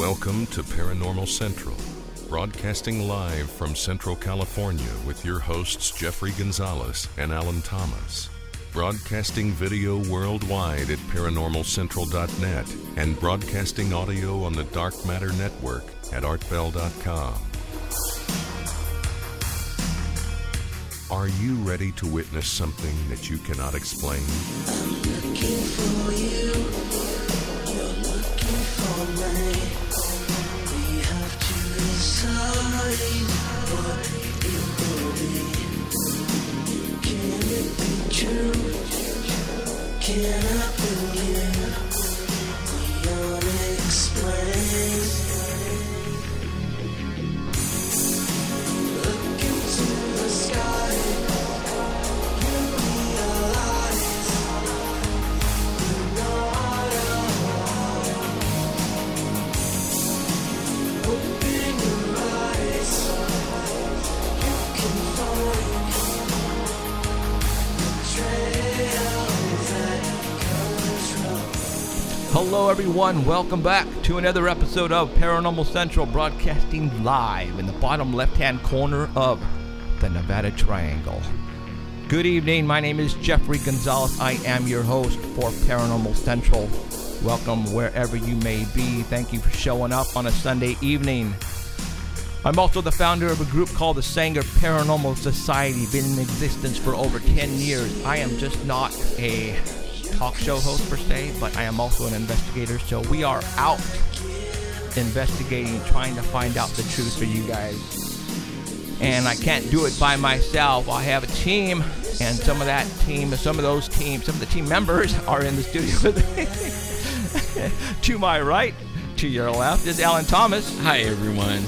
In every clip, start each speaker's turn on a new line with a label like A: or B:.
A: Welcome to Paranormal Central, broadcasting live from Central California with your hosts Jeffrey Gonzalez and Alan Thomas. Broadcasting video worldwide at paranormalcentral.net and broadcasting audio on the Dark Matter Network at artbell.com. Are you ready to witness something that you cannot explain?
B: I'm looking for you. You're looking for me. We have to decide what it will be. Can it be true? Can I believe the unexplained? Look into the sky. You realize you're not alone. Open your eyes. You can find the trail that comes from.
C: Hello everyone, welcome back to another episode of Paranormal Central, broadcasting live in the bottom left-hand corner of the Nevada Triangle. Good evening, my name is Jeffrey Gonzalez. I am your host for Paranormal Central. Welcome wherever you may be. Thank you for showing up on a Sunday evening. I'm also the founder of a group called the Sanger Paranormal Society, been in existence for over 10 years. I am just not a talk show host per se, but I am also an investigator, so we are out investigating, trying to find out the truth for you guys. And I can't do it by myself. I have a team, and some of the team members are in the studio with me. To my right, to your left, is Alan Thomas.
D: Hi, everyone.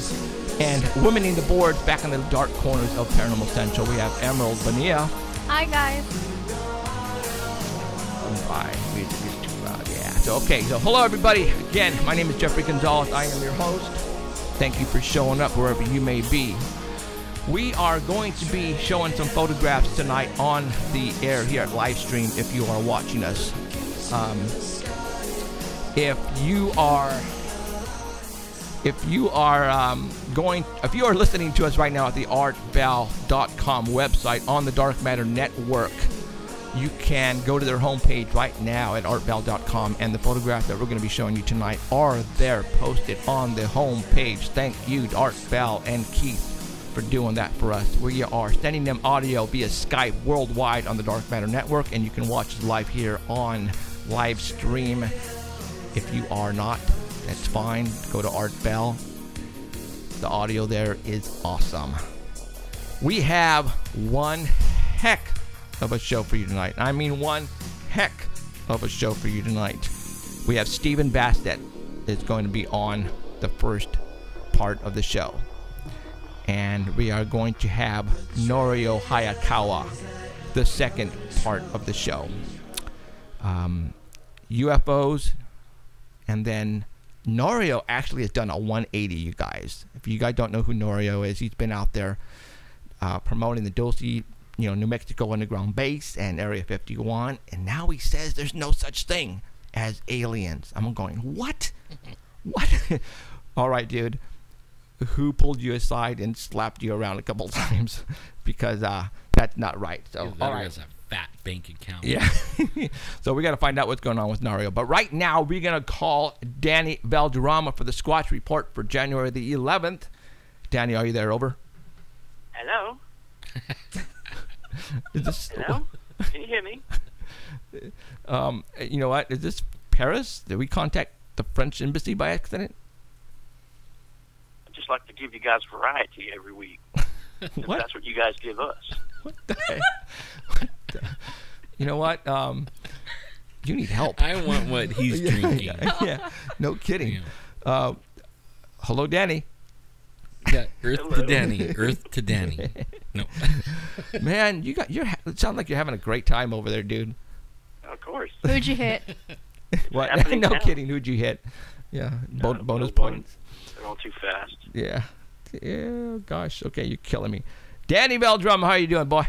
C: And womaning the boards back in the dark corners of Paranormal Central, we have Emerald Bonilla.
E: Hi guys.
C: Right. Music is too loud. Yeah. So hello everybody. Again, my name is Jeffrey Gonzalez. I am your host. Thank you for showing up wherever you may be. We are going to be showing some photographs tonight on the air here at Livestream if you are watching us. If you are listening to us right now at the artbell.com website on the Dark Matter Network, you can go to their homepage right now at artbell.com, and the photographs that we're going to be showing you tonight are there posted on the homepage. Thank you to Art Bell and Keith for doing that for us. We are sending them audio via Skype worldwide on the Dark Matter Network, and you can watch us live here on live stream. If you are not, that's fine. Go to Art Bell. The audio there is awesome. We have one heck of a show for you tonight. I mean, one heck of a show for you tonight. We have Stephen Bassett is going to be on the first part of the show. And we are going to have Norio Hayakawa the second part of the show. UFOs, and then Norio actually has done a 180, you guys. If you guys don't know who Norio is, he's been out there promoting the Dulce, New Mexico underground base and Area 51, and now he says there's no such thing as aliens. I'm going, what? What? All right, dude. Who pulled you aside and slapped you around a couple times? Because that's not right. So, all right.
D: Has a fat bank account.
C: Yeah. So we got to find out what's going on with Norio. But right now, we're going to call Danny Valderrama for the Squatch Report for January the 11th. Danny, are you there? Over.
F: Hello?
C: Is this,
F: Hello? Can you hear me?
C: You know what? Is this Paris? Did we contact the French embassy by accident?
F: I'd just like to give you guys variety every week.
C: What?
F: That's what you guys give us.
C: What the heck? What the? You know what? You need help.
D: I want what he's drinking.
C: Yeah. No kidding. Hello, Danny.
D: Yeah, Earth to Danny. Earth to Danny. No.
C: Man, it sounds like you're having a great time over there, dude.
F: Of course.
E: Who'd you hit?
C: What?
F: happening
C: No
F: now.
C: kidding. Who'd you hit? Yeah. Bonus
F: no
C: points.
F: They're all too fast.
C: Yeah. Yeah. Gosh. Okay, you're killing me. Danny Valderrama, how you doing, boy?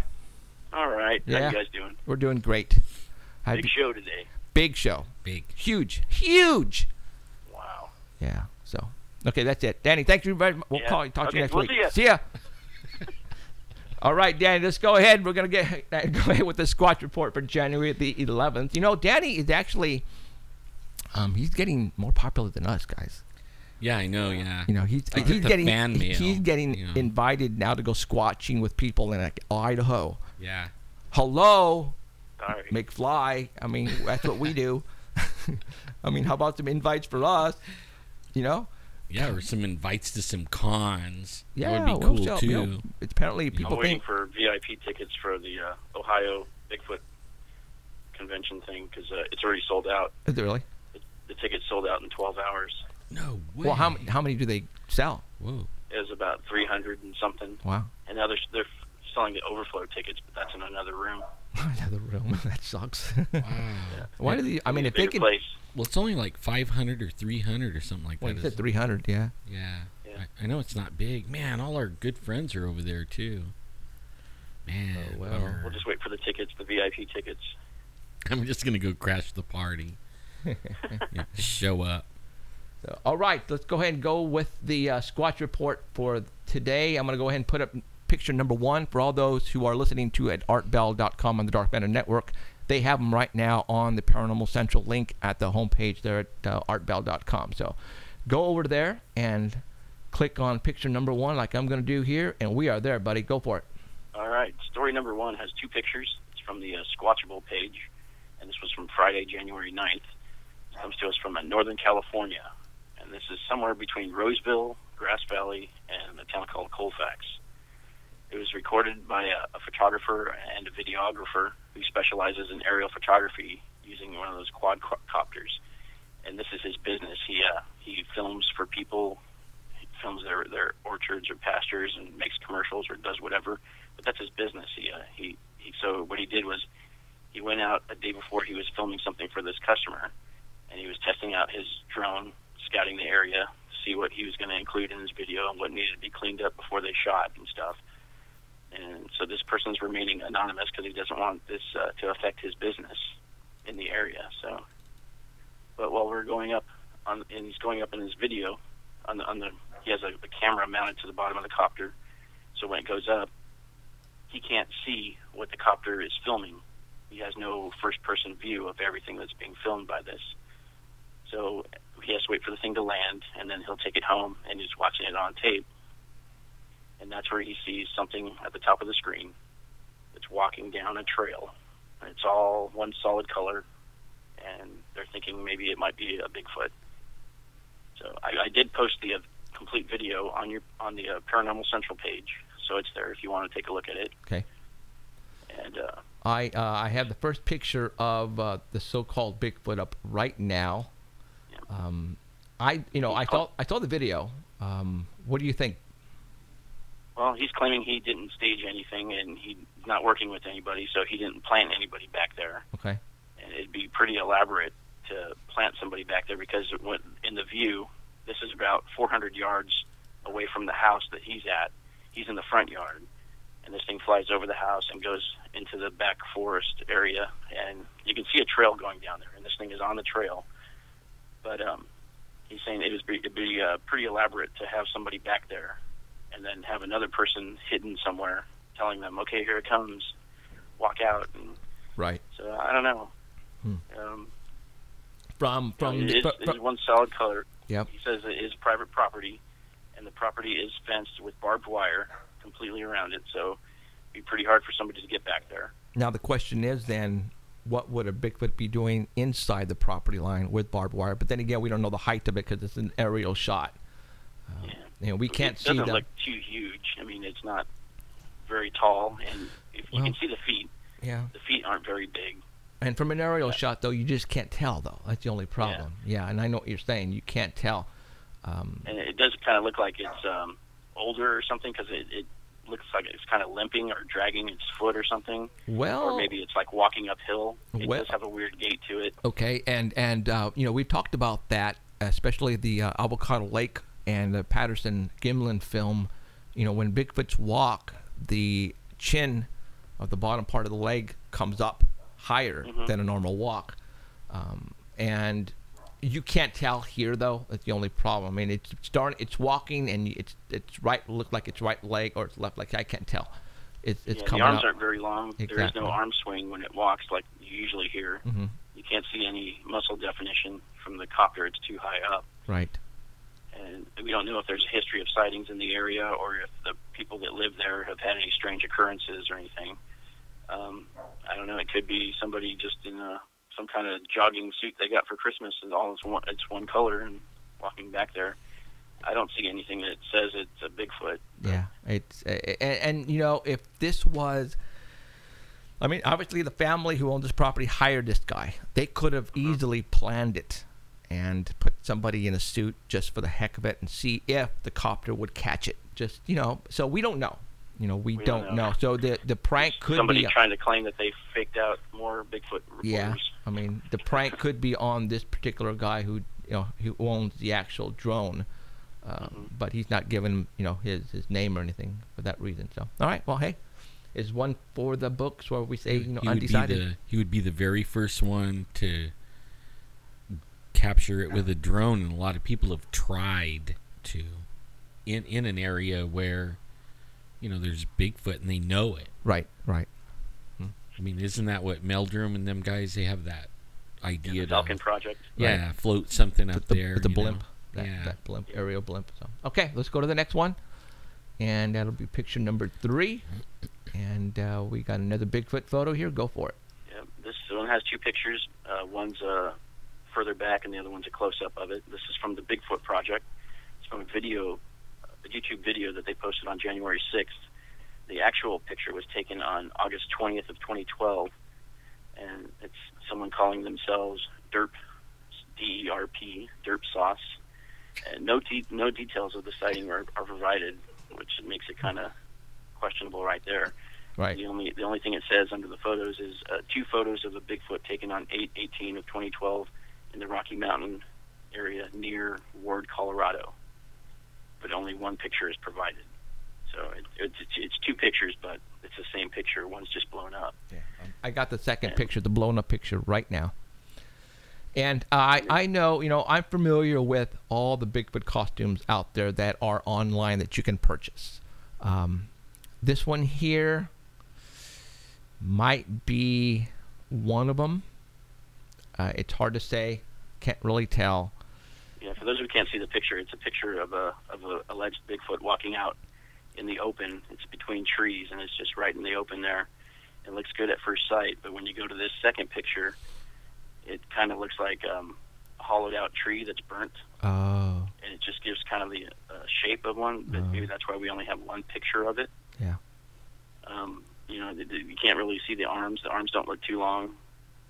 F: All right. How
C: Yeah.
F: you guys doing?
C: We're doing great.
F: Big show today.
C: Big show.
D: Big.
C: Huge. Huge.
F: Wow.
C: Yeah. So, okay, that's it. Danny, thank you very much. We'll talk to you next week.
F: See ya.
C: See ya. All right, Danny, let's go ahead. We're going to go ahead with the Squatch report for January the 11th. You know, Danny is actually, he's getting more popular than us, guys.
D: Yeah, I know. Yeah.
C: You know, he's
D: I get the
C: getting
D: fan mail,
C: he's getting
D: you know.
C: invited now to go squatching with people in like, Idaho.
D: Yeah.
C: Hello,
F: Sorry.
C: McFly. I mean, that's what we do. I mean, how about some invites for us? You know?
D: Yeah, or some invites to some cons.
C: Yeah,
D: that would be cool
C: we'll show,
D: too.
C: you know, apparently people
F: I'm waiting
C: think.
F: for VIP tickets for the Ohio Bigfoot convention thing because it's already sold out.
C: Is it really?
F: The tickets sold out in 12 hours.
D: No way.
C: Well, how many do they sell?
D: Whoa.
F: It was about 300 and something.
C: Wow.
F: And now they're selling the overflow tickets, but that's in another room.
C: Another room. That sucks.
D: Wow.
C: Why do they? I mean, if they
F: Bigger
C: can.
F: place.
D: Well, it's only like 500 or 300 or something like
C: Well,
D: that.
C: you said 300, yeah.
D: Yeah.
F: Yeah.
D: I know it's not big. Man, all our good friends are over there too. Man.
C: Oh, well.
D: bummer.
F: We'll just wait for the tickets, the VIP tickets.
D: I'm just gonna go crash the party. Yeah, just show up.
C: So, all right, let's go ahead and go with the Squatch report for today. I'm going to go ahead and put up picture number 1 for all those who are listening to at artbell.com on the Dark Matter Network. They have them right now on the Paranormal Central link at the homepage there at artbell.com. So go over there and click on picture number 1 like I'm going to do here, and we are there, buddy. Go for it.
F: All right. Story number 1 has 2 pictures. It's from the Squatchable page, and this was from Friday, January 9th. It comes to us from Northern California, and this is somewhere between Roseville, Grass Valley, and a town called Colfax. It was recorded by a photographer and a videographer who specializes in aerial photography using one of those quadcopters. And this is his business. He films for people. He films their orchards or pastures and makes commercials or does whatever. But that's his business. So what he did was he went out a day before he was filming something for this customer, and he was testing out his drone, scouting the area, to see what he was going to include in his video and what needed to be cleaned up before they shot and stuff. And so this person's remaining anonymous because he doesn't want this to affect his business in the area. So, but while we're going up, and he's going up in his video, he has a camera mounted to the bottom of the copter. So when it goes up, he can't see what the copter is filming. He has no first-person view of everything that's being filmed by this. So he has to wait for the thing to land, and then he'll take it home, and he's watching it on tape. And that's where he sees something at the top of the screen that's walking down a trail. And it's all one solid color, and they're thinking maybe it might be a Bigfoot. So I did post the complete video on the Paranormal Central page, so it's there if you want to take a look at it.
C: Okay.
F: And
C: I have the first picture of the so-called Bigfoot up right now.
F: Yeah.
C: I saw the video. What do you think?
F: Well, he's claiming he didn't stage anything, and he's not working with anybody, so he didn't plant anybody back there.
C: Okay.
F: And it'd be pretty elaborate to plant somebody back there because in the view, this is about 400 yards away from the house that he's at. He's in the front yard, and this thing flies over the house and goes into the back forest area, and you can see a trail going down there, and this thing is on the trail. But he's saying it'd be pretty elaborate to have somebody back there and then have another person hidden somewhere telling them, okay, here it comes, walk out. And
C: right.
F: so I don't know. It is one solid color.
C: Yep.
F: He says it is private property, and the property is fenced with barbed wire completely around it, so it'd be pretty hard for somebody to get back there.
C: Now the question is then, what would a Bigfoot be doing inside the property line with barbed wire? But then again, we don't know the height of it because it's an aerial shot. We can't see
F: It doesn't
C: the...
F: look too huge. I mean, it's not very tall, and if you can see the feet.
C: Yeah.
F: The feet aren't very big.
C: And from an aerial shot, though, you just can't tell, though. That's the only problem. Yeah, and I know what you're saying. You can't tell.
F: And it does kind of look like it's older or something because it looks like it's kind of limping or dragging its foot or something.
C: Well...
F: Or maybe it's like walking uphill. It
C: well,
F: does have a weird gait to it.
C: Okay, and we've talked about that, especially the Avocado Lake and the Patterson Gimlin film. When Bigfoots walk, the chin of the bottom part of the leg comes up higher than a normal walk. And You can't tell here though. That's the only problem. I mean, it's walking and it's right. Look like it's right leg or it's left leg. I can't tell. It's coming
F: the arms
C: up.
F: aren't very long.
C: Exactly.
F: There is no arm swing when it walks like you usually hear.
C: Mm-hmm.
F: You can't see any muscle definition from the copter. It's too high up.
C: Right.
F: And we don't know if there's a history of sightings in the area or if the people that live there have had any strange occurrences or anything. I don't know. It could be somebody just in some kind of jogging suit they got for Christmas, and it's one color, and walking back there. I don't see anything that says it's a Bigfoot.
C: Yeah, and you know, if this was, I mean, obviously the family who owned this property hired this guy. They could have easily planned it and put somebody in a suit just for the heck of it and see if the copter would catch it. Just, you know, so we don't know. You know, we don't know. So the prank could
F: somebody
C: be
F: trying to claim that they faked out more Bigfoot reporters.
C: Yeah, I mean, the prank could be on this particular guy who owns the actual drone, but he's not given his name or anything for that reason. So, all right, well, hey, is one for the books where we say undecided?
D: He would be the very first one to capture it with a drone, and a lot of people have tried to in an area where there's Bigfoot and they know it.
C: Right.
D: I mean, isn't that what Meldrum and them guys, they have that idea?
F: The Falcon Project.
D: Yeah, right. Float something up there.
C: The blimp. That blimp, aerial blimp. So, okay, let's go to the next one. And that'll be picture number 3. And we got another Bigfoot photo here. Go for it.
F: Yeah, this one has 2 pictures. One's further back and the other one's a close-up of it. This is from the Bigfoot Project. It's from a YouTube video that they posted on January 6th. The actual picture was taken on August 20th of 2012, and it's someone calling themselves Derp, D-E-R-P, Derp Sauce. And no details of the sighting are provided, which makes it kind of questionable right there.
C: Right.
F: The only thing it says under the photos is 2 photos of a Bigfoot taken on 8/18 of 2012 in the Rocky Mountain area near Ward, Colorado. But only 1 picture is provided. So it's 2 pictures, but it's the same picture. One's just blown up.
C: Yeah. I got the second picture, the blown up picture right now. And I know, I'm familiar with all the Bigfoot costumes out there that are online that you can purchase. This one here might be one of them. It's hard to say. Can't really tell.
F: Yeah, for those who can't see the picture, it's a picture of a alleged Bigfoot walking out in the open. It's between trees, and it's just right in the open there. It looks good at first sight, but when you go to this second picture, it kind of looks like a hollowed-out tree that's burnt.
C: Oh.
F: And it just gives kind of the shape of one, but maybe that's why we only have 1 picture of it.
C: Yeah.
F: You can't really see the arms. The arms don't look too long.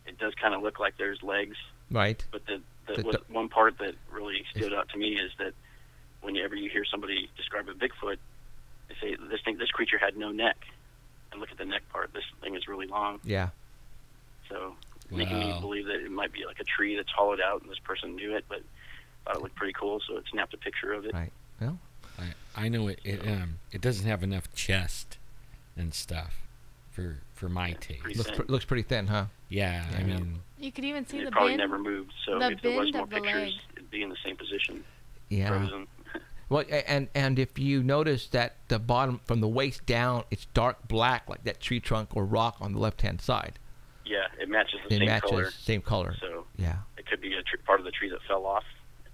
F: It does kind of look like there's legs.
C: Right.
F: But one part that really stood out to me is that whenever you hear somebody describe a Bigfoot, they say this creature had no neck. And look at the neck part. This thing is really long.
C: Yeah.
F: So making me believe that it might be like a tree that's hollowed out and this person knew it, but thought it looked pretty cool, so it snapped a picture of it.
C: Right. Well,
D: I know it doesn't have enough chest and stuff for my taste.
C: Looks pretty thin, huh?
D: Yeah, I mean,
E: you could even see
F: it
E: the
F: probably
E: bend.
F: never moved, so
E: the
F: if there was
E: bend
F: more
E: of the
F: pictures,
E: leg.
F: it'd be in the same position.
C: Yeah.
F: Frozen.
C: Well, and if you notice that the bottom from the waist down, it's dark black like that tree trunk or rock on the left-hand side.
F: Yeah, it matches the same color.
C: Same color.
F: So
C: yeah,
F: it could be a part of the tree that fell off.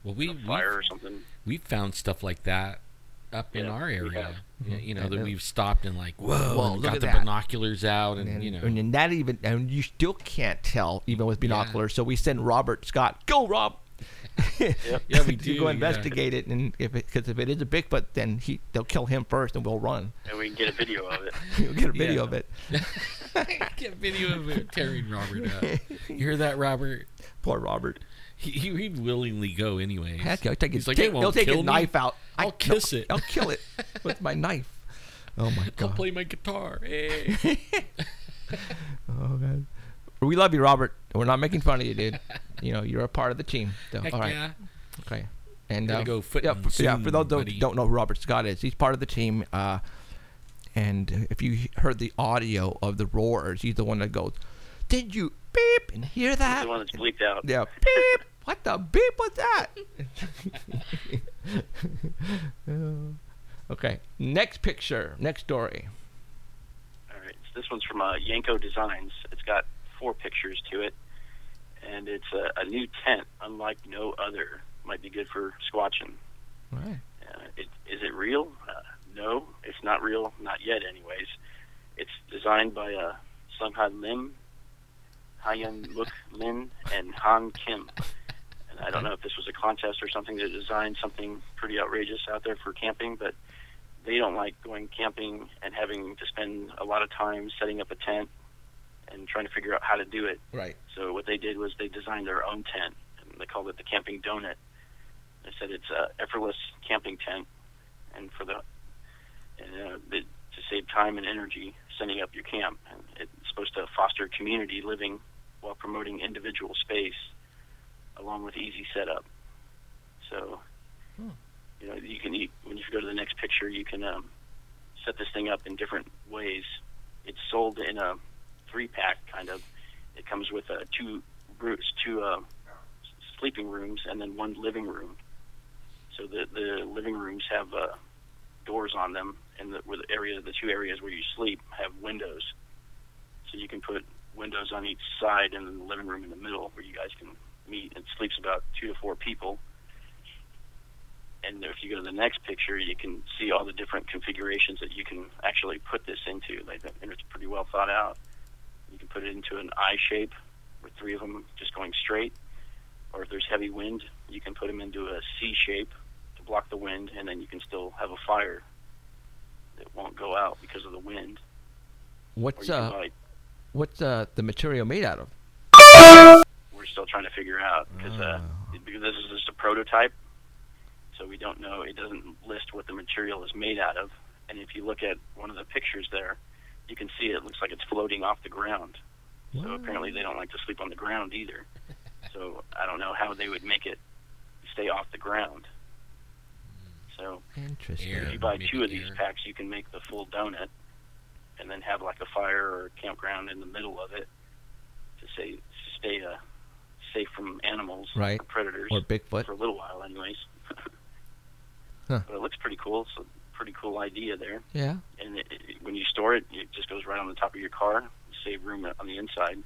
D: Well,
F: fire or something.
D: We've found stuff like that up in our area.
C: Mm-hmm.
D: That we've stopped and like, whoa, and
C: look
D: got
C: at
D: the
C: that.
D: binoculars out, and
C: and that and you still can't tell even with binoculars. So we send Robert Scott, go Rob.
D: Yeah, we do.
C: To go investigate it, and because if it is a Bigfoot, then they'll kill him first, and we'll run.
F: And we can get a video of it.
C: We'll get a video of it.
D: Get video of it tearing Robert up. You hear that, Robert?
C: Poor Robert.
D: He'd willingly go anyway.
C: Heck, he'll take his,
D: like, it
C: he'll take his
D: kill me.
C: knife out.
D: I'll kiss it.
C: I'll kill it with my knife. Oh my God.
D: I'll play my guitar. Hey.
C: Oh God. We love you, Robert. We're not making fun of you, dude. You're a part of the team. So,
D: Heck
C: all right.
D: yeah.
C: Okay. And
D: go
C: for those who don't know who Robert Scott is, he's part of the team. And if you heard the audio of the roars, he's the one that goes, "Did you beep and hear that?"
F: He's the one that's bleeped out.
C: Yeah. Beep. What the beep was that? Okay, next picture, next story.
F: All right, so this one's from Yanko Designs. It's got 4 pictures to it, and it's a new tent, unlike no other. Might be good for squatching.
C: All right.
F: Is it real? No, it's not real, not yet anyways. It's designed by Sunghan Lim, Hyun Muk Min, and Han Kim. And I don't know if this was a contest or something to design something pretty outrageous out there for camping, but they don't like going camping and having to spend a lot of time setting up a tent and trying to figure out how to do it.
C: Right.
F: So what they did was they designed their own tent, and they called it the Camping Donut. They said it's a effortless camping tent, and to save time and energy setting up your camp. And it's supposed to foster community living while promoting individual space, along with easy setup. So, you can when you go to the next picture, you can set this thing up in different ways. It's sold in a 3-pack kind of. It comes with 2 sleeping rooms and then 1 living room. So the living rooms have doors on them, and the 2 areas where you sleep have windows. So you can put windows on each side, and then the living room in the middle where you guys can meet. It sleeps about 2 to 4 people. And if you go to the next picture, you can see all the different configurations that you can actually put this into. And it's pretty well thought out. You can put it into an I shape with 3 of them just going straight. Or if there's heavy wind, you can put them into a C shape to block the wind, and then you can still have a fire that won't go out because of the wind.
C: What's the material made out of?
F: We're still trying to figure out because this is just a prototype, so we don't know. It doesn't list what the material is made out of. And if you look at one of the pictures there, you can see it looks like it's floating off the ground. So apparently they don't like to sleep on the ground either. So I don't know how they would make it stay off the ground. So
C: interesting.
F: if you buy 2 of these packs, you can make the full donut and then have like a fire or a campground in the middle of it to stay safe from animals,
C: right,
F: or predators,
C: or Bigfoot
F: for a little while anyways.
C: Huh.
F: But it looks pretty cool. It's a pretty cool idea there.
C: Yeah.
F: And when you store it, it just goes right on the top of your car. You save room on the inside.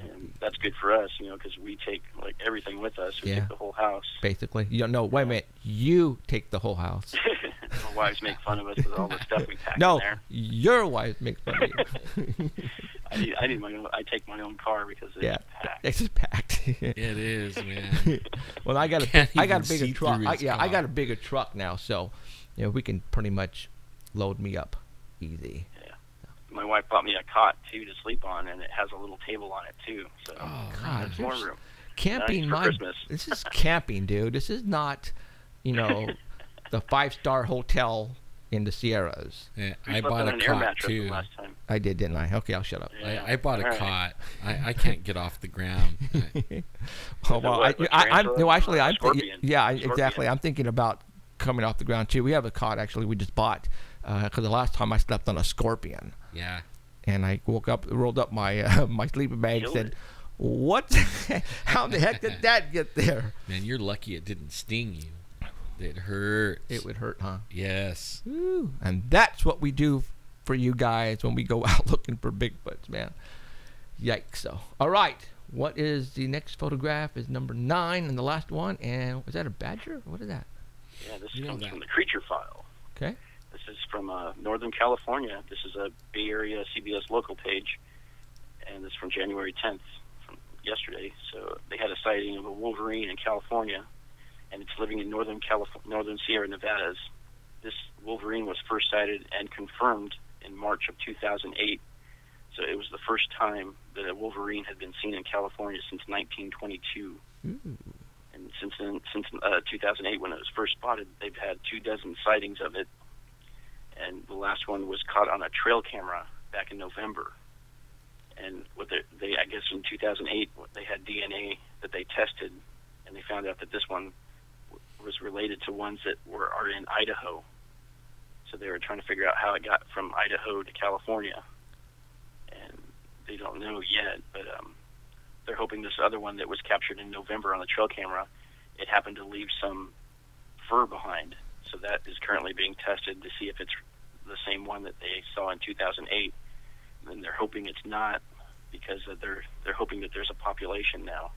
F: And that's good for us, because we take like everything with us. We take the whole house.
C: Basically. Wait a minute. You take the whole house.
F: My wives make fun of us with all the stuff we pack in
C: No,
F: there.
C: your wife makes fun of you.
F: I need my own. I take my own car because it's packed.
C: It's just packed.
D: It is, man.
C: Well, I got a bigger truck. I got a bigger truck now, so we can pretty much load me up easy.
F: Yeah. My wife bought me a cot too to sleep on, and it has a little table on it too. So
C: God,
F: more room.
C: Camping,
F: nice for Christmas.
C: This is camping, dude. This is not, the 5-star hotel in the Sierras.
D: Yeah, I bought a cot too.
F: Last time.
C: I did, didn't I? Okay, I'll shut up.
F: Yeah.
D: I bought a cot. I can't get off the ground.
C: Exactly. I'm thinking about coming off the ground too. We have a cot actually we just bought because the last time I slept on a scorpion.
D: Yeah.
C: And I woke up, rolled up my my sleeping bag, and said, "What? How the heck did that get there?"
D: Man, you're lucky it didn't sting you. It hurts.
C: It would hurt, huh?
D: Yes.
C: Woo. And that's what we do for you guys when we go out looking for Bigfoots, man. Yikes. So, all right. What is the next photograph? Is number 9 and the last one. And was that a badger? What is that?
F: Yeah, this comes from the Creature File.
C: Okay.
F: This is from Northern California. This is a Bay Area CBS local page, and this is from January 10th, from yesterday. So they had a sighting of a wolverine in California, and it's living in northern Sierra Nevadas. This wolverine was first sighted and confirmed in March of 2008. So it was the first time that a wolverine had been seen in California since 1922.
C: Ooh.
F: And since 2008, when it was first spotted, they've had 24 sightings of it. And the last one was caught on a trail camera back in November. And I guess in 2008, they had DNA that they tested, and they found out that this one was related to ones that are in Idaho. So they were trying to figure out how it got from Idaho to California. And they don't know yet, but they're hoping this other one that was captured in November on the trail camera, it happened to leave some fur behind. So that is currently being tested to see if it's the same one that they saw in 2008. And they're hoping it's not, because they're hoping that there's a population now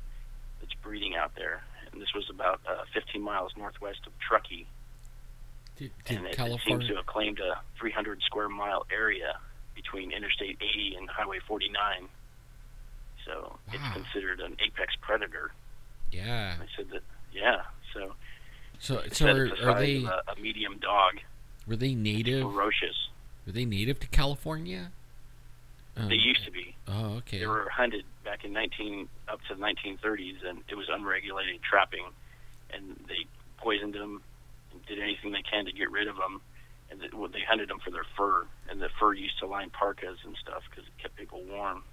F: that's breeding out there. And this was about 15 miles northwest of Truckee. And it seems to have claimed a 300 square mile area between Interstate 80 and Highway 49. So it's considered an apex predator.
D: Yeah.
F: I said that. Yeah. So
D: are they
F: a medium dog?
D: Were they native?
F: It's ferocious.
D: Were they native to California?
F: They used to be.
D: Oh, okay.
F: They were hunted back in up to the 1930s, and it was unregulated trapping, and they poisoned them and did anything they can to get rid of them. And they hunted them for their fur, and the fur used to line parkas and stuff because it kept people warm.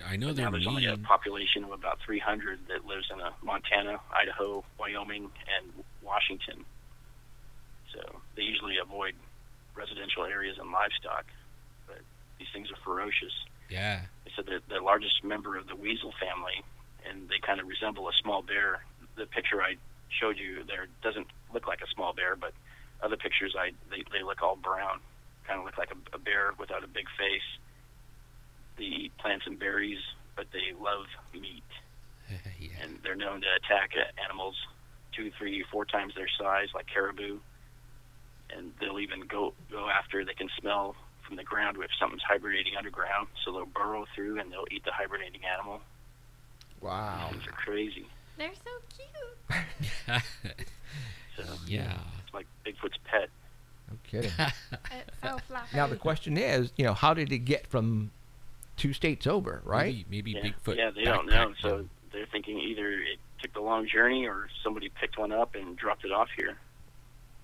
D: I know they're
F: now there's only a
D: mean.
F: population of about 300 that lives in Montana, Idaho, Wyoming, and Washington. So they usually avoid residential areas and livestock, but these things are ferocious.
D: Yeah.
F: They said they're the largest member of the weasel family, and they kind of resemble a small bear. The picture I showed you there doesn't look like a small bear, but other pictures they look all brown, kind of look like a bear without a big face. They eat plants and berries, but they love meat.
D: Yeah.
F: And they're known to attack animals 2, 3, 4 times their size, like caribou. And they'll even go after, they can smell from the ground if something's hibernating underground, so they'll burrow through and they'll eat the hibernating animal.
C: Wow.
F: These things are crazy.
E: They're so cute.
F: So,
D: Yeah.
F: it's like Bigfoot's pet.
C: No kidding.
E: It's so fluffy.
C: Now the question is, how did it get from 2 states over, right?
D: Maybe
F: Yeah,
D: Bigfoot.
F: yeah, they don't know.
D: backpacked
F: So
D: them.
F: they're thinking either it took the long journey or somebody picked one up and dropped it off here.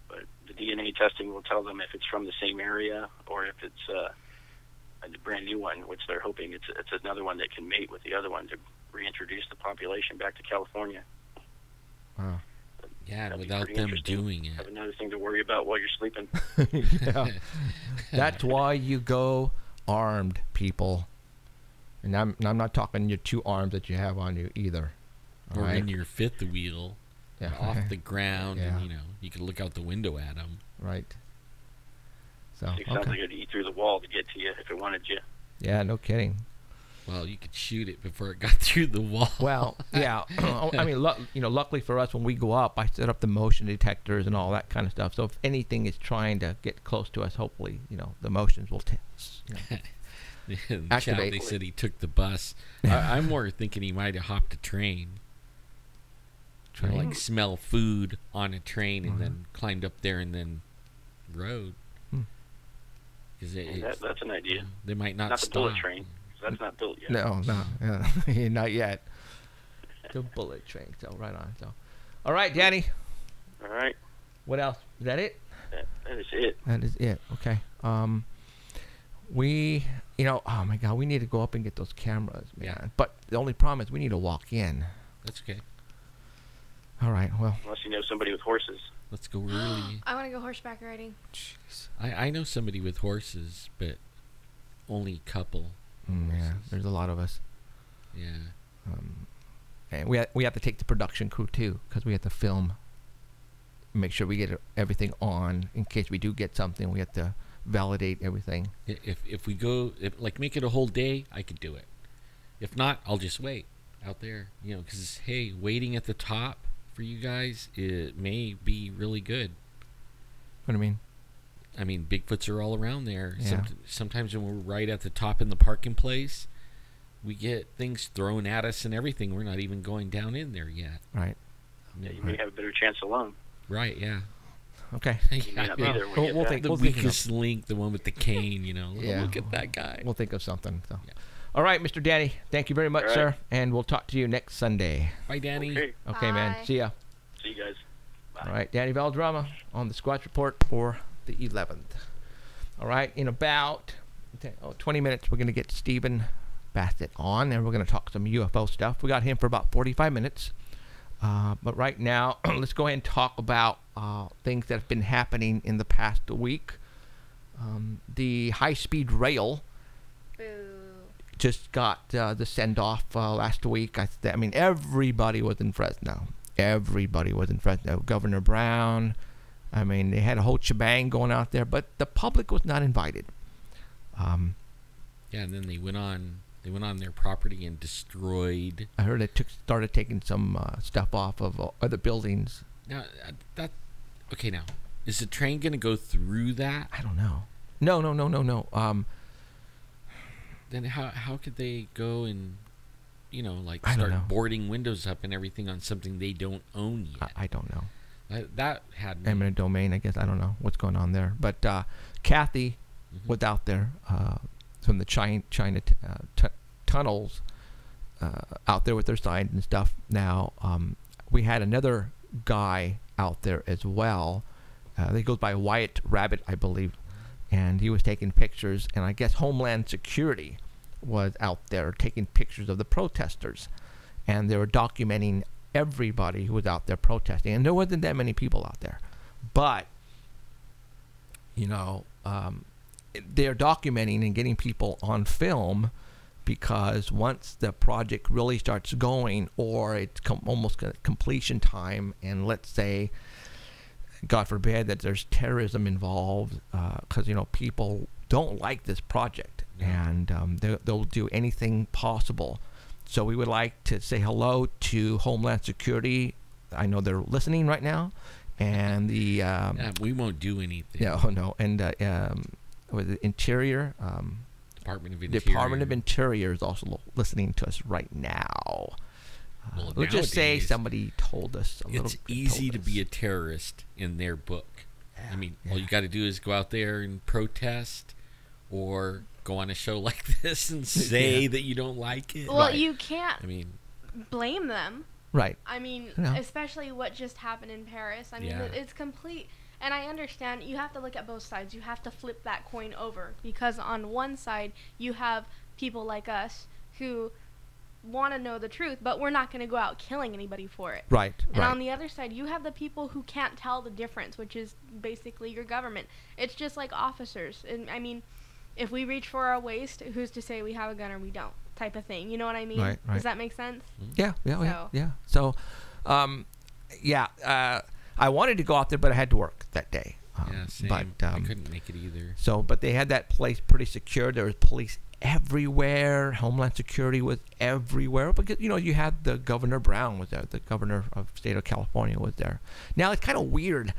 F: But the DNA testing will tell them if it's from the same area or if it's a brand new one, which they're hoping it's another one that can mate with the other one to reintroduce the population back to California.
C: Wow.
D: Yeah,
F: That'd be
D: without
F: pretty
D: them
F: interesting.
D: doing
F: Have
D: it.
F: another thing to worry about while you're sleeping.
C: Yeah. That's why you go armed, people. And I'm not talking your 2 arms that you have on you either. All
D: Or
C: right?
D: when you're fifth wheel,
C: Yeah.
D: off the ground,
C: Yeah.
D: and you can look out the window at them.
C: Right. So,
F: It sounds like it'd eat through the wall to get to you if it wanted you.
C: yeah, no kidding.
D: Well, you could shoot it before it got through the wall.
C: Well, yeah. I mean, luckily for us, when we go up, I set up the motion detectors and all that kind of stuff. So if anything is trying to get close to us, hopefully, the motions will
D: In the chat,
C: activate.
D: they said he took the bus. I'm more thinking he might have hopped a train. To,
C: Train?
D: like smell food on a train and
C: Mhm.
D: then climbed up there and then rode.
C: Hmm.
D: Because
F: That's an idea.
D: they might not
F: Not the
D: stop.
F: bullet train. That's not built yet.
C: No, yeah, not yet. The bullet train. So right on. So, all right, Danny.
F: All right.
C: What else? Is that it?
F: That is it.
C: That is it. Okay. We, oh my God, we need to go up and get those cameras, man.
D: Yeah.
C: But the only problem is we need to walk in.
D: That's okay.
C: All right. Well.
F: Unless you know somebody with horses.
D: Let's go early.
E: I want to go horseback riding.
C: Jeez.
D: I know somebody with horses, but only a couple.
C: Yeah. There's a lot of us.
D: Yeah.
C: And we have to take the production crew too, because we have to film. Make sure we get everything on in case we do get something. We have to validate everything.
D: If we go, make it a whole day, I could do it. If not, I'll just wait out there. Because hey, waiting at the top for you guys, it may be really good.
C: What do you mean?
D: I mean, Bigfoots are all around there.
C: Yeah.
D: Sometimes when we're right at the top in the parking place, we get things thrown at us and everything. We're not even going down in there yet.
C: Right.
F: Yeah, you may have a better chance alone.
D: Right, yeah.
C: Okay.
F: You may not be there when you get
C: We'll
F: back.
C: think-
D: The
C: we'll think
D: weakest link, the one with the cane,
C: Yeah.
D: Look at that guy.
C: We'll think of something. So.
D: Yeah.
C: All right, Mr. Danny. Thank you very much,
F: All right.
C: sir. And we'll talk to you next Sunday.
D: Bye, Danny.
F: Okay.
C: Okay, man.
E: Bye.
C: See ya.
F: See you guys. Bye.
C: All right, Danny Valderrama on the Squatch Report for the 11th. All right, in about 20 minutes, we're going to get Stephen Bassett on, and we're going to talk some UFO stuff. We got him for about 45 minutes. But right now, let's go ahead and talk about things that have been happening in the past week. The high-speed rail
E: Boo.
C: just got the send-off last week. I mean, everybody was in Fresno. Everybody was in Fresno. Governor Brown. I mean, they had a whole shebang going out there, but the public was not invited.
D: Yeah, and then they went on their property and destroyed.
C: I heard they started taking some stuff off of other buildings.
D: Now, okay, now, is the train going to go through that?
C: I don't know. No.
D: Then how could they go and, like
C: I don't know.
D: start boarding windows up and everything on something they don't own yet?
C: I don't know.
D: That had me.
C: Eminent domain, I guess. I don't know what's going on there. But Kathy was out there from the China tunnels out there with their signs and stuff. Now, we had another guy out there as well. He goes by Wyatt Rabbit, I believe. And he was taking pictures. And I guess Homeland Security was out there taking pictures of the protesters. And they were documenting everybody who was out there protesting, and there wasn't that many people out there, but they're documenting and getting people on film, because once the project really starts going, or it's almost at completion time, and let's say, God forbid, that there's terrorism involved, because people don't like this project, and they'll do anything possible. So we would like to say hello to Homeland Security. I know they're listening right now, and the
D: we won't do anything.
C: No, and with the Interior, Department of Interior is also listening to us right now.
D: Well,
C: let's just say
D: nowadays,
C: somebody told us.
D: It's easy to be a terrorist in their book. I mean, all you got to do is go out there and protest, or go on a show like this and say that you don't like it.
E: Well, you can't
D: I
E: blame them.
C: Right.
E: I mean,
C: No.
E: especially what just happened in Paris. I mean, it's complete. And I understand you have to look at both sides. You have to flip that coin over, because on one side you have people like us who want to know the truth, but we're not going to go out killing anybody for it.
C: Right.
E: And on the other side, you have the people who can't tell the difference, which is basically your government. It's just like officers. And I mean, if we reach for our waist, who's to say we have a gun or we don't, type of thing. You know what I mean?
C: Right.
E: Does that make sense?
C: Yeah. So, I wanted to go out there, but I had to work that day.
D: same.
C: But
D: I couldn't make it either.
C: So, but they had that place pretty secure. There was police everywhere. Homeland Security was everywhere. Because you had the Governor Brown was there. The governor of the state of California was there. Now it's kind of weird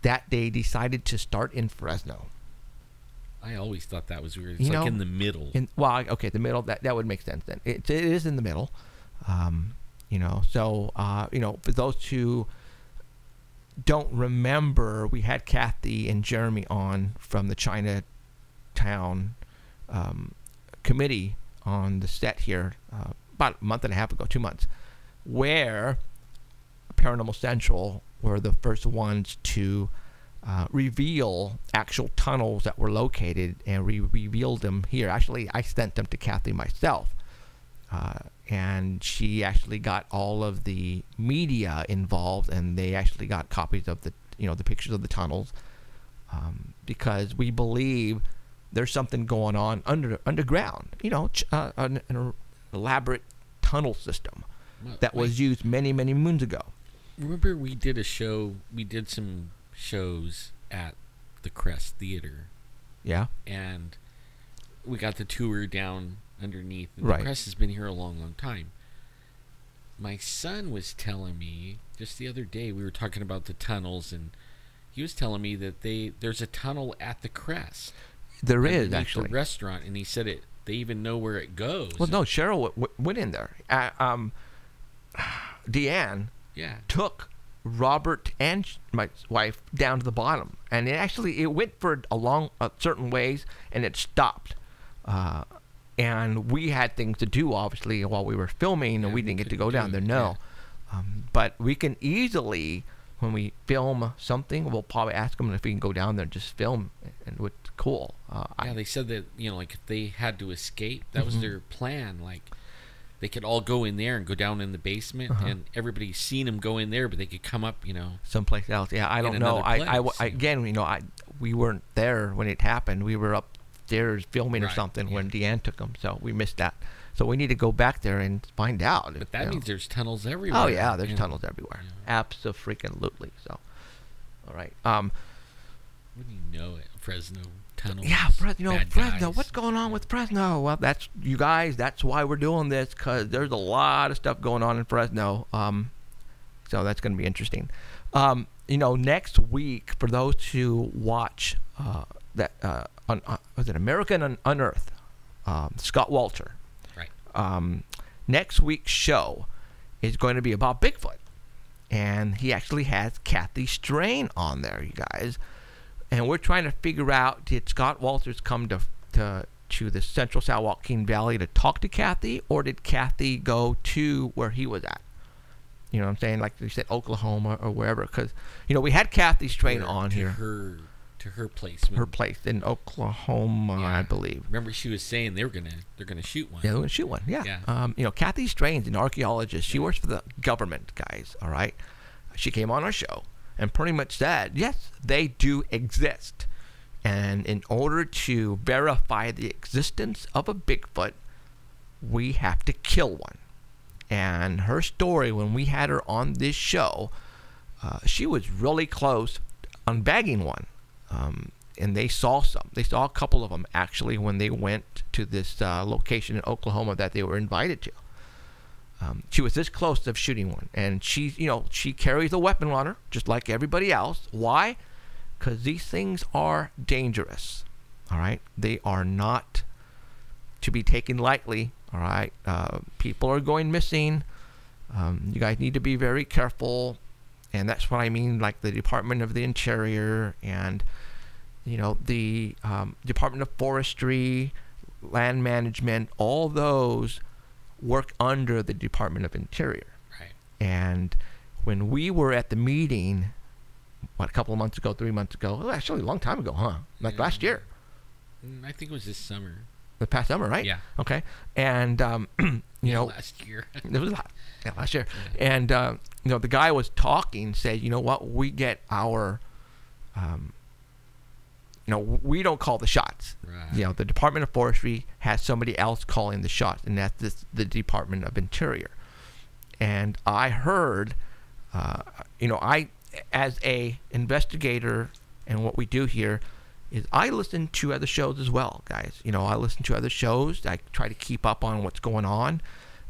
C: that they decided to start in Fresno.
D: I always thought that was weird. It's like in the middle.
C: The middle. That would make sense then. It is in the middle. So for those who don't remember, we had Kathy and Jeremy on from the Chinatown committee on the set here about a month and a half ago, 2 months, where Paranormal Central were the first ones to reveal actual tunnels that were located, and we revealed them here. Actually, I sent them to Kathy myself, and she actually got all of the media involved, and they actually got copies of the the pictures of the tunnels, because we believe there's something going on underground. An elaborate tunnel system that was used many moons ago.
D: Remember, we did some shows at the Crest Theater.
C: Yeah.
D: And we got the tour down underneath. And
C: Right.
D: The Crest has been here a long time. My son was telling me just the other day, we were talking about the tunnels, and he was telling me that there's a tunnel at the Crest.
C: There is
D: underneath
C: actually
D: the restaurant, and he said they even know where it goes.
C: Well, no, Cheryl went in there. Deanne took Robert and my wife down to the bottom, and it went for along certain ways, and it stopped. And we had things to do, obviously, while we were filming, and we didn't get to go down there. No, but we can easily, when we film something, we'll probably ask them if we can go down there and just film, and it's cool.
D: They said that like if they had to escape, that was their plan. Like they could all go in there and go down in the basement, and everybody's seen them go in there, but they could come up,
C: someplace else. Yeah, I don't know.
D: Place,
C: Again, we weren't there when it happened. We were up upstairs filming or
D: Right,
C: something
D: yeah.
C: when Deanne took them, so we missed that. So we need to go back there and find out.
D: But that means there's tunnels everywhere.
C: Oh yeah, there's
D: and-
C: tunnels everywhere.
D: Yeah.
C: Abso-freaking-lutely. So, all right.
D: Wouldn't you know it? Fresno tunnels.
C: Yeah,
D: bad
C: Fresno.
D: guys.
C: What's going on with Fresno? Well, that's you guys. That's why we're doing this, because there's a lot of stuff going on in Fresno. So that's going to be interesting. Next week, for those who watch was it American Unearthed? Scott Walter.
D: Right.
C: Next week's show is going to be about Bigfoot, and he actually has Kathy Strain on there, you guys. And we're trying to figure out, did Scott Walters come to the Central San Joaquin Valley to talk to Kathy, or did Kathy go to where he was at? You know what I'm saying? Like you said, Oklahoma or wherever. Because, we had Kathy Strain on here.
D: To her place.
C: Her place in Oklahoma, I believe.
D: Remember, she was saying they're gonna shoot one.
C: Yeah, they're going to shoot one, yeah.
D: Yeah.
C: Kathy Strain's an archaeologist. She works for the government, guys, all right? She came on our show and pretty much said, yes, they do exist. And in order to verify the existence of a Bigfoot, we have to kill one. And her story, when we had her on this show, she was really close on bagging one. And they saw some. They saw a couple of them, actually, when they went to this location in Oklahoma that they were invited to. She was this close of shooting one. And she carries a weapon on her, just like everybody else. Why? Because these things are dangerous. All right? They are not to be taken lightly. All right? People are going missing. You guys need to be very careful. And that's what I mean, like the Department of the Interior and, the Department of Forestry, Land Management, all those work under the Department of Interior.
D: Right.
C: And when we were at the meeting, a couple of months ago, 3 months ago, well, actually a long time ago, huh? Like last year.
D: I think it was this summer.
C: The past summer, right?
D: Yeah.
C: Okay. And,
D: Last year.
C: It was last year. And, the guy was talking, said, you know what, we get our, we don't call the shots.
D: Right.
C: The Department of Forestry has somebody else calling the shots, and that's the Department of Interior. And I heard, as a investigator, and what we do here is I listen to other shows as well, guys. I listen to other shows. I try to keep up on what's going on.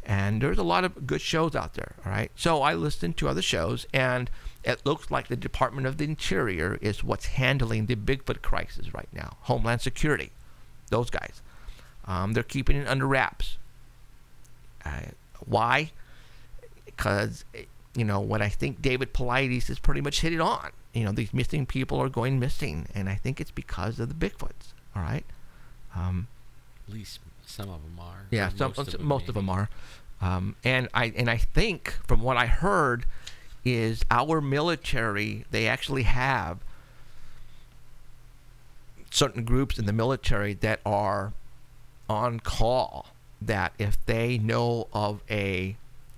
C: And there's a lot of good shows out there, all right? So I listen to other shows, and it looks like the Department of the Interior is what's handling the Bigfoot crisis right now. Homeland Security, those guys. They're keeping it under wraps. Why? Because, what I think David Paulides has pretty much hit it on. These missing people are going missing, and I think it's because of the Bigfoots, all right?
D: At least some of them are.
C: Yeah, most of them are. And I think, from what I heard, is our military, they actually have certain groups in the military that are on call, that if they know of a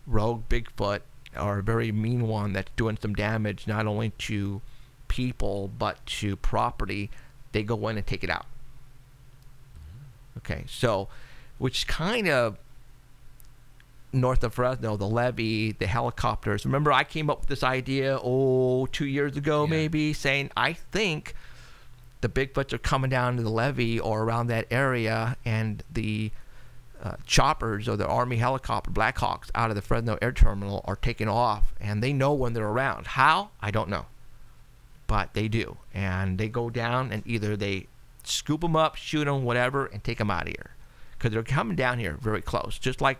C: rogue Bigfoot or a very mean one that's doing some damage not only to people but to property, they go in and take it out. Okay, so, which kind of north of Fresno, the levee, the helicopters. Remember, I came up with this idea, 2 years ago maybe, saying I think the Bigfoots are coming down to the levee or around that area, and the choppers or the Army helicopter, Blackhawks, out of the Fresno Air Terminal are taking off, and they know when they're around. How? I don't know. But they do. And they go down, and either they scoop them up, shoot them, whatever, and take them out of here. Because they're coming down here very close. Just like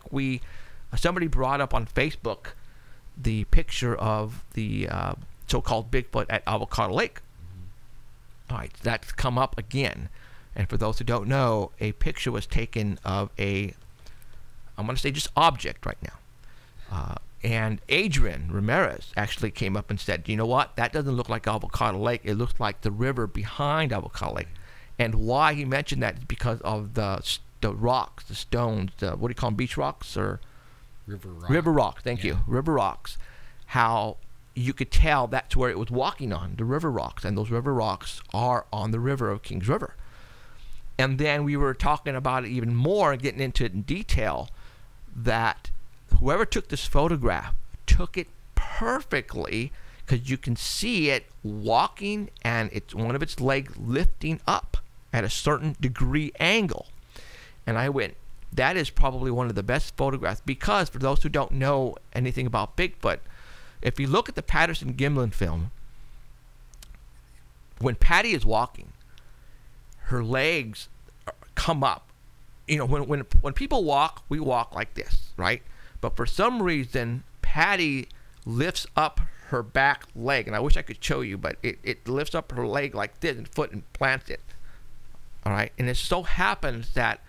C: somebody brought up on Facebook the picture of the so-called Bigfoot at Avocado Lake. All right, that's come up again. And for those who don't know, a picture was taken of I'm going to say just object right now. And Adrian Ramirez actually came up and said, you know what, that doesn't look like Avocado Lake. It looks like the river behind Avocado Lake. And why he mentioned that is because of the rocks, the stones, what do you call them, beach rocks or? River rocks, thank you. River rocks. How you could tell that's where it was walking on, the river rocks. And those river rocks are on the river of Kings River. And then we were talking about it even more, getting into it in detail, that whoever took this photograph took it perfectly, because you can see it walking and it's one of its legs lifting up at a certain degree angle. And I went, that is probably one of the best photographs, because for those who don't know anything about Bigfoot, if you look at the Patterson-Gimlin film, when Patty is walking, her legs come up. You know, when people walk, we walk like this, right? But for some reason, Patty lifts up her back leg, and I wish I could show you, but it lifts up her leg like this and foot and plants it. All right, and it so happens that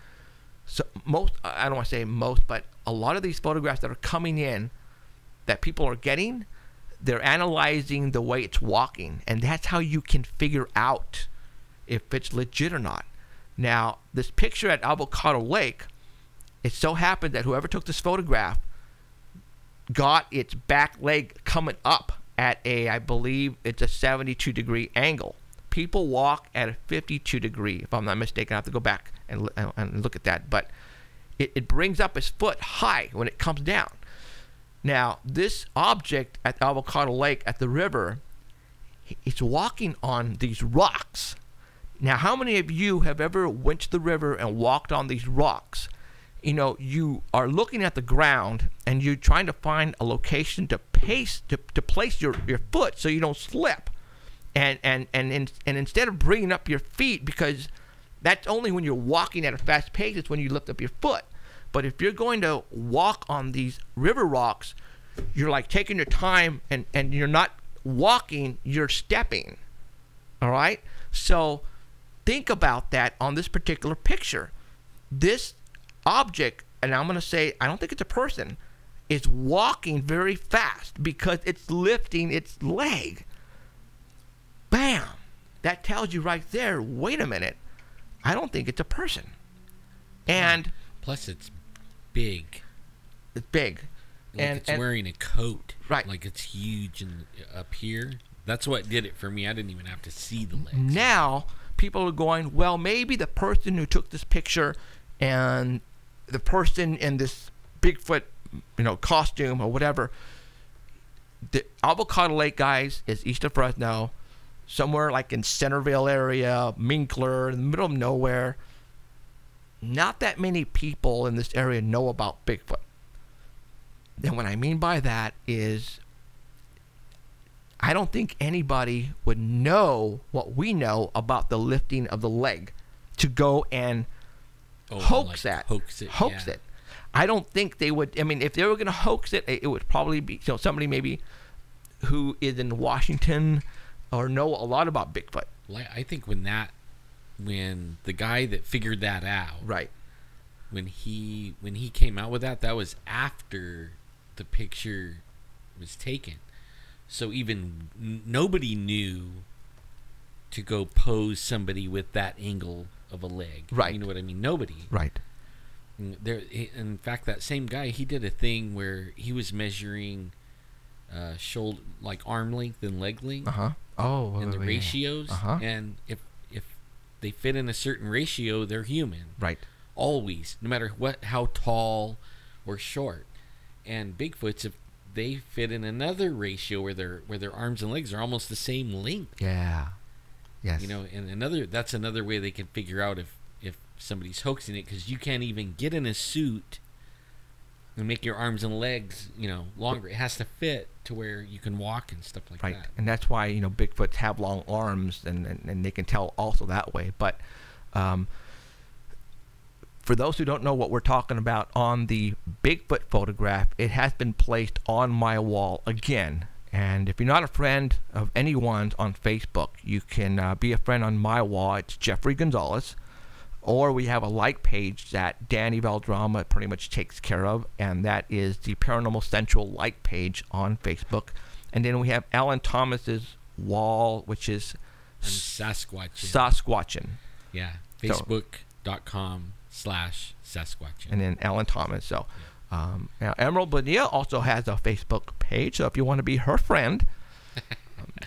C: I don't want to say most, but a lot of these photographs that are coming in that people are getting, they're analyzing the way it's walking, and that's how you can figure out if it's legit or not. Now, this picture at Avocado Lake, it so happened that whoever took this photograph got its back leg coming up at I believe it's a 72-degree angle. People walk at a 52-degree, if I'm not mistaken. I have to go back and look at that. But it brings up its foot high when it comes down. Now, this object at Avocado Lake at the river, it's walking on these rocks. Now, how many of you have ever went to the river and walked on these rocks? You know, you are looking at the ground and you're trying to find a location to place your foot so you don't slip. And instead of bringing up your feet, because that's only when you're walking at a fast pace, it's when you lift up your foot. But if you're going to walk on these river rocks, you're like taking your time, and you're not walking, you're stepping. All right? So think about that on this particular picture. This object, and I'm going to say, I don't think it's a person, is walking very fast because it's lifting its leg. Bam! That tells you right there, wait a minute, I don't think it's a person. And
D: plus it's big.
C: It's big.
D: Like it's wearing a coat.
C: Right.
D: Like it's huge and up here. That's what did it for me. I didn't even have to see the legs.
C: Now, people are going, well, maybe the person who took this picture and the person in this Bigfoot, costume or whatever, the Avocado Lake, guys, is east of Fresno, somewhere like in Centerville area, Minkler, in the middle of nowhere. Not that many people in this area know about Bigfoot. And what I mean by that is, I don't think anybody would know what we know about the lifting of the leg to go and hoax it. I don't think they would. I mean, if they were going to hoax it, it would probably be somebody maybe who is in Washington or know a lot about Bigfoot.
D: Well, I think when the guy that figured that out,
C: right,
D: when he came out with that was after the picture was taken. So even nobody knew to go pose somebody with that angle of a leg.
C: Right.
D: You know what I mean? Nobody.
C: Right.
D: In fact, that same guy, he did a thing where he was measuring shoulder, like arm length and leg length. And the ratios. And if they fit in a certain ratio, they're human.
C: Right.
D: Always, no matter how tall or short. And Bigfoots, if they fit in another ratio where their arms and legs are almost the same length.
C: Yeah. Yes.
D: And that's another way they can figure out if somebody's hoaxing it, because you can't even get in a suit and make your arms and legs, longer. It has to fit to where you can walk and stuff like that.
C: Right. And that's why, Bigfoots have long arms, and they can tell also that way. But for those who don't know what we're talking about on the Bigfoot photograph, it has been placed on my wall again. And if you're not a friend of anyone's on Facebook, you can be a friend on my wall. It's Jeffrey Gonzalez. Or we have a like page that Danny Valderrama pretty much takes care of, and that is the Paranormal Central like page on Facebook. And then we have Alan Thomas's wall, which is Sasquatchin.
D: Yeah, Facebook.com/Sasquatchin.
C: And then Alan Thomas. So now Emerald Bonilla also has a Facebook page, so if you want to be her friend,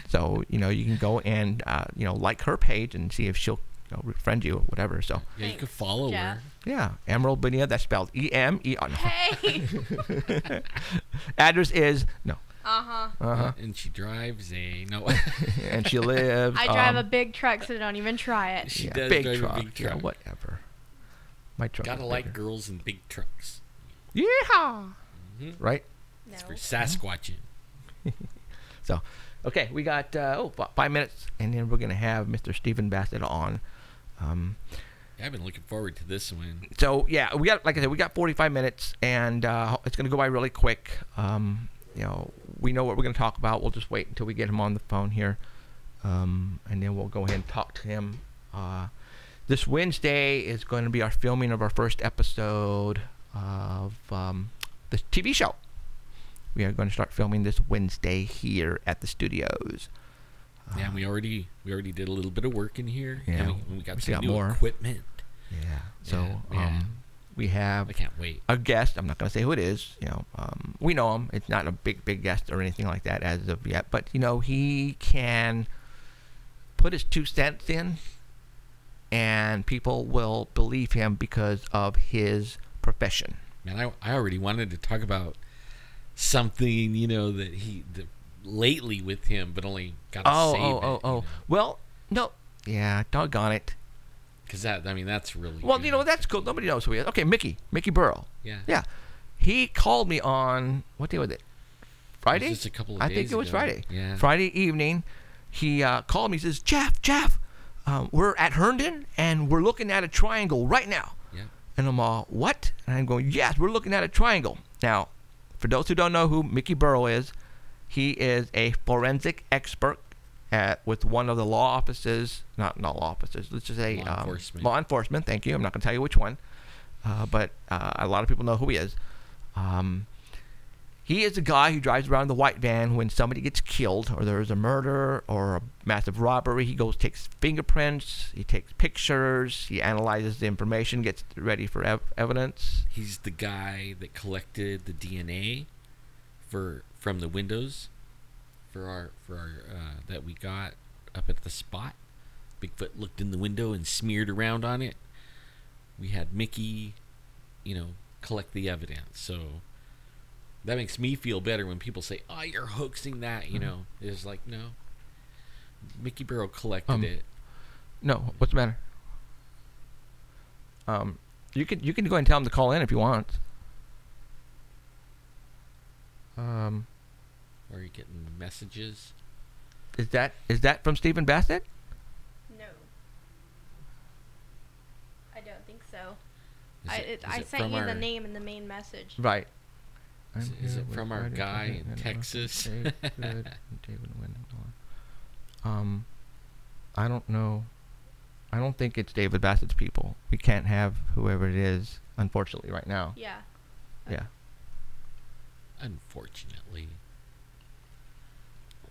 C: so you can go and like her page and see if she'll friend you or whatever. So
D: yeah, you can follow her.
C: Yeah, Emerald Bonilla. That's spelled E-M-E. Oh, no.
E: Hey.
C: Address is no.
D: And she drives a
C: And she lives.
E: I drive a big truck, so don't even try it.
D: She does
C: big
D: drive
C: truck.
D: a big truck.
C: Yeah, whatever. My truck.
D: Gotta like girls in big trucks.
C: Yeah. Right.
E: No.
D: It's for Sasquatching.
C: So, okay, we got about 5 minutes, and then we're gonna have Mr. Stephen Bassett on.
D: I've been looking forward to this one.
C: So yeah, we got, like I said, we got 45 minutes, and it's gonna go by really quick. We know what we're gonna talk about. We'll just wait until we get him on the phone here, and then we'll go ahead and talk to him. This Wednesday is going to be our filming of our first episode of the TV show. We are going to start filming this Wednesday here at the studios.
D: Yeah, we already did a little bit of work in here.
C: Yeah,
D: and we got some new equipment.
C: Yeah. So
D: yeah.
C: we have
D: I can't wait.
C: a guest. I'm not going to say who it is. We know him. It's not a big guest or anything like that as of yet. But he can put his 2 cents in, and people will believe him because of his profession.
D: Man, I already wanted to talk about something that lately with him, but only got to save it.
C: Well, no, yeah, doggone it.
D: Because that's really
C: well,
D: good.
C: that's cool. Nobody knows who he is. Okay, Mickey Burrow.
D: Yeah.
C: He called me on what day was it? Friday.
D: It was just a couple of
C: I
D: days
C: think it was
D: ago.
C: Friday.
D: Yeah.
C: Friday evening, he called me. He says, Jeff, we're at Herndon and we're looking at a triangle right now.
D: Yeah.
C: And I'm all, what? And I'm going, yes, we're looking at a triangle. Now, for those who don't know who Mickey Burrow is, he is a forensic expert with one of the law offices, not law offices, let's just say law enforcement. Thank you. I'm not going to tell you which one, but a lot of people know who he is. He is a guy who drives around in the white van when somebody gets killed or there's a murder or a massive robbery. He goes, takes fingerprints, he takes pictures, he analyzes the information, gets ready for evidence.
D: He's the guy that collected the DNA from the windows for our that we got up at the spot. Bigfoot looked in the window and smeared around on it. We had Mickey, collect the evidence. So that makes me feel better when people say, "Oh, you're hoaxing that." It's like, no. Mickey Burrow collected it.
C: No, what's the matter? You can go ahead and tell him to call in if you want.
D: Are you getting messages?
C: Is that from Stephen Bassett?
E: No. I don't think so.
D: Is
E: I
D: it
E: sent
D: from
E: you the
D: our-
E: name in the main message.
C: Right.
D: Is it from our guy in Texas?
C: I don't know. I don't think it's David Bassett's people. We can't have whoever it is, unfortunately, right now.
E: Yeah.
C: Yeah.
D: Unfortunately.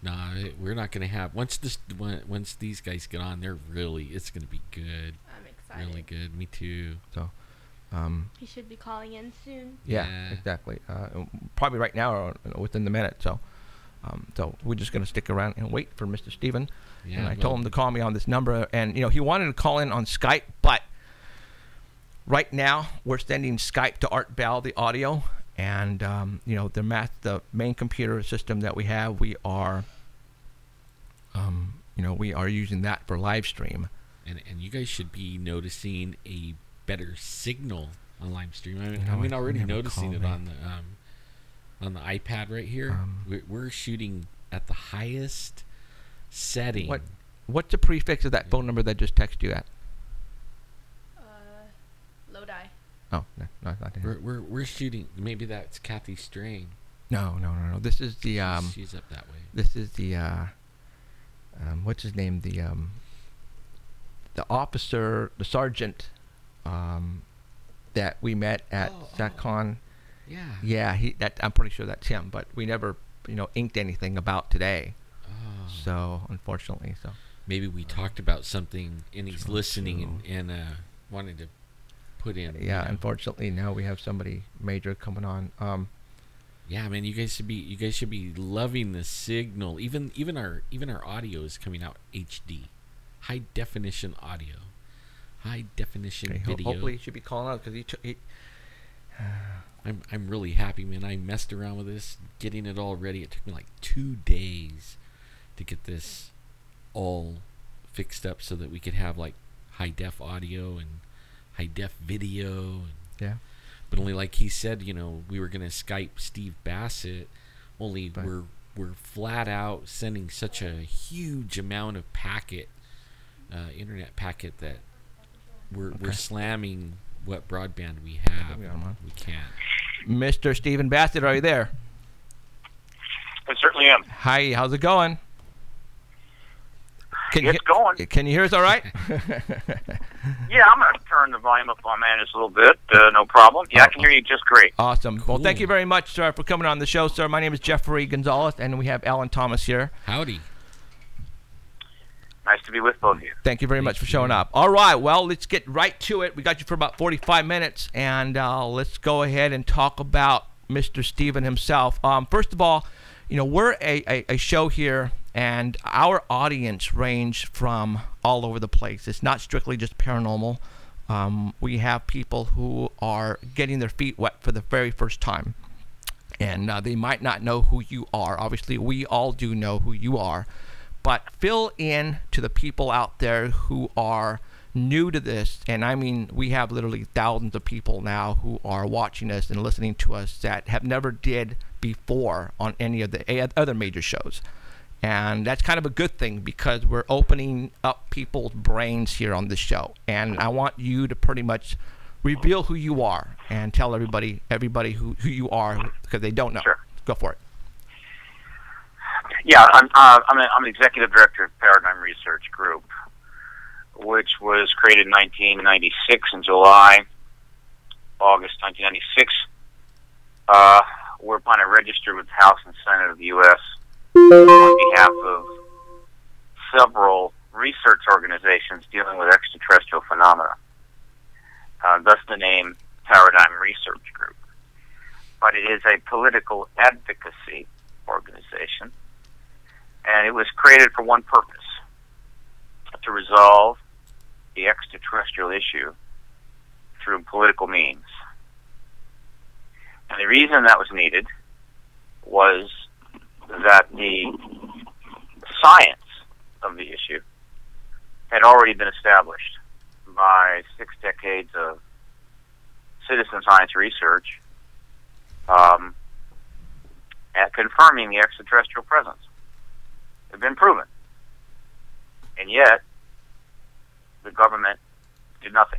D: Nah, we're not gonna have once these guys get on. It's gonna be good.
E: I'm excited.
D: Really good. Me too.
C: So,
E: he should be calling in soon.
C: yeah. Exactly. Probably right now or within the minute. So we're just gonna stick around and wait for Mr. Stephen.
D: Yeah,
C: and I told him to call me on this number, and he wanted to call in on Skype, but right now we're sending Skype to Art Bell, the audio, and the main computer system that we have, we are using that for live stream.
D: And you guys should be noticing a better signal on live stream. Already noticing it on the iPad right here. We're shooting at the highest setting.
C: What's the prefix of that phone number that just texted you at?
E: Lodi.
C: Oh, no, it's not there.
D: We're shooting. Maybe that's Kathy Strain.
C: No. This is the
D: She's up that way.
C: This is the what's his name? The officer, the sergeant, that we met at SatCon.
D: Yeah.
C: Yeah, I'm pretty sure that's him, but we never, inked anything about today.
D: Oh.
C: So unfortunately,
D: maybe we talked about something and he's listening and wanted to put in.
C: Yeah, unfortunately now we have somebody major coming on.
D: Yeah, man, you guys should be loving the signal. Even our audio is coming out HD, high definition audio. high definition video.
C: Hopefully he should be calling out because he
D: I'm really happy, man. I messed around with this, getting it all ready. It took me like 2 days to get this all fixed up so that we could have like high def audio and high def video. And,
C: yeah.
D: But only like he said, you know, we were gonna Skype Steve Bassett. Only we're flat out sending such a huge amount of internet packet that we're slamming what broadband we have. We can't.
C: Mr. Stephen Bassett, are you there?
G: I certainly am.
C: Hi, how's it going?
G: It's going.
C: Can you hear us all right?
G: Yeah, I'm going to turn the volume up on man just a little bit. No problem. Yeah, I can hear you just great.
C: Awesome. Cool. Well, thank you very much, sir, for coming on the show, sir. My name is Jeffrey Gonzalez, and we have Alan Thomas here.
D: Howdy.
G: Nice to be with both of you.
C: Thank you very much for showing up. All right, well, let's get right to it. We got you for about 45 minutes, and let's go ahead and talk about Mr. Stephen himself. First of all, you know, we're a show here, and our audience range from all over the place. It's not strictly just paranormal. We have people who are getting their feet wet for the very first time, and they might not know who you are. Obviously, we all do know who you are. But fill in to the people out there who are new to this, and I mean we have literally thousands of people now who are watching us and listening to us that have never did before on any of the other major shows. And that's kind of a good thing because we're opening up people's brains here on this show. And I want you to pretty much reveal who you are and tell everybody who you are because they don't know.
G: Sure.
C: Go for it.
G: Yeah, I'm an executive director of Paradigm Research Group, which was created in 1996 in July, August 1996. We're upon a register with the House and Senate of the U.S. on behalf of several research organizations dealing with extraterrestrial phenomena. Thus the name Paradigm Research Group. But it is a political advocacy organization. And it was created for one purpose, to resolve the extraterrestrial issue through political means. And the reason that was needed was that the science of the issue had already been established by 6 decades of citizen science research at confirming the extraterrestrial presence. Have been proven. And yet, the government did nothing.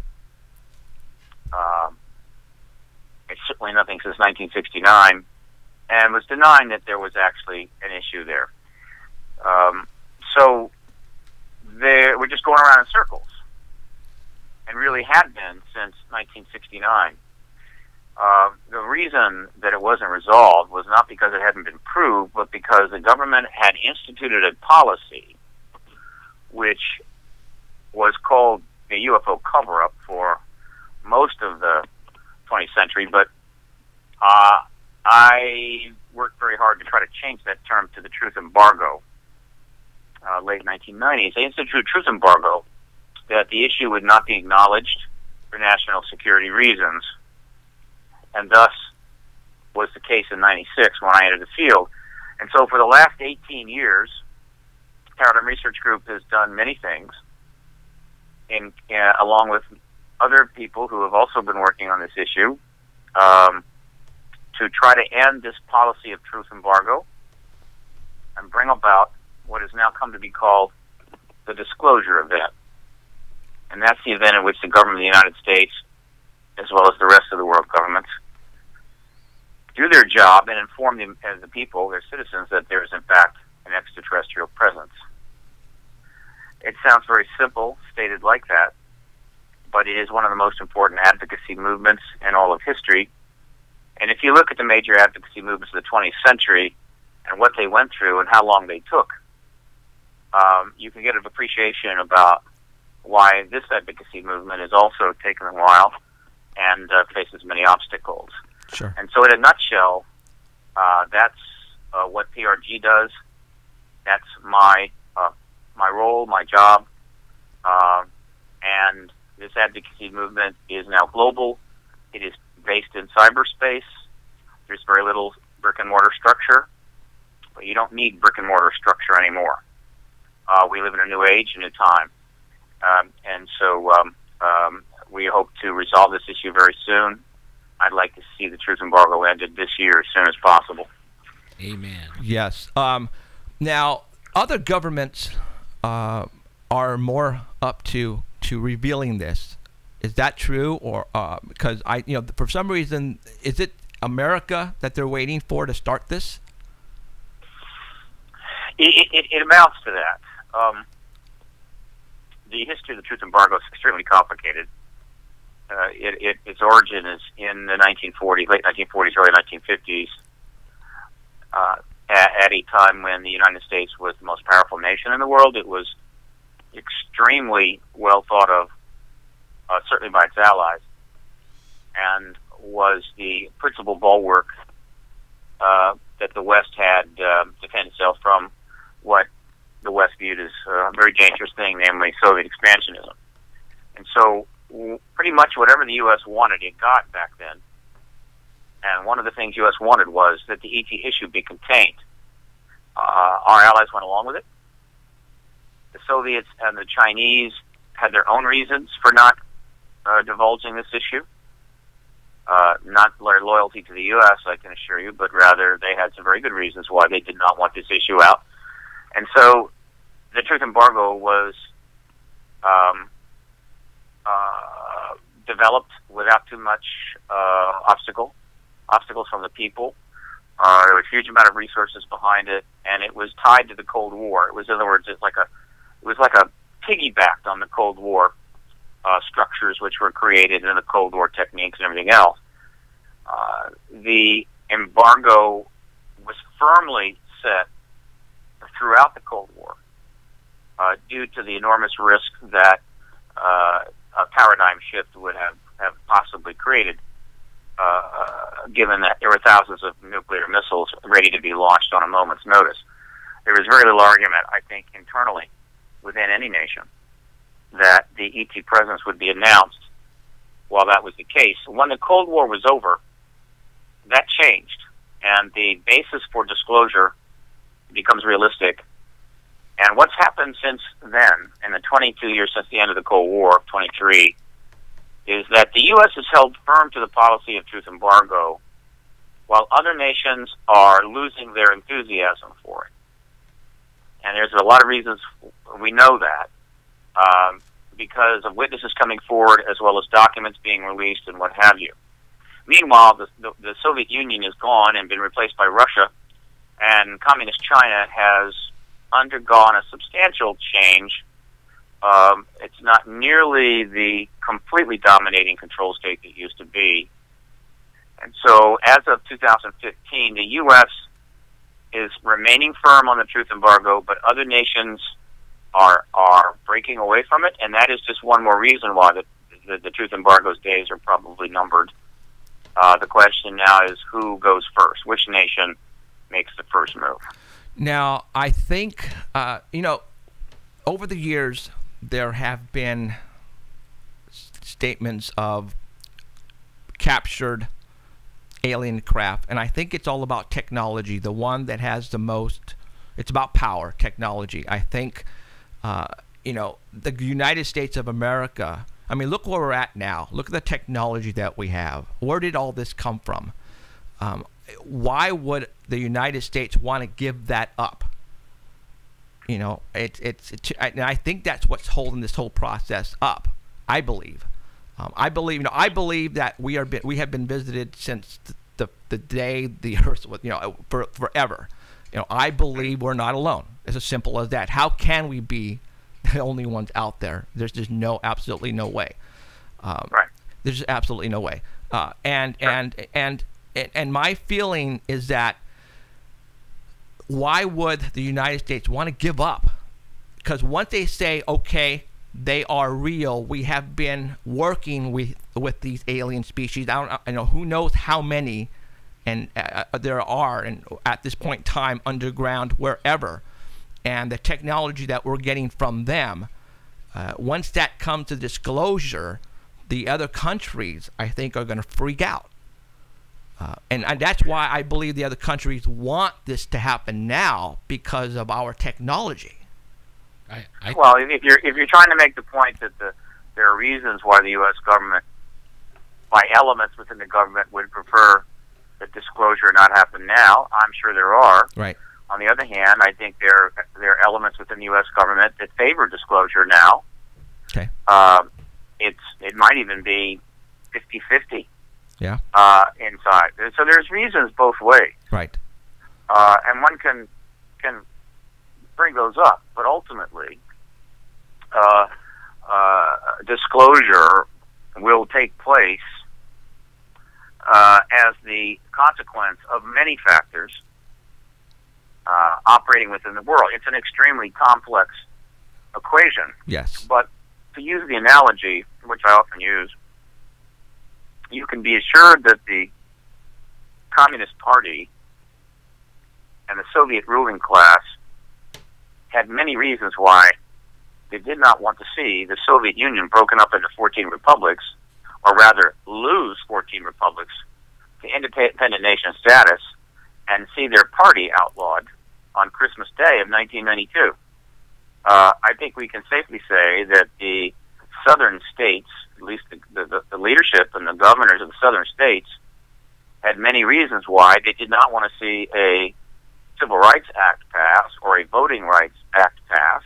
G: It's certainly nothing since 1969, and was denying that there was actually an issue there. So, we're just going around in circles, and really had been since 1969. The reason that it wasn't resolved was not because it hadn't been proved, but because the government had instituted a policy which was called a UFO cover-up for most of the 20th century, but I worked very hard to try to change that term to the truth embargo. Late 1990s, they instituted a truth embargo that the issue would not be acknowledged for national security reasons. And thus was the case in 96 when I entered the field. And so for the last 18 years, Paradigm Research Group has done many things, along with other people who have also been working on this issue, to try to end this policy of truth embargo and bring about what has now come to be called the disclosure event. And that's the event in which the government of the United States, as well as the rest of the world governments, do their job and inform the people, their citizens, that there is in fact an extraterrestrial presence. It sounds very simple, stated like that, but it is one of the most important advocacy movements in all of history. And if you look at the major advocacy movements of the 20th century and what they went through and how long they took, you can get an appreciation about why this advocacy movement has also taken a while and faces many obstacles.
C: Sure.
G: And so in a nutshell, that's what PRG does. That's my role, my job, and This advocacy movement is now global. It is based in cyberspace. There's very little brick and mortar structure, but you don't need brick and mortar structure anymore. We live in a new age, a new time, and so we hope to resolve this issue very soon. I'd like to see the truth embargo ended this year as soon as possible.
D: Amen.
C: Yes. Now, other governments are more up to revealing this. Is that true, or because for some reason, is it America that they're waiting for to start this?
G: It amounts to that. The history of the truth embargo is extremely complicated. Its origin is in the 1940s, late 1940s, early 1950s, at a time when the United States was the most powerful nation in the world. It was extremely well thought of, certainly by its allies, and was the principal bulwark that the West had to defend itself from what the West viewed as a very dangerous thing, namely Soviet expansionism. And so pretty much whatever the U.S. wanted, it got back then. And one of the things U.S. wanted was that the ET issue be contained. Our allies went along with it. The Soviets and the Chinese had their own reasons for not divulging this issue. Not their loyalty to the U.S., I can assure you, but rather they had some very good reasons why they did not want this issue out. And so the truth embargo was developed without too much obstacles from the people. There was a huge amount of resources behind it, and it was tied to the Cold War. It was, in other words, it was like a piggybacked on the Cold War structures which were created in the Cold War techniques and everything else. The embargo was firmly set throughout the Cold War due to the enormous risk that a paradigm shift would have possibly created, given that there were thousands of nuclear missiles ready to be launched on a moment's notice. There was very little argument, I think, internally within any nation that the ET presence would be announced while that was the case. When the Cold War was over, that changed, and the basis for disclosure becomes realistic. And what's happened since then, in the 22 years since the end of the Cold War, 23, is that the U.S. has held firm to the policy of truth embargo, while other nations are losing their enthusiasm for it. And there's a lot of reasons we know that, because of witnesses coming forward as well as documents being released and what have you. Meanwhile, the Soviet Union is gone and been replaced by Russia, and Communist China has undergone a substantial change. It's not nearly the completely dominating control state that it used to be. And so as of 2015, the U.S. is remaining firm on the truth embargo, but other nations are breaking away from it, and that is just one more reason why the truth embargo's days are probably numbered. The question now is who goes first? Which nation makes the first move?
C: Now, I think, over the years, there have been statements of captured alien craft, and I think it's all about technology. The one that has the most, it's about power, technology. I think, the United States of America, I mean, look where we're at now. Look at the technology that we have. Where did all this come from? Why would the United States want to give that up? And I think that's what's holding this whole process up. I believe. I believe that we have been visited since the day the Earth was, forever. I believe we're not alone. It's as simple as that. How can we be the only ones out there? There's just absolutely no way.
G: Right.
C: There's just absolutely no way. And my feeling is that why would the United States want to give up? Because once they say, okay, they are real, we have been working with these alien species. I know who knows how many, and there are, and at this point in time, underground, wherever, and the technology that we're getting from them, once that comes to disclosure, the other countries, I think, are going to freak out. And that's why I believe the other countries want this to happen now, because of our technology.
G: Well, if you're trying to make the point that there are reasons why the U.S. government, by elements within the government, would prefer that disclosure not happen now, I'm sure there are.
C: Right.
G: On the other hand, I think there are elements within the U.S. government that favor disclosure now.
C: Okay.
G: It might even be 50-50.
C: Yeah.
G: Inside. So there's reasons both ways.
C: Right.
G: And one can bring those up, but ultimately, disclosure will take place as the consequence of many factors operating within the world. It's an extremely complex equation.
C: Yes.
G: But to use the analogy, which I often use, you can be assured that the Communist Party and the Soviet ruling class had many reasons why they did not want to see the Soviet Union broken up into 14 republics, or rather lose 14 republics to independent nation status, and see their party outlawed on Christmas Day of 1992. I think we can safely say that the southern states, at least the leadership and the governors of the southern states, had many reasons why they did not want to see a Civil Rights Act passed or a Voting Rights Act passed.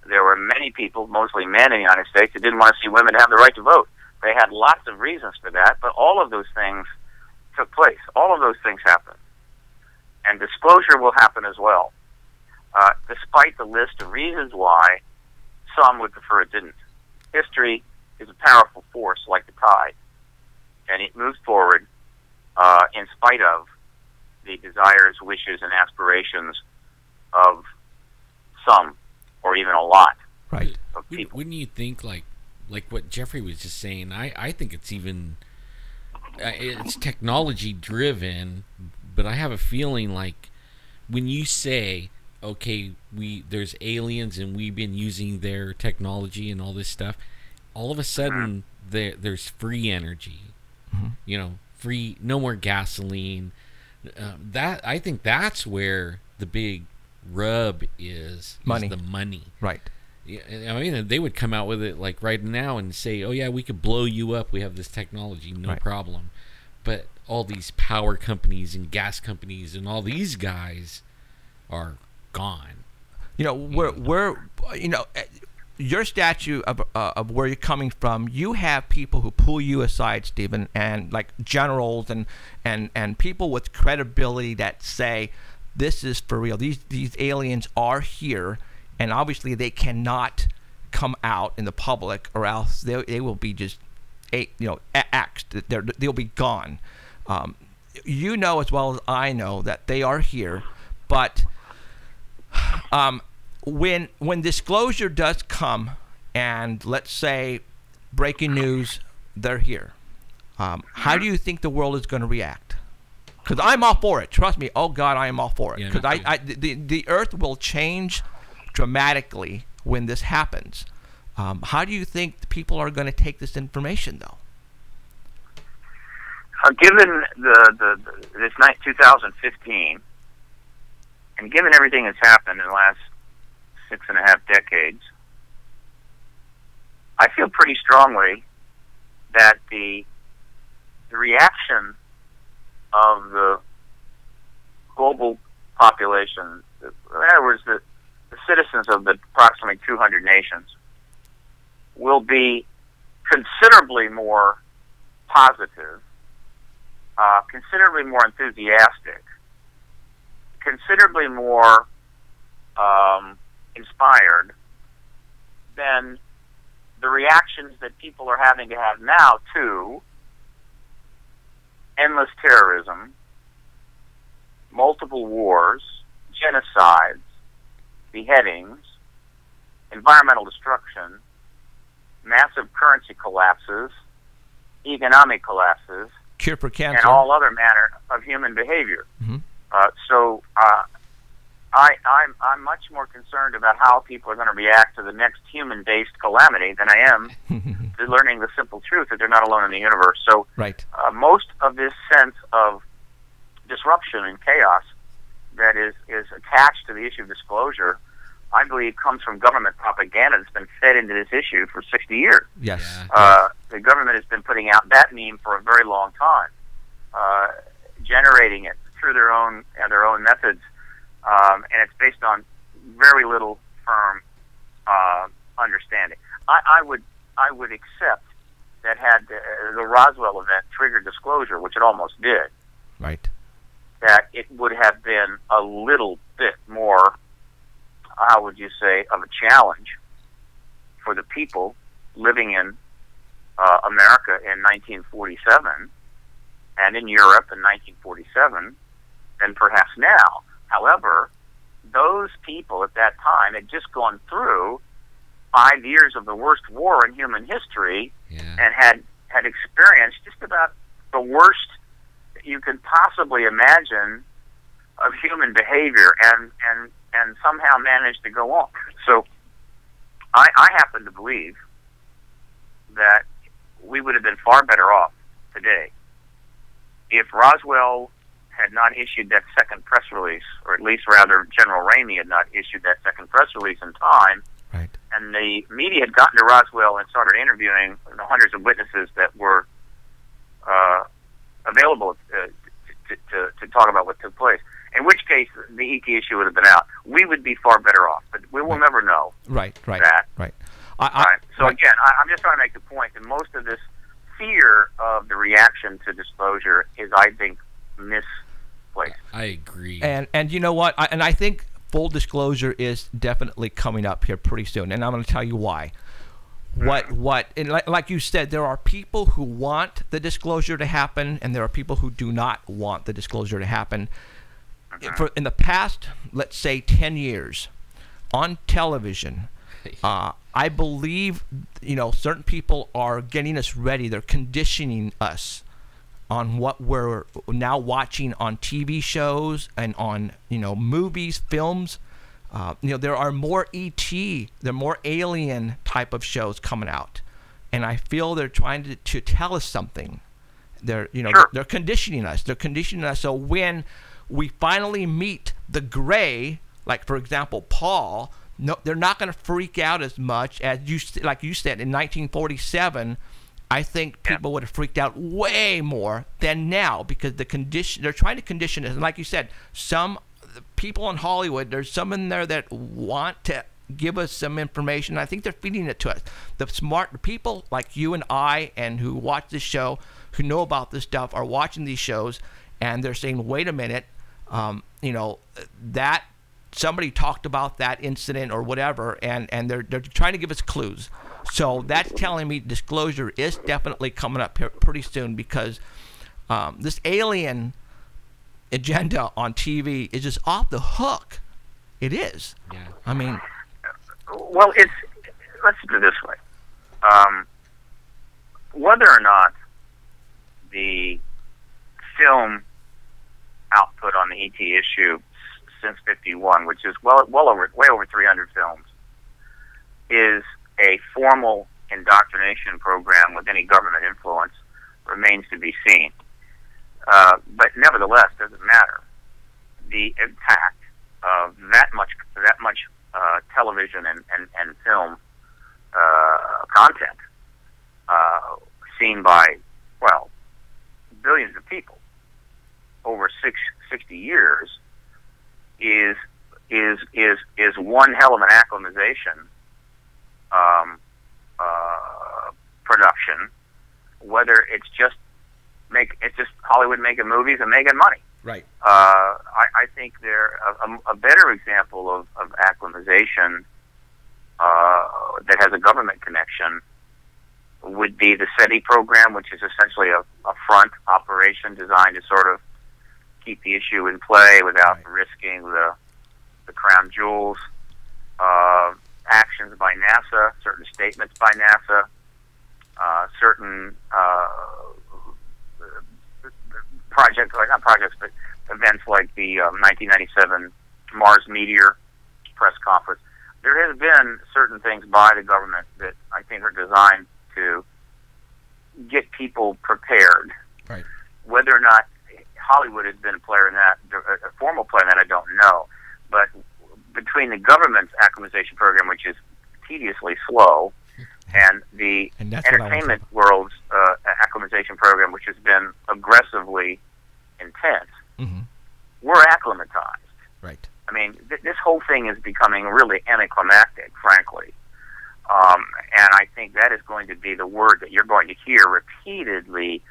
G: There were many people, mostly men in the United States, that didn't want to see women have the right to vote. They had lots of reasons for that, but all of those things took place. All of those things happened. And disclosure will happen as well, despite the list of reasons why some would prefer it didn't. History is a powerful force like the tide, and it moves forward in spite of the desires, wishes, and aspirations of some, or even a lot,
D: right,
G: of people.
D: Wouldn't you think, like what Jeffrey was just saying, I think it's even, it's technology driven, but I have a feeling like when you say, okay, there's aliens and we've been using their technology and all this stuff, all of a sudden there's free energy, you know, free, no more gasoline. That, I think that's where the big rub is
C: money.
D: The money,
C: right?
D: I mean, they would come out with it like right now and say, oh yeah, we could blow you up, we have this technology, no problem. But all these power companies and gas companies and all these guys are gone. You know, we're you know, your statue of where you're coming from, you have people who pull you aside, Stephen, and like generals and people with credibility that say this is for real. These aliens are here, and obviously they cannot come out in the public, or else they will be just axed. They'll be gone. You know as well as I know that they are here, but when disclosure does come, and let's say breaking news, they're here, how do you think the world is going to react? Because I'm all for it. Trust me. Oh God, I am all for it. Because the Earth will change dramatically when this happens. How do you think people are going to take this information, though?
G: Given this 2015, and given everything that's happened in the last 6.5 decades, I feel pretty strongly that the reaction of the global population, in other words, the citizens of the approximately 200 nations, will be considerably more positive, considerably more enthusiastic, considerably more inspired than the reactions that people are having to have now to endless terrorism, multiple wars, genocides, beheadings, environmental destruction, massive currency collapses, economic collapses,
C: cure for cancer,
G: and all other manner of human behavior. I'm much more concerned about how people are going to react to the next human-based calamity than I am to learning the simple truth that they're not alone in the universe. So
C: right.
G: Most of this sense of disruption and chaos that is attached to the issue of disclosure, I believe, comes from government propaganda that's been fed into this issue for 60 years.
C: Yes.
G: The government has been putting out that meme for a very long time, generating it through their own methods, and it's based on very little firm understanding. I would accept that had the Roswell event triggered disclosure, which it almost did,
C: right,
G: that it would have been a little bit more, how would you say, of a challenge for the people living in America in 1947 and in Europe in 1947 than perhaps now. However, those people at that time had just gone through 5 years of the worst war in human history, and had experienced just about the worst that you can possibly imagine of human behavior, and somehow managed to go on. So I happen to believe that we would have been far better off today if Roswell had not issued that second press release, or at least rather General Ramey had not issued that second press release in time,
C: right,
G: and the media had gotten to Roswell and started interviewing the hundreds of witnesses that were available to talk about what took place. In which case, the ET issue would have been out. We would be far better off, but we will never know.
C: Right.
G: That.
C: Right.
G: So again, I'm just trying to make the point that most of this fear of the reaction to disclosure is, I think, misplaced.
D: I agree.
C: And you know what? I think full disclosure is definitely coming up here pretty soon, and I'm going to tell you why. And like you said, there are people who want the disclosure to happen, and there are people who do not want the disclosure to happen. In the past, let's say 10 years, on television, I believe, certain people are getting us ready. They're conditioning us on what we're now watching on TV shows and on, movies, films. There are more E.T., there are more alien type of shows coming out, and I feel they're trying to tell us something. They're conditioning us. They're conditioning us so when we finally meet the gray, like for example Paul, they're not going to freak out as much as you said in 1947. I think people would have freaked out way more than now, because they're trying to condition us. And like you said, some people in Hollywood, there's some in there that want to give us some information. I think they're feeding it to us. The smart people like you and I, and who watch this show, who know about this stuff, are watching these shows, and they're saying, wait a minute, that somebody talked about that incident or whatever, and they're trying to give us clues. So that's telling me disclosure is definitely coming up here pretty soon, because this alien agenda on TV is just off the hook. It is.
D: Yeah.
C: I mean,
G: well, let's put it this way: whether or not the film output on the ET issue since '51, which is way over 300 films, is a formal indoctrination program with any government influence, remains to be seen. But nevertheless, doesn't matter. The impact of that much television and film content seen by, billions of people over 60 years is one hell of an acclimatization production. Whether it's just Hollywood making movies and making money.
C: right.
G: I think a better example of acclimatization that has a government connection would be the SETI program, which is essentially a front operation designed to sort of keep the issue in play without risking the crown jewels. Actions by NASA, certain statements by NASA, certain events like the 1997 Mars Meteor press conference. There has been certain things by the government that I think are designed to get people prepared.
C: Right.
G: Whether or not Hollywood has been a player in that, a formal player in that, I don't know. But between the government's acclimatization program, which is tediously slow, and the entertainment world's acclimatization program, which has been aggressively intense, we're acclimatized.
C: Right.
G: I mean, this whole thing is becoming really anticlimactic, frankly. And I think that is going to be the word that you're going to hear repeatedly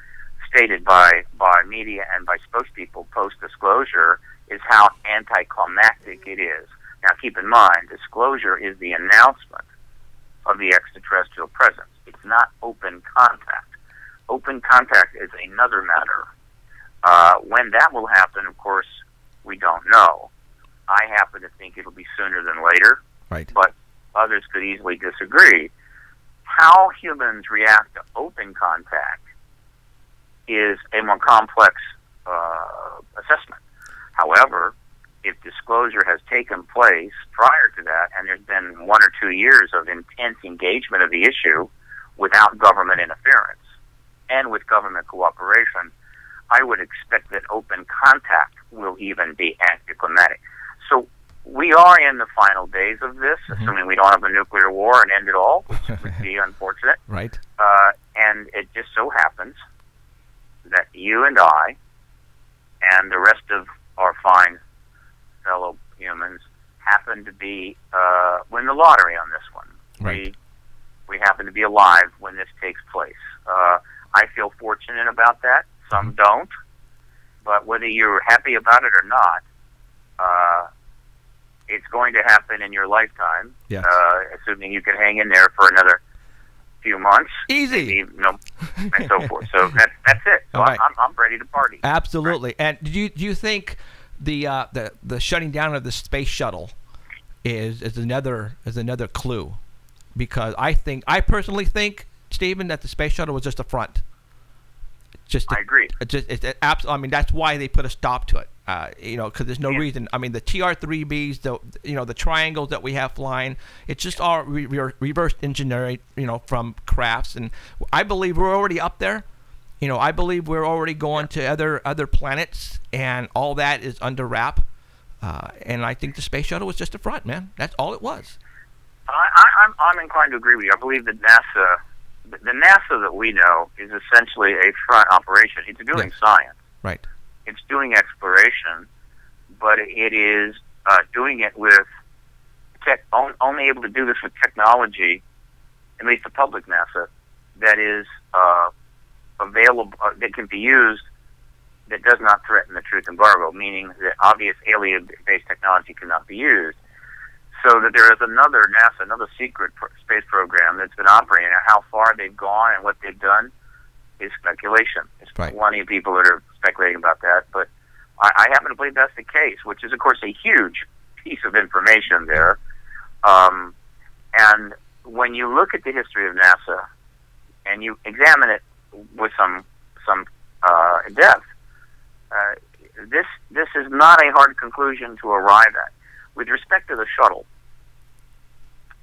G: stated by media and by spokespeople post-disclosure, is how anticlimactic it is. Now, keep in mind, disclosure is the announcement of the extraterrestrial presence. It's not open contact. Open contact is another matter. When that will happen, of course, we don't know. I happen to think it'll be sooner than later,
C: right?
G: But others could easily disagree. How humans react to open contact is a more complex assessment. However, if disclosure has taken place prior to that, and there's been 1 or 2 years of intense engagement of the issue without government interference and with government cooperation, I would expect that open contact will even be anticlimactic. So we are in the final days of this, assuming we don't have a nuclear war and end it all, which would be unfortunate.
C: Right.
G: And it just so happens that you and I and the rest of our fine fellow humans happen to be win the lottery on this one.
C: Right.
G: We happen to be alive when this takes place. I feel fortunate about that. Some don't. But whether you're happy about it or not, it's going to happen in your lifetime.
C: Yes.
G: Assuming you can hang in there for another few months.
C: Easy.
G: And so forth. So that's it. So
C: right.
G: I'm ready to party.
C: Absolutely. Right. And do you think the shutting down of the space shuttle is another clue? Because I personally think, Stephen, that the space shuttle was just a front. I agree. I mean, that's why they put a stop to it. Because there's no reason. I mean, the TR-3Bs, the triangles that we have flying, it's just all reverse engineering, from crafts. And I believe we're already up there. I believe we're already going to other planets, and all that is under wrap. And I think the space shuttle was just a front, man. That's all it was.
G: I'm inclined to agree with you. I believe that the NASA that we know is essentially a front operation. It's doing science.
C: Right.
G: It's doing exploration, but it is doing it with only able to do this with technology, at least the public NASA, that is available, that can be used, that does not threaten the truth embargo, meaning that obvious alien-based technology cannot be used. So that there is another secret space program that's been operating. Now, how far they've gone and what they've done is speculation. There's plenty of people that are speculating about that, but I happen to believe that's the case, which is, of course, a huge piece of information there. And when you look at the history of NASA and you examine it with some depth, this is not a hard conclusion to arrive at. With respect to the shuttle,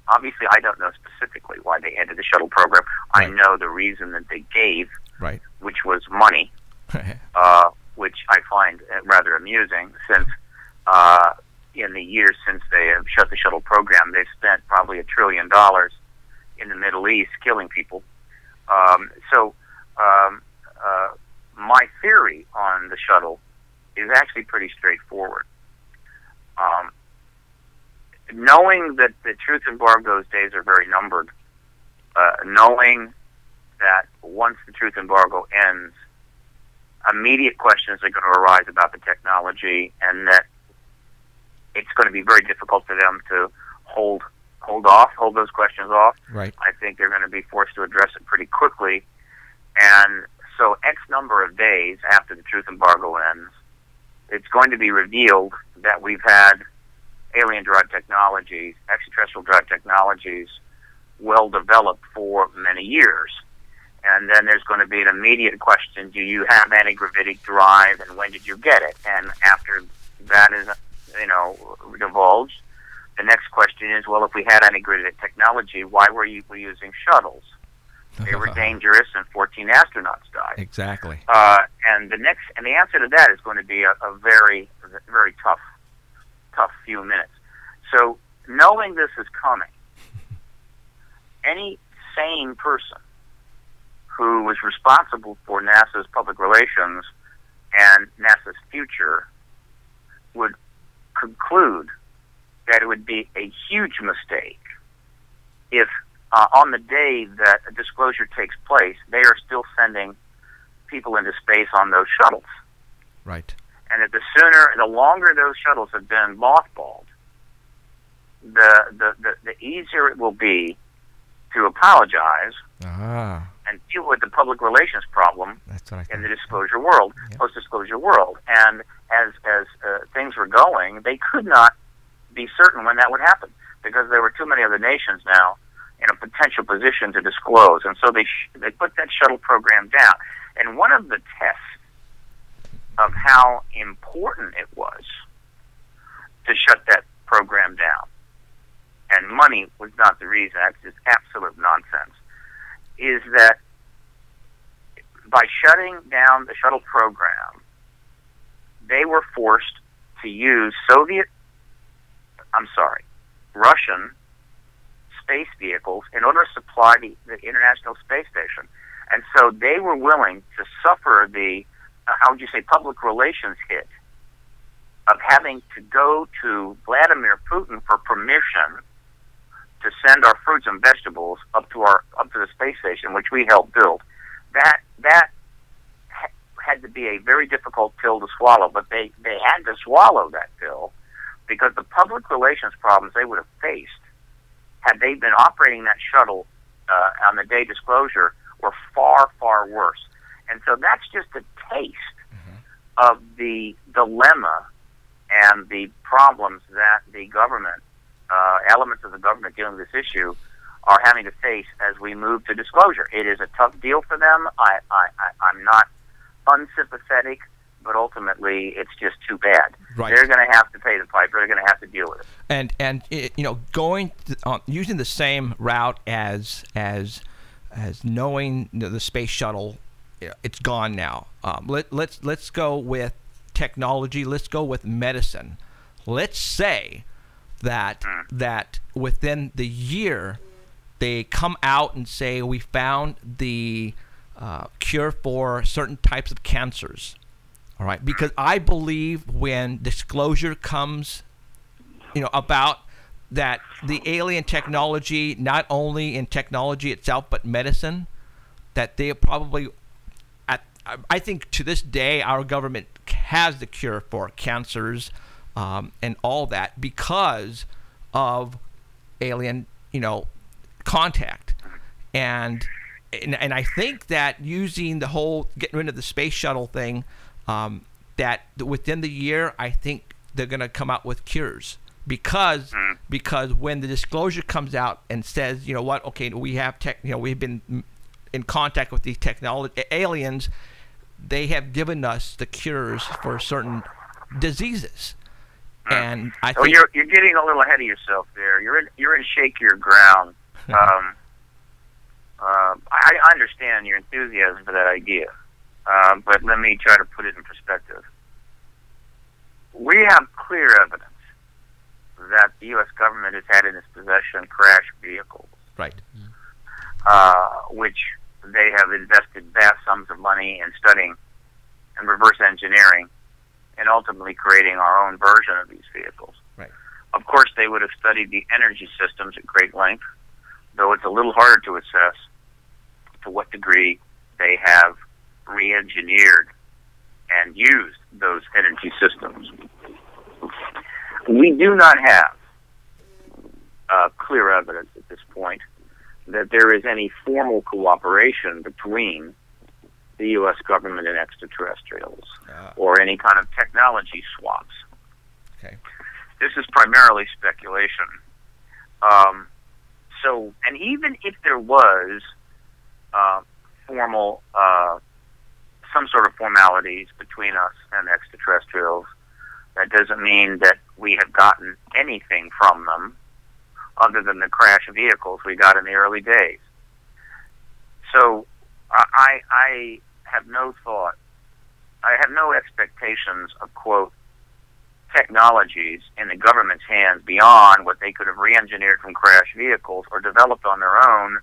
G: obviously I don't know specifically why they ended the shuttle program. Right. I know the reason that they gave, which was money, which I find rather amusing, since in the years since they have shut the shuttle program, they've spent probably $1 trillion in the Middle East killing people. My theory on the shuttle is actually pretty straightforward. Knowing that the truth embargo's days are very numbered, knowing that once the truth embargo ends, immediate questions are going to arise about the technology, and that it's going to be very difficult for them to hold those questions off.
C: Right.
G: I think they're going to be forced to address it pretty quickly. And so X number of days after the truth embargo ends, it's going to be revealed that we've had alien-derived technologies, extraterrestrial-derived technologies, well developed for many years. And then there's going to be an immediate question, do you have anti-gravitic drive, and when did you get it? And after that is divulged. The next question is, well, if we had integrated technology, why were we using shuttles? They were dangerous, and 14 astronauts died.
C: Exactly.
G: And the answer to that is going to be a very, very tough few minutes. So, knowing this is coming, any sane person who was responsible for NASA's public relations and NASA's future would conclude that it would be a huge mistake if on the day that a disclosure takes place, they are still sending people into space on those shuttles.
C: Right.
G: And that the longer those shuttles have been mothballed, the easier it will be to apologize and deal with the public relations problem in the disclosure world, post-disclosure world. And as things were going, they could not be certain when that would happen because there were too many other nations now in a potential position to disclose. And so they put that shuttle program down. And one of the tests of how important it was to shut that program down, and money was not the reason, that's just absolute nonsense, is that by shutting down the shuttle program, they were forced to use Russian space vehicles in order to supply the International Space Station. And so they were willing to suffer the, public relations hit of having to go to Vladimir Putin for permission to send our fruits and vegetables up to the space station, which we helped build. That had to be a very difficult pill to swallow, but they had to swallow that pill because the public relations problems they would have faced had they been operating that shuttle on the day disclosure were far, far worse. And so that's just a taste of the dilemma and the problems that the government, elements of the government dealing with this issue, are having to face as we move to disclosure. It is a tough deal for them. I'm not unsympathetic, but ultimately it's just too bad.
C: Right.
G: They're going to have to pay the piper. They're going to have to deal with it.
C: And going using the same route as knowing the space shuttle, it's gone now. Let's go with technology. Let's go with medicine. Let's say that within the year they come out and say we found the cure for certain types of cancers. All right, because I believe when disclosure comes, about that the alien technology, not only in technology itself but medicine, that they probably, I think to this day our government has the cure for cancers and all that because of alien, contact, and I think that using the whole getting rid of the space shuttle thing. That within the year, I think they're going to come out with cures because when the disclosure comes out and says, okay, we have we've been in contact with these aliens, they have given us the cures for certain diseases, and I think
G: you're getting a little ahead of yourself there. You're in shake your ground. I understand your enthusiasm for that idea. But let me try to put it in perspective. We have clear evidence that the U.S. government has had in its possession crash vehicles,
C: right?
G: Which they have invested vast sums of money in studying and reverse engineering, and ultimately creating our own version of these vehicles.
C: Right.
G: Of course, they would have studied the energy systems at great length, though it's a little harder to assess to what degree they have re-engineered and used those energy systems. We do not have clear evidence at this point that there is any formal cooperation between the U.S. government and extraterrestrials or any kind of technology swaps.
C: Okay.
G: This is primarily speculation. And even if there was formal some sort of formalities between us and extraterrestrials, that doesn't mean that we have gotten anything from them other than the crash vehicles we got in the early days. So I have no thought, I have no expectations of, quote, technologies in the government's hands beyond what they could have re-engineered from crash vehicles or developed on their own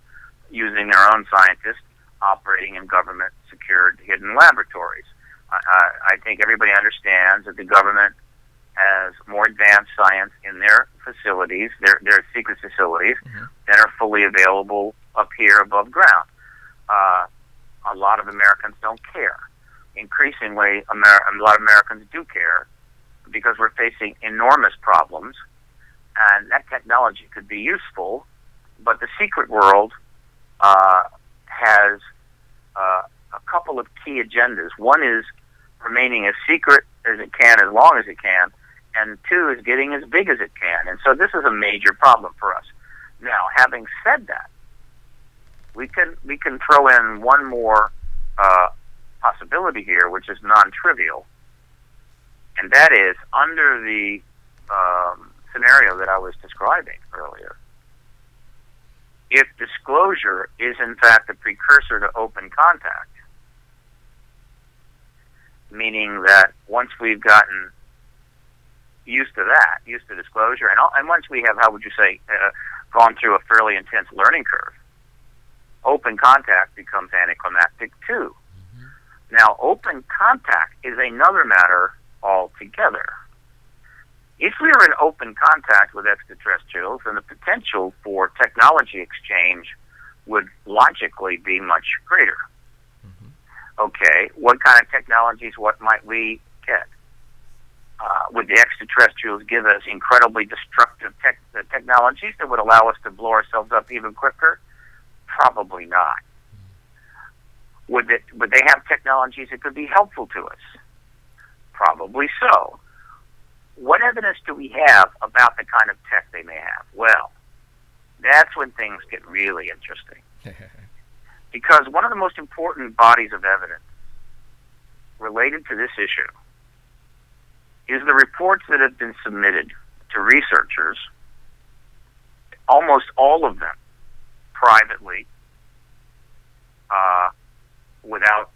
G: using their own scientists operating in government-secured hidden laboratories. I think everybody understands that the government has more advanced science in their facilities, their secret facilities, that are fully available up here above ground. A lot of Americans don't care. Increasingly, a lot of Americans do care because we're facing enormous problems, and that technology could be useful, but the secret world has a couple of key agendas. One is remaining as secret as it can, as long as it can, and two is getting as big as it can. And so this is a major problem for us. Now, having said that, we can throw in one more possibility here, which is non-trivial, and that is under the scenario that I was describing earlier. If disclosure is in fact a precursor to open contact, meaning that once we've gotten used to that, used to disclosure, and once we have, how would you say, gone through a fairly intense learning curve, open contact becomes anticlimactic too. Now, open contact is another matter altogether. If we are in open contact with extraterrestrials, then the potential for technology exchange would logically be much greater. Okay, what kind of technologies, what might we get? Would the extraterrestrials give us incredibly destructive technologies that would allow us to blow ourselves up even quicker? Probably not. Would they have technologies that could be helpful to us? Probably so. What evidence do we have about the kind of tech they may have? Well, that's when things get really interesting. Because one of the most important bodies of evidence related to this issue is the reports that have been submitted to researchers, almost all of them privately, without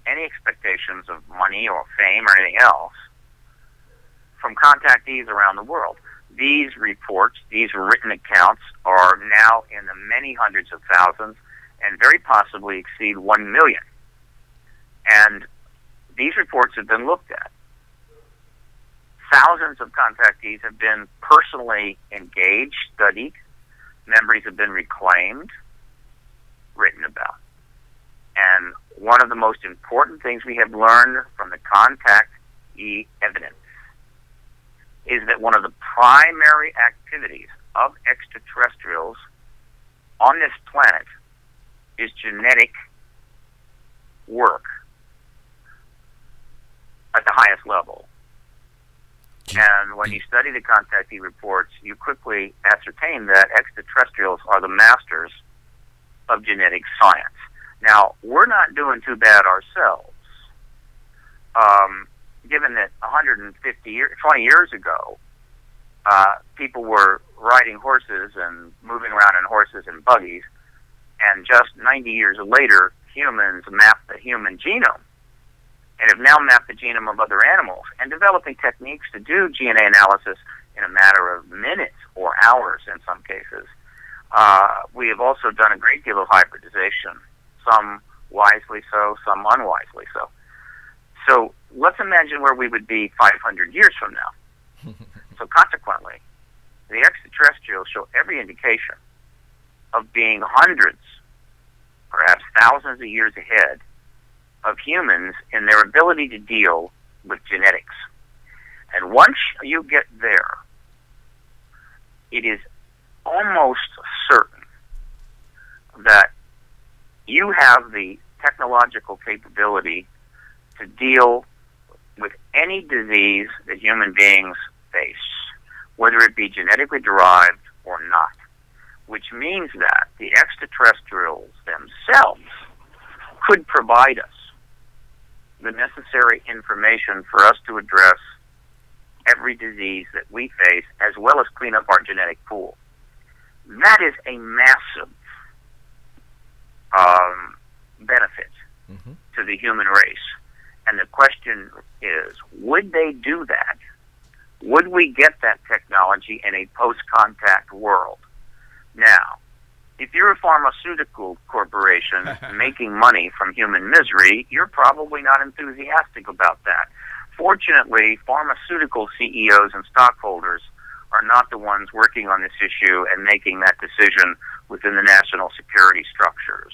G: any expectations of money or fame or anything else, from contactees around the world. These reports, these written accounts, are now in the many hundreds of thousands and very possibly exceed 1 million. And these reports have been looked at. Thousands of contactees have been personally engaged, studied. Memories have been reclaimed, written about. And one of the most important things we have learned from the contactee evidence is that one of the primary activities of extraterrestrials on this planet is genetic work at the highest level. And when you study the contactee reports, you quickly ascertain that extraterrestrials are the masters of genetic science. Now, we're not doing too bad ourselves. Given that 20 years ago, people were riding horses and moving around in horses and buggies, and just 90 years later, humans mapped the human genome and have now mapped the genome of other animals and developing techniques to do DNA analysis in a matter of minutes or hours in some cases. We have also done a great deal of hybridization, some wisely so, some unwisely so. So let's imagine where we would be 500 years from now. So consequently, the extraterrestrials show every indication of being hundreds, perhaps thousands of years ahead of humans in their ability to deal with genetics. And once you get there, it is almost certain that you have the technological capability to deal with any disease that human beings face, whether it be genetically derived or not, which means that the extraterrestrials themselves could provide us the necessary information for us to address every disease that we face, as well as clean up our genetic pool. That is a massive benefit to the human race. And the question is, would they do that? Would we get that technology in a post-contact world? Now, if you're a pharmaceutical corporation making money from human misery, you're probably not enthusiastic about that. Fortunately, pharmaceutical CEOs and stockholders are not the ones working on this issue and making that decision within the national security structures.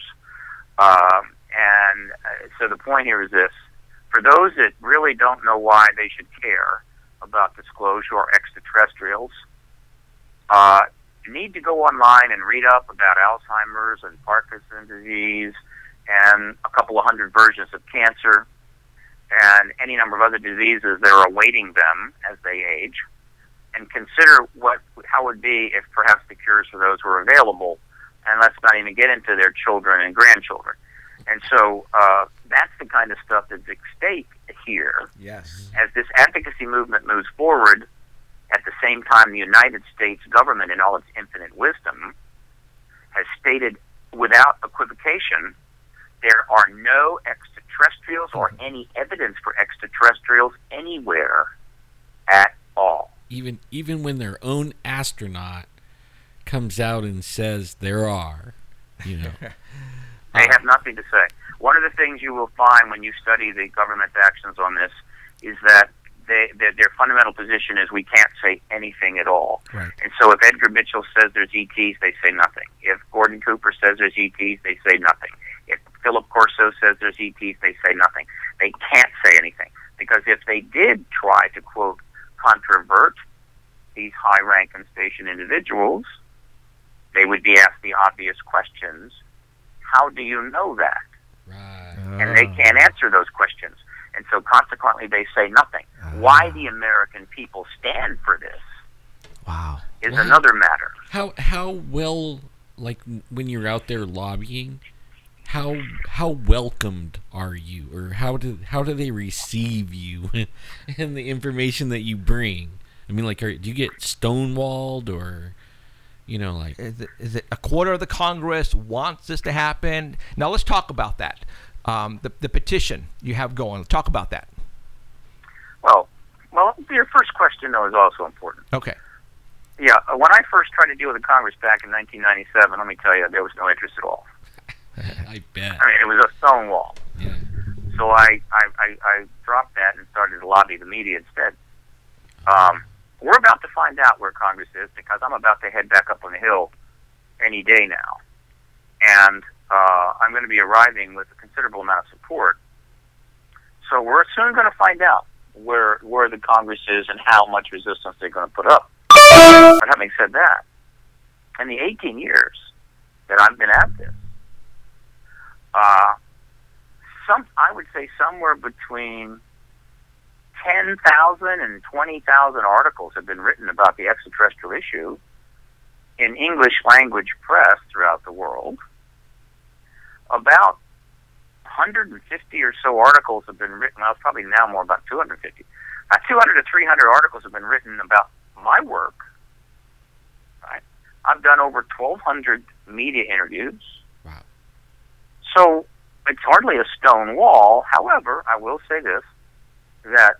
G: So the point here is this. For those that really don't know why they should care about disclosure or extraterrestrials, you need to go online and read up about Alzheimer's and Parkinson's disease and a couple of hundred versions of cancer and any number of other diseases that are awaiting them as they age, and consider how it would be if perhaps the cures for those were available, and let's not even get into their children and grandchildren. And so that's the kind of stuff that's at stake here.
C: Yes.
G: As this advocacy movement moves forward, at the same time the United States government, in all its infinite wisdom, has stated without equivocation there are no extraterrestrials or any evidence for extraterrestrials anywhere at all.
D: Even when their own astronaut comes out and says there are, you know.
G: They have nothing to say. One of the things you will find when you study the government's actions on this is that their fundamental position is we can't say anything at all.
C: Right.
G: And so if Edgar Mitchell says there's ETs, they say nothing. If Gordon Cooper says there's ETs, they say nothing. If Philip Corso says there's ETs, they say nothing. They can't say anything. Because if they did try to, quote, controvert these high rank and station individuals, they would be asked the obvious questions. How do you know that?
D: Right.
G: And they can't answer those questions. And so consequently they say nothing. Why the American people stand for this is another matter.
D: How well, like when you're out there lobbying, how welcomed are you, or how do they receive you and the information that you bring? I mean, like, do you get stonewalled, or, you know, like,
C: is it a quarter of the Congress wants this to happen? Now let's talk about that. The petition you have going. Let's talk about that.
G: Well, your first question though is also important.
C: Okay.
G: Yeah, when I first tried to deal with the Congress back in 1997, let me tell you, there was no interest at all.
D: I bet.
G: I mean, it was a stone wall.
D: Yeah.
G: So I dropped that and started to lobby the media instead. We're about to find out where Congress is, because I'm about to head back up on the Hill any day now. And I'm going to be arriving with a considerable amount of support. So we're soon going to find out where the Congress is and how much resistance they're going to put up. But having said that, in the 18 years that I've been at this, I would say somewhere between 10,000 and 20,000 articles have been written about the extraterrestrial issue in English language press throughout the world. About 150 or so articles have been written. Well, it's probably now more, about 250. 200 to 300 articles have been written about my work. Right? I've done over 1,200 media interviews.
D: Wow.
G: So it's hardly a stone wall. However, I will say this, that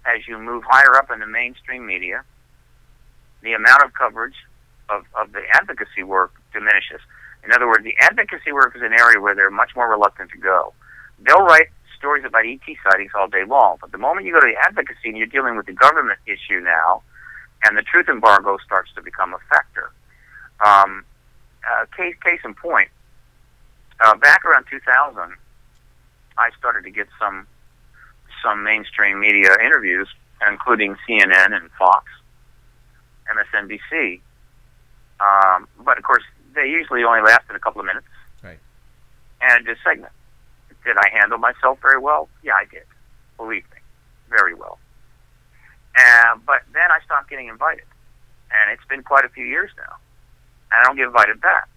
G: as you move higher up in the mainstream media, the amount of coverage of the advocacy work diminishes. In other words, the advocacy work is an area where they're much more reluctant to go. They'll write stories about ET sightings all day long, but the moment you go to the advocacy and you're dealing with the government issue now, and the truth embargo starts to become a factor. Case in point, back around 2000, I started to get some mainstream media interviews, including CNN and Fox, MSNBC. But of course, they usually only lasted a couple of minutes.
C: Right.
G: And a segment. Did I handle myself very well? Yeah, I did. Believe me, very well. But then I stopped getting invited. And it's been quite a few years now. And I don't get invited back.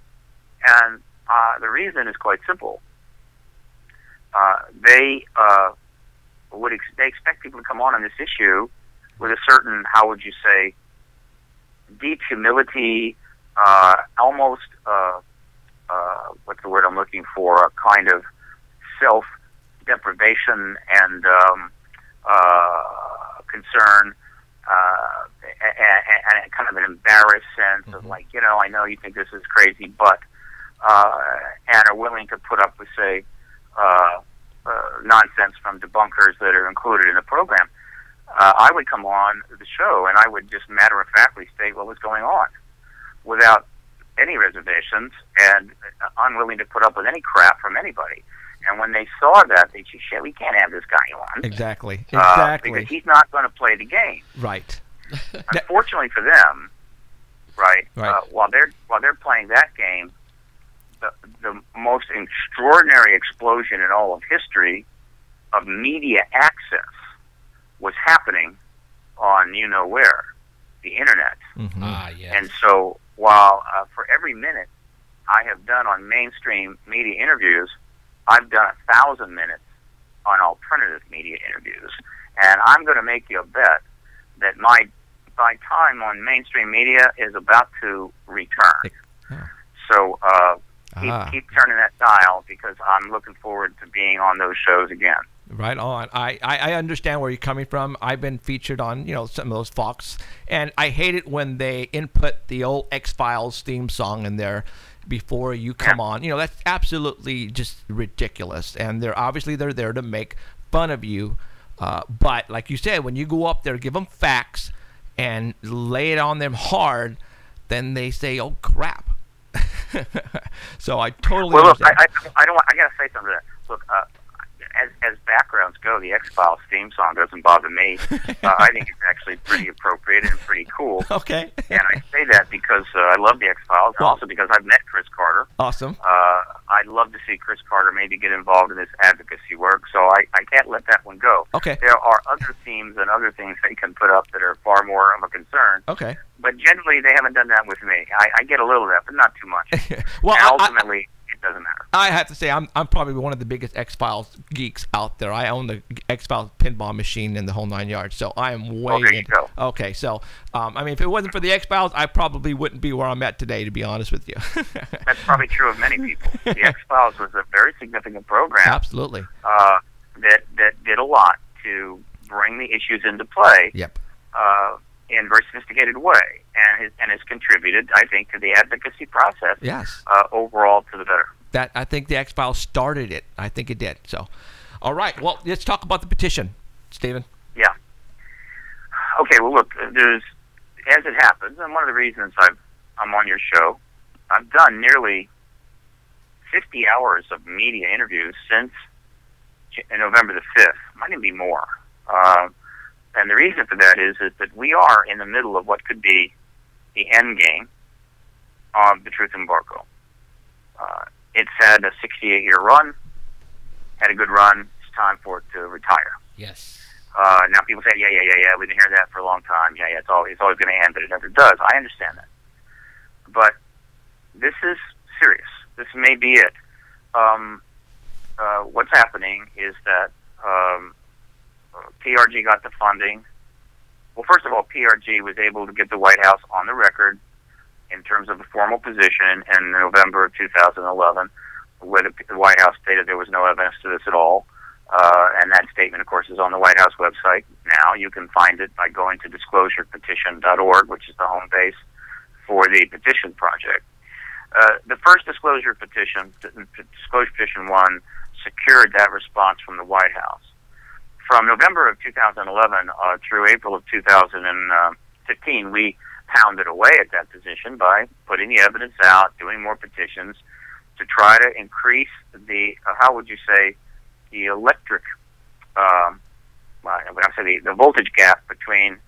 G: And the reason is quite simple. They expect people to come on this issue with a certain, how would you say, deep humility, almost, what's the word I'm looking for, a kind of self-deprivation and concern, and kind of an embarrassed sense of like, I know you think this is crazy, but, and are willing to put up with, say, nonsense from debunkers that are included in the program. I would come on the show and I would just matter-of-factly state what was going on without any reservations and unwilling to put up with any crap from anybody. And when they saw that, they said, shit, we can't have this guy on.
C: Exactly.
G: Because he's not going to play the game.
C: Right.
G: Unfortunately for them, right. While they're playing that game, the most extraordinary explosion in all of history of media access was happening on where, the internet.
D: Yes.
G: And so while for every minute I have done on mainstream media interviews, I've done 1,000 minutes on alternative media interviews. And I'm going to make you a bet that my time on mainstream media is about to return. So keep turning that dial, because I'm looking forward to being on those shows again.
C: Right on. I understand where you're coming from. I've been featured on, some of those Fox, and I hate it when they input the old X-Files theme song in there before you come on. That's absolutely just ridiculous, and they're there to make fun of you. But like you said, when you go up there, give them facts and lay it on them hard, then they say, "Oh crap." So I totally.
G: Well, look,
C: understand.
G: I gotta say something to that. Look, as backgrounds go, the X-Files theme song doesn't bother me. I think it's actually pretty appropriate and pretty cool.
C: Okay.
G: And I say that because I love the X-Files, and also because I've met Chris Carter.
C: Awesome.
G: I'd love to see Chris Carter maybe get involved in this advocacy work, so I can't let that one go.
C: Okay.
G: There are other themes and other things they can put up that are far more of a concern.
C: Okay.
G: But generally, they haven't done that with me. I get a little of that, but not too much.
C: Well,
G: and ultimately, it doesn't matter.
C: I have to say, I'm probably one of the biggest X-Files geeks out there. I own the X-Files pinball machine in the whole 9 yards, so I am way
G: there you go.
C: Okay, so if it wasn't for the X-Files, I probably wouldn't be where I'm at today, to be honest with you.
G: That's probably true of many people. The X-Files was a very significant program.
C: Absolutely.
G: That did a lot to bring the issues into play.
C: Yep.
G: In a very sophisticated way, and has contributed, I think, to the advocacy process.
C: Yes.
G: Overall, to the better.
C: I think the X-Files started it. I think it did. So, all right. Well, let's talk about the petition, Stephen.
G: Yeah. Okay. Well, look, as it happens, and one of the reasons I'm on your show, I've done nearly 50 hours of media interviews since November the 5th. Might even be more. And the reason for that is that we are in the middle of what could be the end game of the truth embargo. It's had a 68-year run, had a good run. It's time for it to retire.
D: Yes.
G: Now people say, yeah, we've been hearing that for a long time. Yeah, it's always going to end, but it never does. I understand that. But this is serious. This may be it. What's happening is that PRG got the funding. Well, first of all, PRG was able to get the White House on the record in terms of a formal position in November of 2011, where the White House stated there was no evidence to this at all. And that statement, of course, is on the White House website now. You can find it by going to disclosurepetition.org, which is the home base for the petition project. The first disclosure petition, Disclosure Petition 1, secured that response from the White House. From November of 2011 through April of 2015, we pounded away at that position by putting the evidence out, doing more petitions to try to increase the, how would you say, the electric, the voltage gap between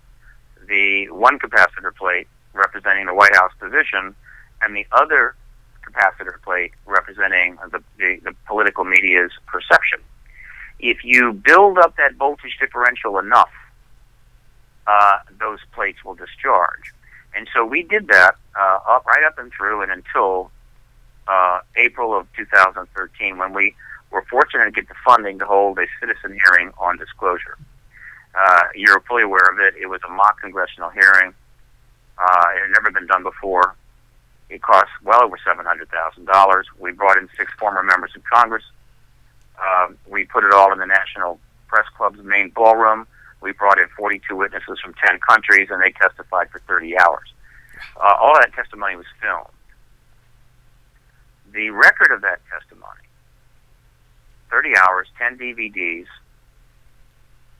G: the one capacitor plate representing the White House position and the other capacitor plate representing the political media's perception. If you build up that voltage differential enough, those plates will discharge. And so we did that right up and through and until April of 2013, when we were fortunate to get the funding to hold a citizen hearing on disclosure. You're fully aware of it. It was a mock congressional hearing. It had never been done before. It cost well over $700,000. We brought in 6 former members of Congress. We put it all in the National Press Club's main ballroom. We brought in 42 witnesses from 10 countries, and they testified for 30 hours. All that testimony was filmed. The record of that testimony, 30 hours, 10 DVDs,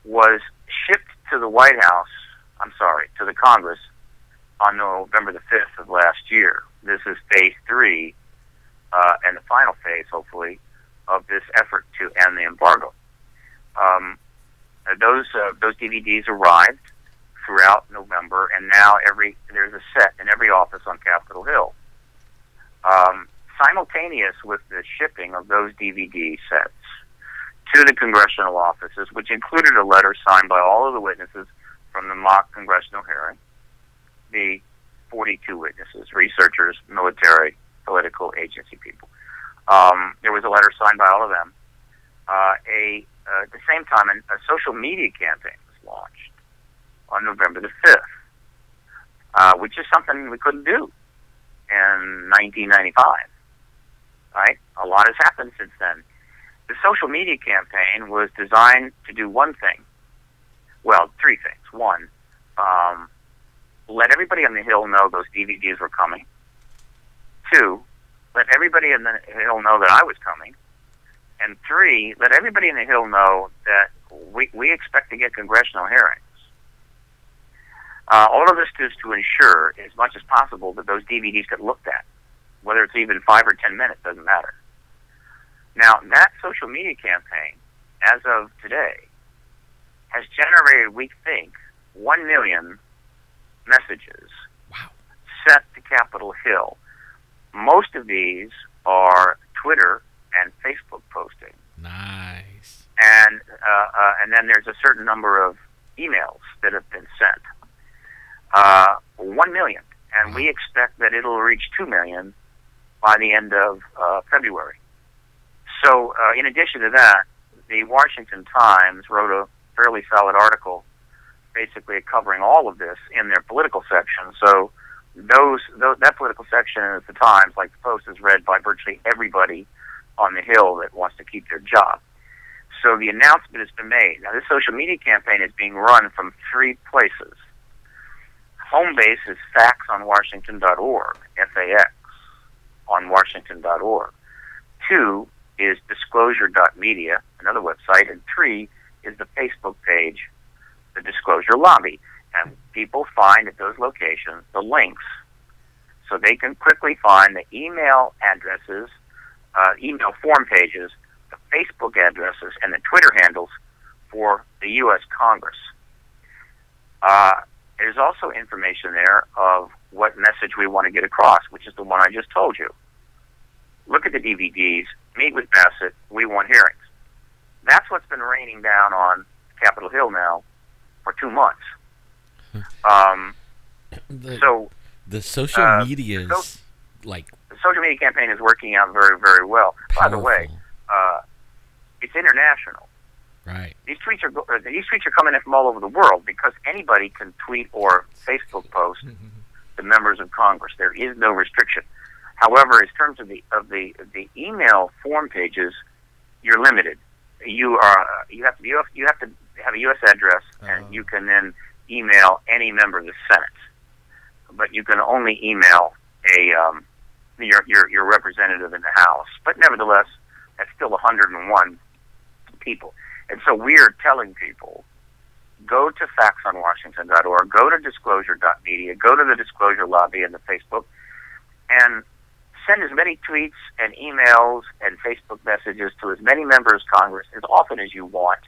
G: was shipped to the White House, to the Congress, on November the 5th of last year. This is phase 3, and the final phase, hopefully, of this effort to end the embargo. Those DVDs arrived throughout November, and now there's a set in every office on Capitol Hill. Simultaneous with the shipping of those DVD sets to the congressional offices, which included a letter signed by all of the witnesses from the mock congressional hearing, the 42 witnesses, researchers, military, political agency people. There was a letter signed by all of them. At the same time, a social media campaign was launched on November the 5th, which is something we couldn't do in 1995. Right? A lot has happened since then. The social media campaign was designed to do one thing. Well, 3 things. One, let everybody on the Hill know those DVDs were coming. 2, let everybody on the Hill know that I was coming. And 3, let everybody in the Hill know that we expect to get congressional hearings. All of this is to ensure, as much as possible, that those DVDs get looked at. Whether it's even 5 or 10 minutes, doesn't matter. Now, that social media campaign, as of today, has generated, we think, 1 million messages sent to Capitol Hill. Most of these are Twitter and Facebook posting.
D: Nice.
G: And then there's a certain number of emails that have been sent. 1 million. And we expect that it'll reach 2 million by the end of February. So, in addition to that, the Washington Times wrote a fairly solid article basically covering all of this in their political section. So that political section at the Times, like the Post, is read by virtually everybody on the Hill that wants to keep their job. So the announcement has been made. Now, this social media campaign is being run from 3 places. Home base is factsonwashington.org, FAX, on washington.org. 2 is disclosure.media, another website, and 3 is the Facebook page, the Disclosure Lobby. And people find at those locations the links so they can quickly find the email addresses, email form pages, the Facebook addresses, and the Twitter handles for the U.S. Congress. There's also information there of what message we want to get across, which is the one I just told you. Look at the DVDs, meet with Bassett, we want hearings. That's what's been raining down on Capitol Hill now for 2 months.
D: The social media is like...
G: The social media campaign is working out very, very well. Powerful. By the way, it's international.
D: Right.
G: These tweets are coming in from all over the world because anybody can tweet or Facebook post the members of Congress. There is no restriction. However, in terms of the email form pages, you're limited. You have to have a U.S. address, and you can then email any member of the Senate. But you can only email your representative in the House. But nevertheless, that's still 101 people. And so we are telling people, go to factsonwashington.org, go to disclosure.media, go to the Disclosure Lobby and the Facebook, and send as many tweets and emails and Facebook messages to as many members of Congress as often as you want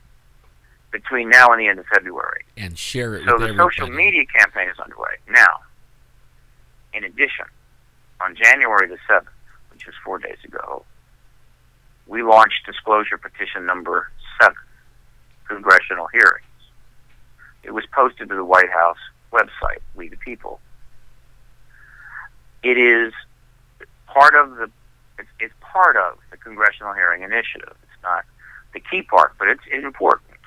G: between now and the end of February.
D: And share it
G: so
D: with
G: the social media campaign is underway. Now, in addition, on January the 7th, which was 4 days ago, we launched disclosure petition number 7, congressional hearings. It was posted to the White House website, We the People. It is part of it's part of the congressional hearing initiative. It's not the key part, but it's important.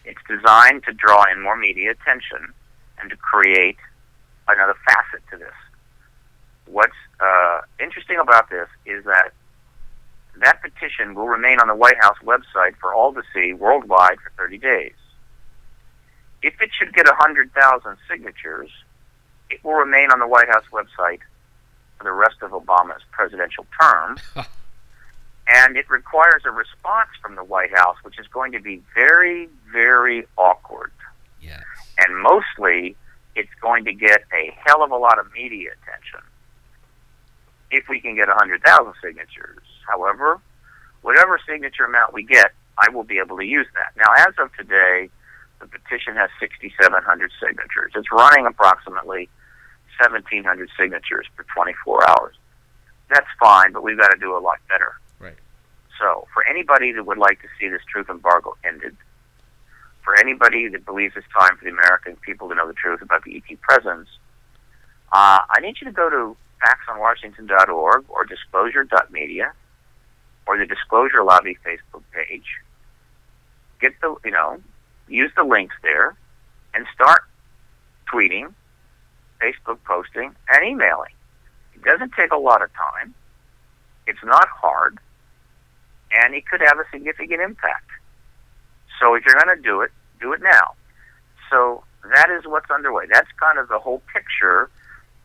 G: It's designed to draw in more media attention and to create another facet to this. What's interesting about this is that petition will remain on the White House website for all to see worldwide for 30 days. If it should get 100,000 signatures, it will remain on the White House website for the rest of Obama's presidential term. And it requires a response from the White House, which is going to be very, very awkward.
D: Yes.
G: And mostly, it's going to get a hell of a lot of media attention if we can get 100,000 signatures. However, whatever signature amount we get, I will be able to use that. Now, as of today, the petition has 6,700 signatures. It's running approximately 1,700 signatures for 24 hours. That's fine, but we've got to do a lot better.
C: Right.
G: So, for anybody that would like to see this truth embargo ended, for anybody that believes it's time for the American people to know the truth about the ET presence, I need you to go to paxonwashington.org or disclosure.media or the Disclosure Lobby Facebook page. Get the, use the links there and start tweeting, Facebook posting, and emailing. It doesn't take a lot of time. It's not hard, and it could have a significant impact. So if you're going to do it now. So that is what's underway. That's kind of the whole picture,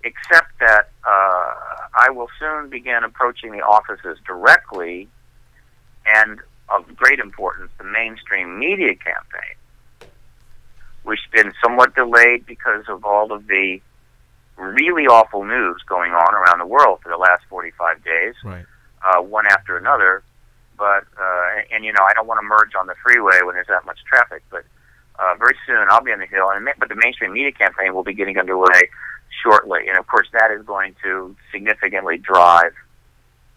G: except that I will soon begin approaching the offices directly, and of great importance, the mainstream media campaign, which has been somewhat delayed because of all of the really awful news going on around the world for the last 45 days,
C: right.
G: One after another. But, I don't want to merge on the freeway when there's that much traffic, but very soon I'll be on the Hill, but the mainstream media campaign will be getting underway shortly. And, of course, that is going to significantly drive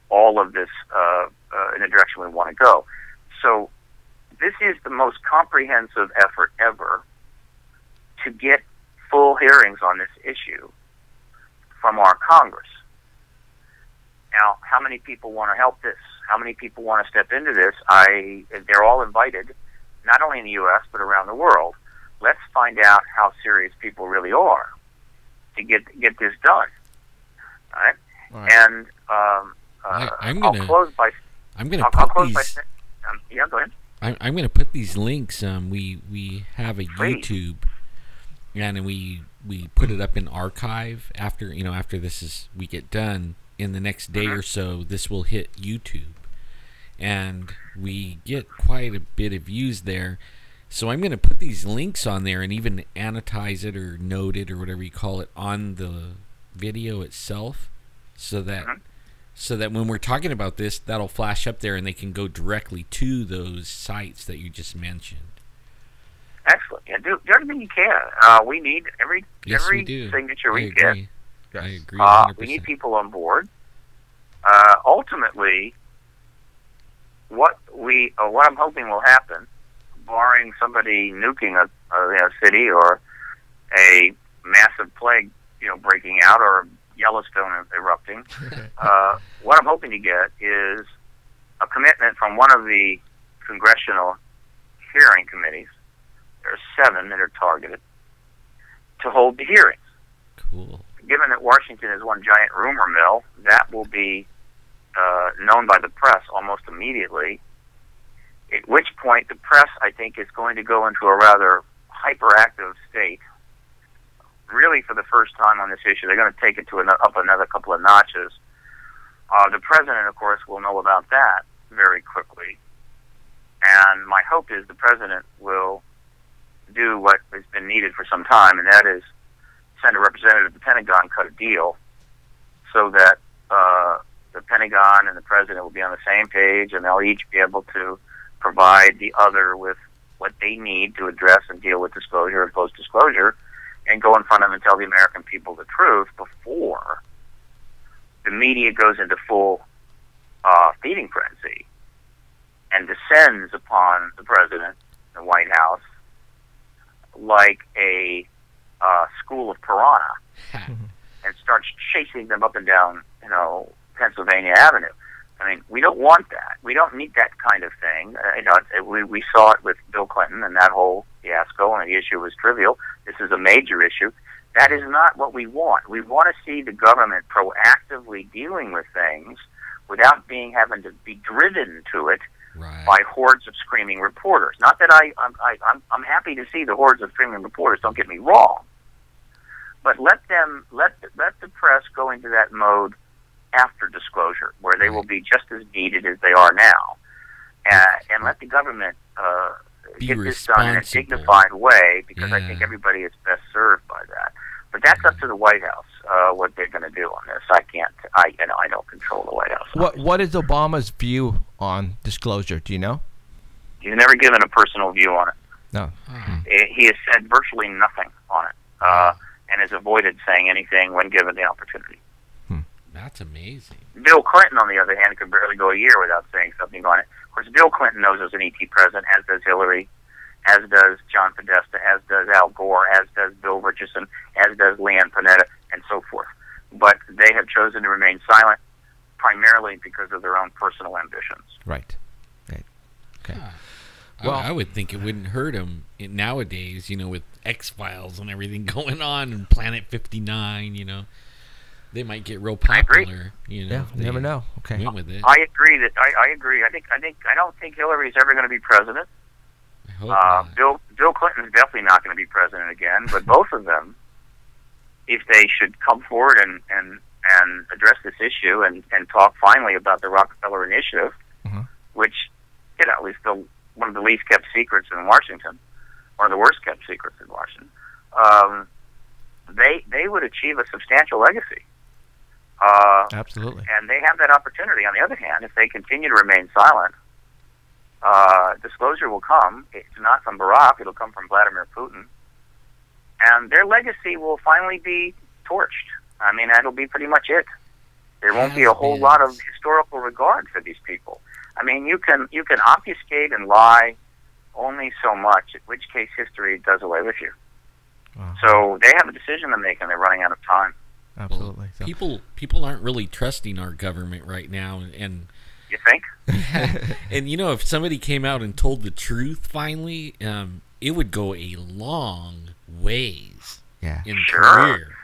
G: all of this in the direction we want to go. So this is the most comprehensive effort ever to get full hearings on this issue from our Congress. Now, how many people want to help this? How many people want to step into this? They're all invited, not only in the U.S., but around the world. Let's find out how serious people really are to get this done. All right? And I'll close by...
D: I'm going to put these...
G: yeah, go ahead.
D: I'm going to put these links. We have a
G: Please.
D: YouTube, and we put it up in archive after we get done. In the next day or so, this will hit YouTube, and we get quite a bit of views there. So I'm going to put these links on there and even annotize it or note it or whatever you call it on the video itself, so that when we're talking about this, that'll flash up there and they can go directly to those sites that you just mentioned.
G: Excellent. Yeah, do everything you can. We need every signature we get.
D: I agree. 100%.
G: We need people on board. Ultimately, what I'm hoping will happen, barring somebody nuking a city or a massive plague, breaking out, or Yellowstone erupting, what I'm hoping to get is a commitment from one of the congressional hearing committees. There are 7 that are targeted to hold the hearings.
D: Cool.
G: Given that Washington is one giant rumor mill, that will be known by the press almost immediately, at which point the press, I think, is going to go into a rather hyperactive state. Really, for the first time on this issue, they're going to take it to up another couple of notches. The president, of course, will know about that very quickly. And my hope is the president will do what has been needed for some time, and that is send a representative to the Pentagon, cut a deal, so that the Pentagon and the president will be on the same page, and they'll each be able to provide the other with what they need to address and deal with disclosure and post-disclosure, and go in front of them and tell the American people the truth before the media goes into full feeding frenzy and descends upon the president, the White House, like a school of piranha, and starts chasing them up and down, Pennsylvania Avenue. I mean, we don't want that. We don't need that kind of thing. We saw it with Bill Clinton and that whole fiasco, and the issue was trivial. This is a major issue. That is not what we want. We want to see the government proactively dealing with things without having to be driven to it by hordes of screaming reporters. Not that I'm happy to see the hordes of screaming reporters. Don't get me wrong, but let the press go into that mode after disclosure, where they will be just as needed as they are now, and let the government get this done in a dignified way, because I think everybody is best served by that. But that's up to the White House, what they're going to do on this. I can't. I don't control the White House.
C: What is Obama's view on disclosure? Do you know?
G: He's never given a personal view on it.
C: No.
G: He has said virtually nothing on it, and has avoided saying anything when given the opportunity.
D: That's amazing.
G: Bill Clinton, on the other hand, could barely go a year without saying something on it. Of course, Bill Clinton knows there's an ET president, as does Hillary, as does John Podesta, as does Al Gore, as does Bill Richardson, as does Leanne Panetta, and so forth. But they have chosen to remain silent, primarily because of their own personal ambitions.
C: Right. Okay.
D: Well, I would think it wouldn't hurt them nowadays, with X-Files and everything going on, and Planet 59, They might get real popular,
G: Yeah,
C: you never know. Okay.
D: Went with it.
G: I agree. I agree. I don't think Hillary's ever going to be president.
D: I hope
G: Bill Clinton's definitely not going to be president again. But both of them, if they should come forward and address this issue and talk finally about the Rockefeller Initiative, which is still one of the least kept secrets in Washington, or the worst kept secrets in Washington, they would achieve a substantial legacy.
C: Absolutely.
G: And they have that opportunity. On the other hand, if they continue to remain silent, disclosure will come. It's not from Barack. It'll come from Vladimir Putin. And their legacy will finally be torched. I mean, that'll be pretty much it. There won't be a whole lot of historical regard for these people. I mean, you can obfuscate and lie only so much, in which case history does away with you. So they have a decision to make, and they're running out of time.
C: Absolutely.
D: Well, people aren't really trusting our government right now, and
G: you think?
D: And if somebody came out and told the truth finally, it would go a long ways. In career.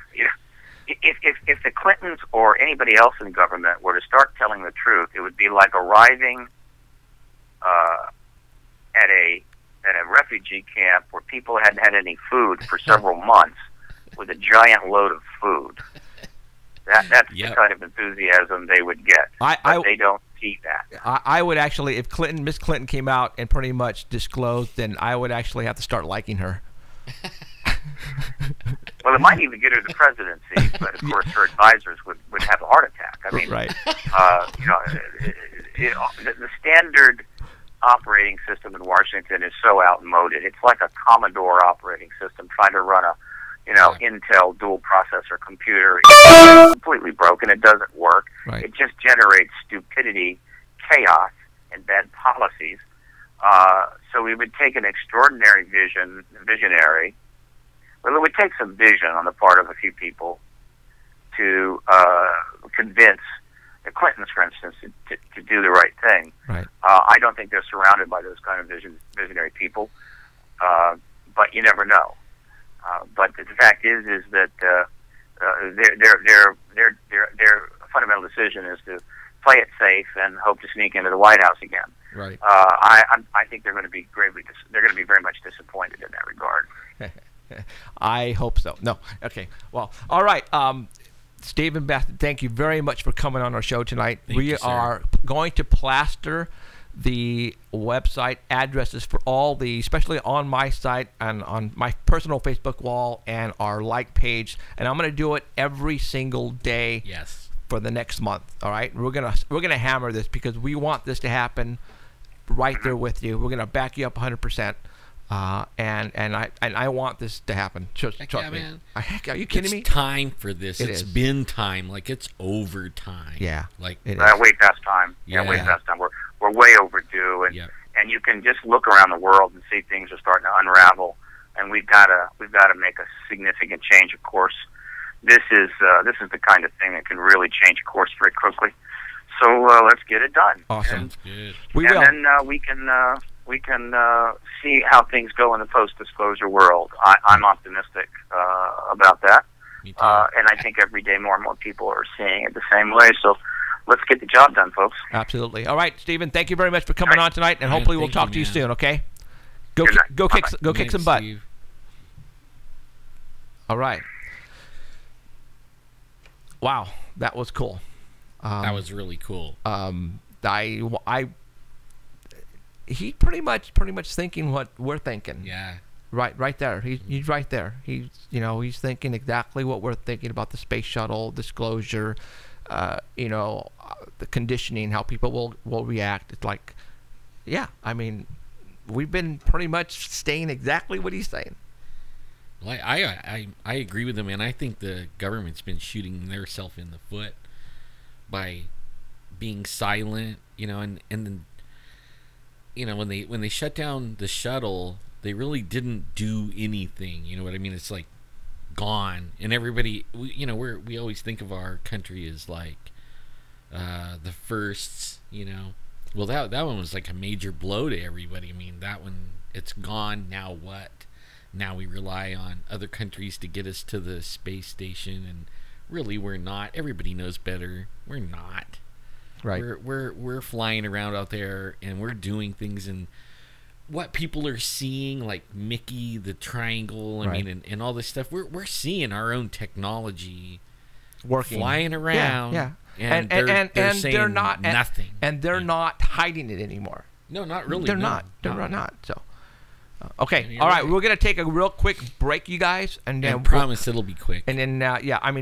G: If the Clintons or anybody else in government were to start telling the truth, it would be like arriving at a refugee camp where people hadn't had any food for several months, with a giant load of food. That's the kind of enthusiasm they would get. But they don't see that.
C: I would actually, if Miss Clinton came out and pretty much disclosed, then I would actually have to start liking her.
G: Well, it might even get her the presidency, but of course her advisors would have a heart attack. I mean, the standard operating system in Washington is so outmoded. It's like a Commodore operating system trying to run a Intel dual processor computer. It's completely broken. It doesn't work. It just generates stupidity, chaos, and bad policies. So we would take an extraordinary visionary. Well, it would take some vision on the part of a few people to convince the Clintons, for instance, to do the right thing. I don't think they're surrounded by those kind of visionary people, but you never know. But the fact is that their fundamental decision is to play it safe and hope to sneak into the White House again. I think they're going to be very much disappointed in that regard.
C: I hope so. No. Okay. Well, all right. Stephen Bassett, thank you very much for coming on our show tonight. We are going to plaster the website addresses for all the, especially on my site and on my personal Facebook wall and our like page, and I'm going to do it every single day for the next month. All right, we're gonna hammer this because we want this to happen right there with you. We're gonna back you up 100%. And I want this to happen. Trust me.
D: Man.
C: Are you kidding me?
D: It's time for this. It's been time. Like, it's overtime.
C: Yeah.
D: Like
G: way past time. Way past time. We're way overdue, and you can just look around the world and see things are starting to unravel, and we've got to make a significant change of course. This is the kind of thing that can really change course very quickly. So let's get it done.
C: Awesome.
D: Sounds good.
C: We will.
G: And then we can see how things go in the post-disclosure world. I'm optimistic about that.
D: Me too.
G: And I think every day more and more people are seeing it the same way. So let's get the job done, folks.
C: Absolutely. All right, Stephen, thank you very much for coming on tonight, and hopefully we'll talk to you soon, okay? Go kick some butt.
D: Steve.
C: All right. Wow, that was cool.
D: That was really cool.
C: He pretty much thinking what we're thinking.
D: Yeah.
C: Right there. He's right there. He's thinking exactly what we're thinking about the space shuttle disclosure. The conditioning, how people will react. It's like, yeah. I mean, we've been pretty much saying exactly what he's saying.
D: Well, I agree with him, and I think the government's been shooting themselves in the foot by being silent, and then, when they shut down the shuttle, they really didn't do anything. You know what I mean? It's like gone, and everybody, we always think of our country as like the firsts, Well, that one was like a major blow to everybody. I mean, that one, it's gone. Now what? Now we rely on other countries to get us to the space station, and really we're not. Everybody knows better. We're not.
C: Right.
D: We're flying around out there, and we're doing things, and what people are seeing, like Mickey the triangle, I mean, and all this stuff. We're seeing our own technology
C: working,
D: flying around.
C: Yeah.
D: And they're saying
C: they're not
D: nothing,
C: and they're not hiding it anymore.
D: No, not really.
C: They're not. So. Okay, all right. We're gonna take a real quick break, you guys, and then
D: promise it'll be quick.
C: And then,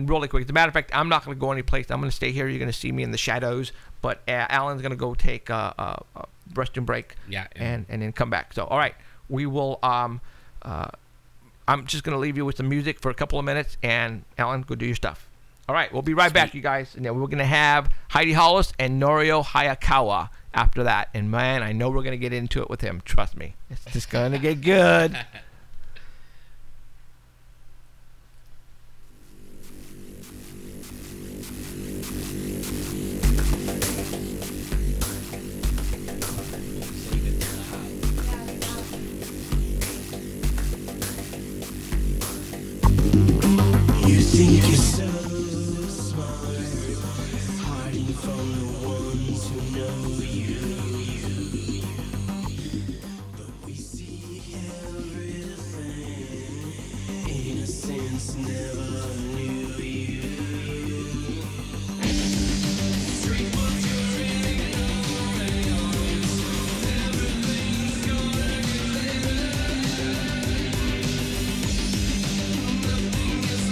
C: really quick. As a matter of fact, I'm not gonna go anyplace. I'm gonna stay here. You're gonna see me in the shadows, but Alan's gonna go take a restroom break.
D: Yeah.
C: And then come back. So, all right, we will. I'm just gonna leave you with some music for a couple of minutes, and Alan, go do your stuff. All right, we'll be right back, you guys, and then we're gonna have Heidi Hollis and Norio Hayakawa after that. And man, I know we're gonna get into it with him. Trust me, it's just gonna get good.
B: You think you're so smart, hiding from the ones who know you. But we see everything. Innocence never knew you. Straight what you're ignorance. Everything's gonna get better. Nothing is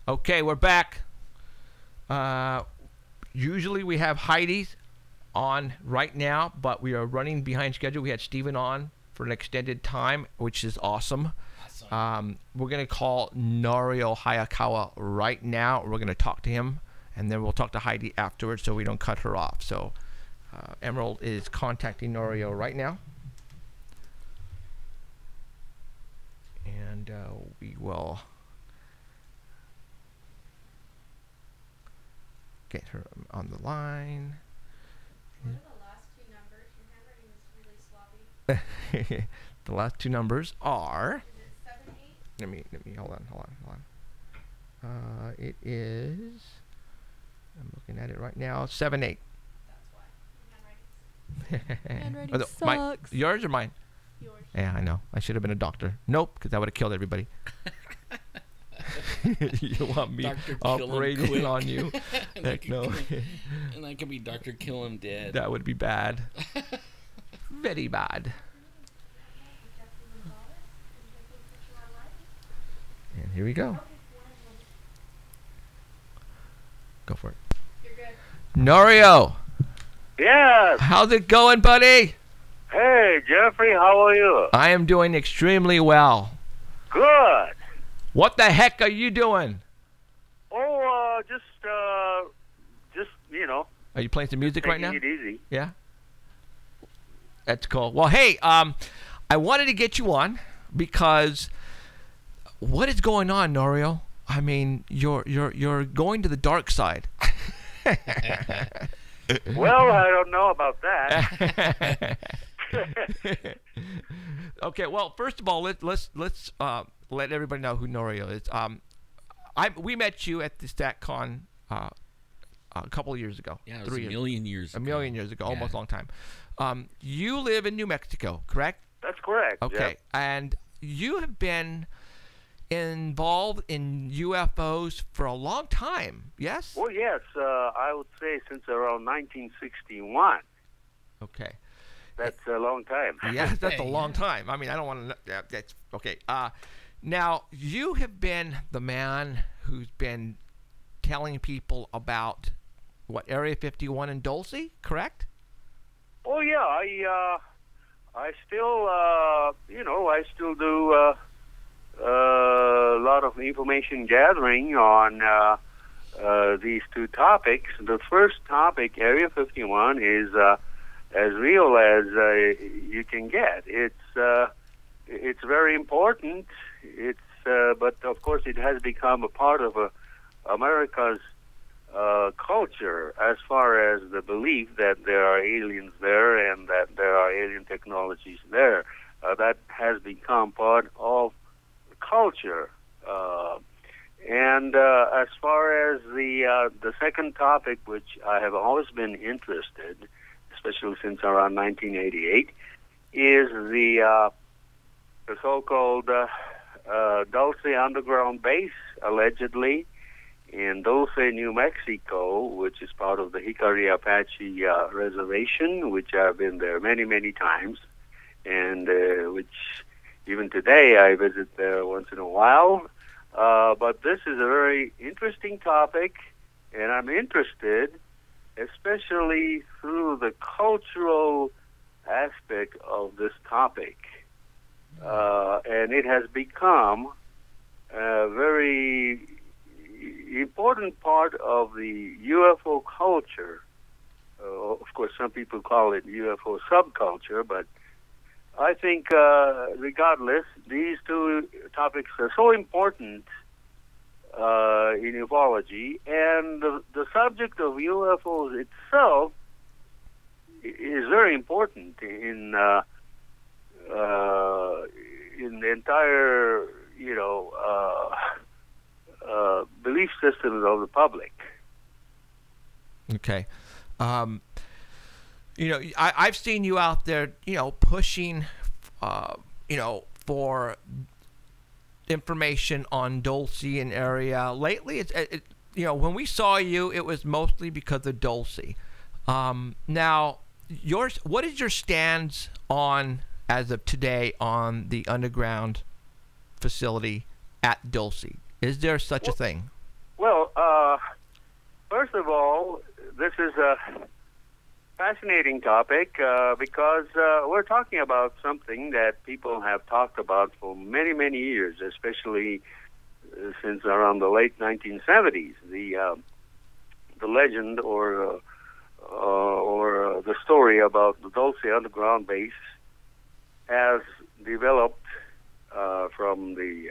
C: Okay, we're back. Usually we have Heidi on right now, but we are running behind schedule. We had Steven on for an extended time, which is awesome. We're going to call Norio Hayakawa right now. We're going to talk to him, and then we'll talk to Heidi afterwards so we don't cut her off. So Emerald is contacting Norio right now. And we will get her on the line.
E: What are the last two numbers? Your handwriting is really sloppy.
C: The last two numbers are.
E: Is it 7, 8?
C: Let me hold on. It is. I'm looking at it right now. 7, 8.
E: That's why. Handwriting sucks.
C: Yours or mine?
E: Yours.
C: Yeah, I know. I should have been a doctor. Nope, because that would have killed everybody. You want me operating on you? Heck no.
D: And I could be Dr. Kill Him Dead.
C: That would be bad. Very bad. And here we go. Go for it.
E: You're good.
C: Norio,
H: Yes.
C: how's it going, buddy?
H: Hey, Jeffrey, how are you?
C: I am doing extremely well.
H: Good.
C: What the heck are you doing?
H: Oh, just you know.
C: Are you playing some music right now?
H: Taking it easy.
C: Yeah. That's cool. Well, hey, I wanted to get you on because what is going on, Norio? I mean, you're going to the dark side.
H: Well, I don't know about that.
C: Okay. Well, first of all, let's let everybody know who Norio is. We met you at the StatCon a couple of years ago.
D: Yeah, it was a million years ago.
C: A million years ago, almost a long time. You live in New Mexico, correct?
H: That's correct.
C: Okay.
H: Yep.
C: And you have been involved in UFOs for a long time, yes?
H: Well, yes, I would say since around 1961.
C: Okay.
H: That's a long time.
C: Yes, that's a long time. I mean, I don't want to. That's okay. Now you have been the man who's been telling people about what Area 51 in Dulce, correct?
H: Oh yeah, I still I still do a lot of information gathering on these two topics. The first topic, Area 51, is as real as you can get. It's very important. But of course it has become a part of America's culture as far as the belief that there are aliens there and that there are alien technologies there. That has become part of culture. And as far as the second topic, which I have always been interested, especially since around 1988, is the so-called Dulce underground base, allegedly, in Dulce, New Mexico, which is part of the Hickory Apache Reservation, which I've been there many, many times, and which even today I visit there once in a while. But this is a very interesting topic, and I'm interested especially through the cultural aspect of this topic. And it has become a very important part of the UFO culture. Of course, some people call it UFO subculture, but I think regardless, these two topics are so important in ufology, and the subject of UFOs itself is very important in the entire, belief systems of the public.
C: Okay. I've seen you out there, pushing, for information on Dulce and area. Lately, when we saw you, it was mostly because of Dulce. Now, what is your stance on, as of today, on the underground facility at Dulce? Is there such a thing?
H: Well, first of all, this is a fascinating topic because we're talking about something that people have talked about for many, many years, especially since around the late 1970s. The legend or the story about the Dulce underground base has developed from the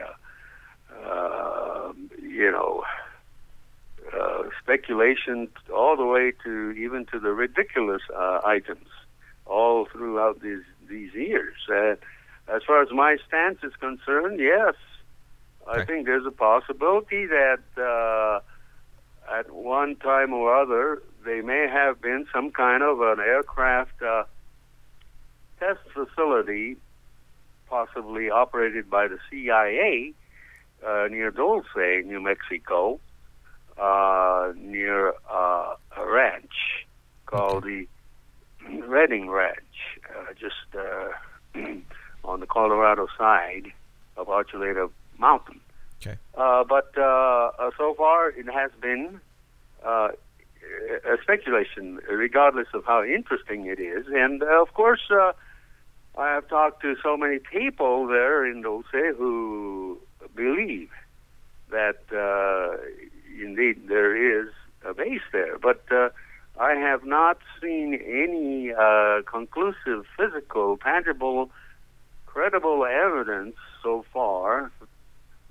H: speculation all the way to even to the ridiculous items all throughout these years. As far as my stance is concerned, yes, I think there's a possibility that at one time or other they may have been some kind of an aircraft test facility, possibly operated by the CIA near Dulce, New Mexico, near a ranch called the Redding Ranch, just on the Colorado side of Archuleta Mountain.
C: Okay.
H: But so far it has been a speculation, regardless of how interesting it is. And of course, I have talked to so many people there in Dulce who believe that indeed there is a base there. But I have not seen any conclusive, physical, tangible, credible evidence so far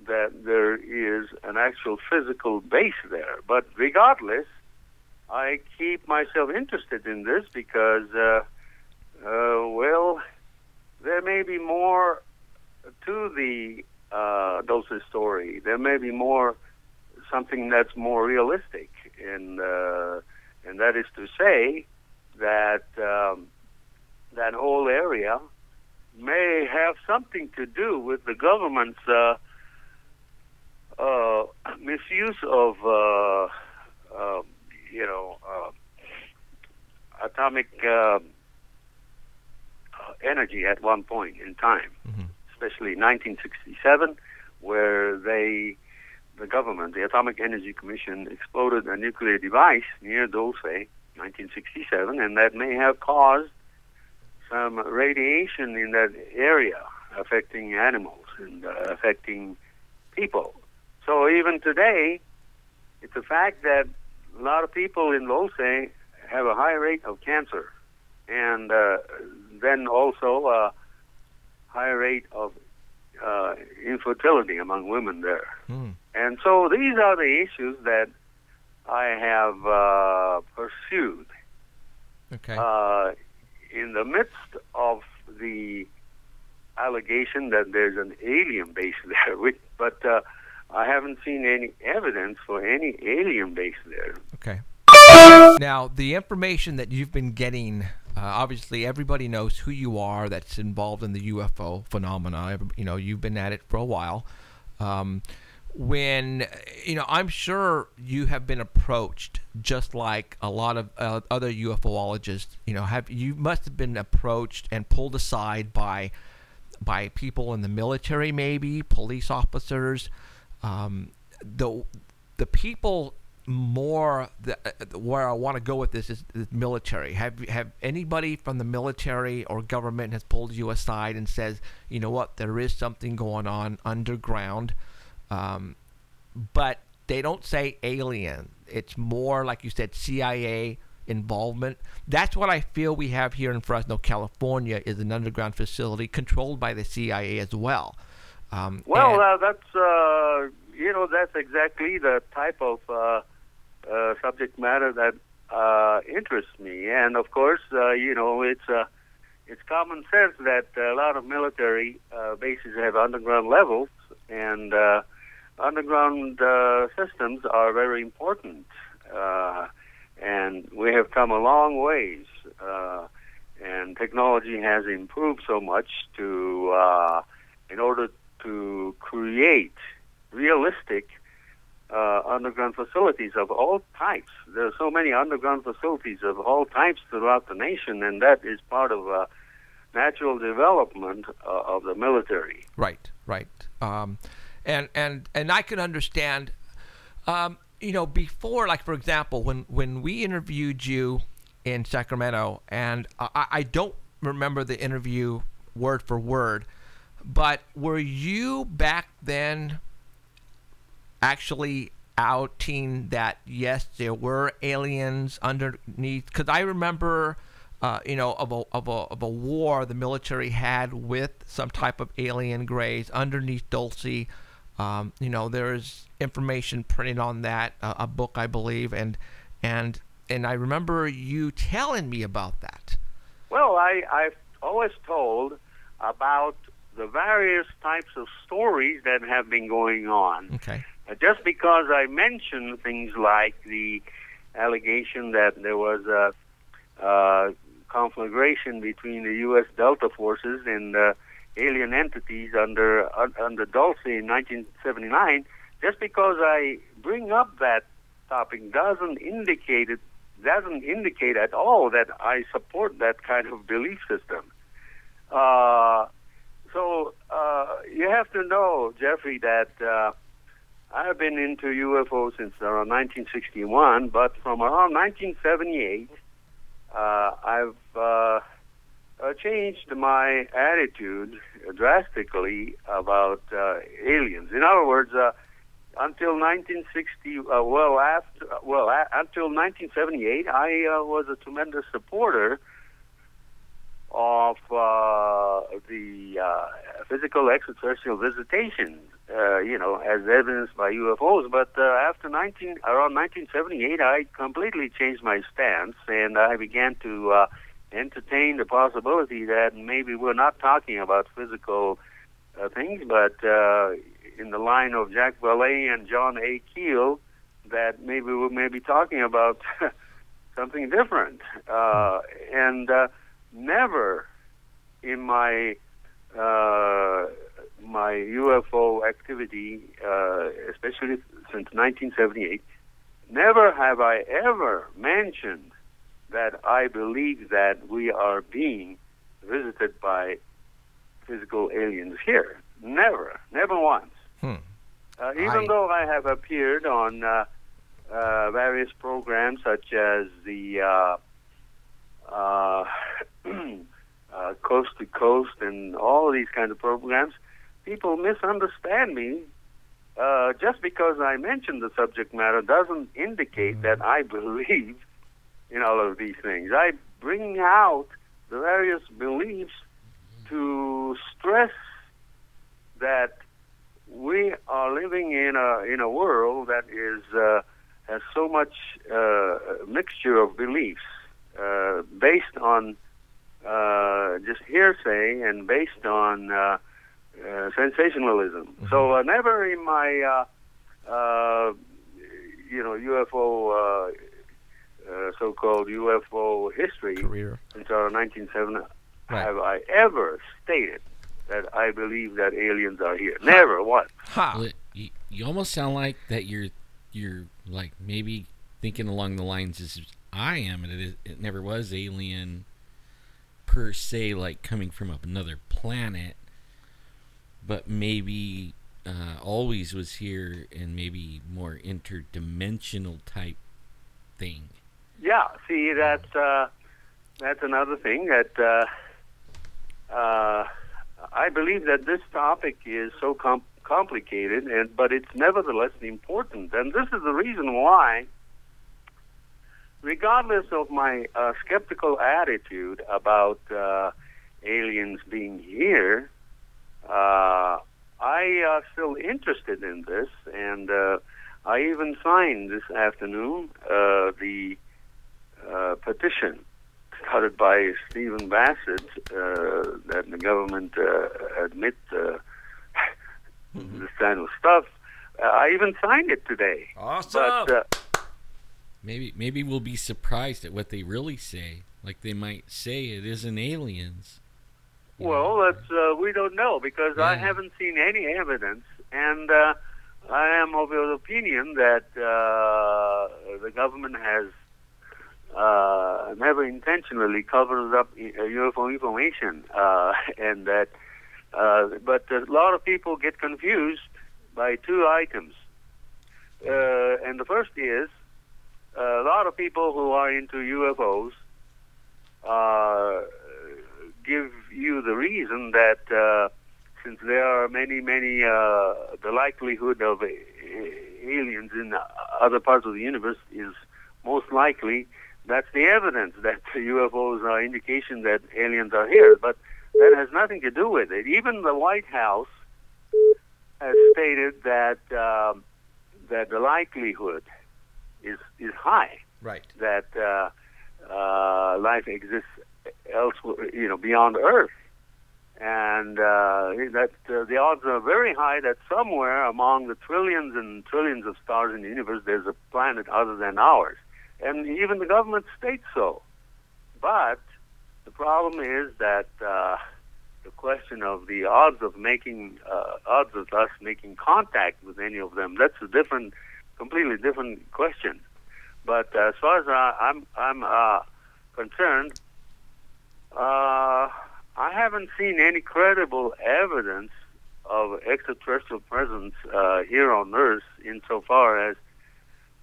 H: that there is an actual physical base there. But regardless, I keep myself interested in this because, well, there may be more to the Dulce story. There may be more, something that's more realistic, and that is to say that that whole area may have something to do with the government's misuse of atomic energy at one point in time, especially 1967, where the government, the Atomic Energy Commission, exploded a nuclear device near Dulce, 1967, and that may have caused some radiation in that area, affecting animals and affecting people. So even today, it's a fact that a lot of people in Dulce have a high rate of cancer, and then also a high rate of infertility among women there. And so these are the issues that I have pursued.
C: Okay.
H: In the midst of the allegation that there's an alien base there, but I haven't seen any evidence for any alien base there.
C: Okay. Now, the information that you've been getting, obviously everybody knows who you are that's involved in the UFO phenomena. You've been at it for a while. When, I'm sure you have been approached just like a lot of other UFOologists, you must have been approached and pulled aside by people in the military, maybe police officers. The people more where I want to go with this is the military. Have anybody from the military or government has pulled you aside and says, you know what, there is something going on underground, but they don't say alien. It's more like you said, CIA involvement. That's what I feel we have here in Fresno, California, is an underground facility controlled by the CIA as well.
H: That's exactly the type of subject matter that interests me. And of course, it's common sense that a lot of military bases have underground levels, and underground systems are very important. And we have come a long ways, and technology has improved so much in order to create realistic underground facilities of all types. There are so many underground facilities of all types throughout the nation, and that is part of natural development of the military.
C: Right. And I can understand Before, like, for example, when we interviewed you in Sacramento, and I don't remember the interview word for word, but were you back then actually outing that, yes, there were aliens underneath? Because I remember, of a war the military had with some type of alien grays underneath Dulce. There's information printed on that, a book, I believe, and I remember you telling me about that.
H: Well, I've always told about the various types of stories that have been going on.
C: Okay.
H: Just because I mentioned things like the allegation that there was a conflagration between the U.S. Delta forces and alien entities under Dulce in 1979, just because I bring up that topic doesn't indicate at all that I support that kind of belief system. So you have to know, Jeffrey, that I've been into UFO since around 1961, but from around 1978, I've changed my attitude drastically about aliens. In other words, until 1960, until 1978, I was a tremendous supporter of the physical extraterrestrial visitation, as evidenced by UFOs. But after around 1978, I completely changed my stance, and I began to entertain the possibility that maybe we're not talking about physical things, but in the line of Jack Valet and John A. Keel, that maybe we may be talking about something different. And never in my my UFO activity, especially since 1978, never have I ever mentioned that I believe that we are being visited by physical aliens here. Never once. Even though I have appeared on various programs such as the Coast to Coast and all of these kinds of programs, people misunderstand me. Just because I mention the subject matter doesn't indicate that I believe in all of these things. I bring out the various beliefs to stress that we are living in a world that is has so much mixture of beliefs based on just hearsay and based on sensationalism. Mm-hmm. So never in my UFO so-called UFO history
C: career
H: since our 1970 have I ever stated that I believe that aliens are here. Never once.
D: Well, you almost sound like that you're like maybe thinking along the lines as I am, and it never was alien per se, like coming from another planet, but maybe always was here and maybe more interdimensional type thing.
H: Yeah, see, that's another thing that I believe that this topic is so complicated, but it's nevertheless important. And this is the reason why, regardless of my skeptical attitude about aliens being here, I still interested in this, and I even signed this afternoon the petition started by Stephen Bassett that the government admit this kind of stuff. I even signed it today.
C: Awesome.
H: But,
D: maybe we'll be surprised at what they really say. Like they might say it isn't aliens.
H: Well, that's we don't know because I haven't seen any evidence, and I am of the opinion that the government has never intentionally covered up UFO information, and that. But a lot of people get confused by two items. And the first is a lot of people who are into UFOs give you the reason that since there are many, the likelihood of aliens in other parts of the universe is most likely. That's the evidence that UFOs are indication that aliens are here. But that has nothing to do with it. Even the White House has stated that that the likelihood is high.
C: Right.
H: That life exists elsewhere, beyond Earth, and that the odds are very high that somewhere among the trillions and trillions of stars in the universe, there's a planet other than ours, and even the government states so. But the problem is that the question of the odds of us making contact with any of them, that's a completely different question. But as far as I'm concerned, I haven't seen any credible evidence of extraterrestrial presence here on Earth insofar as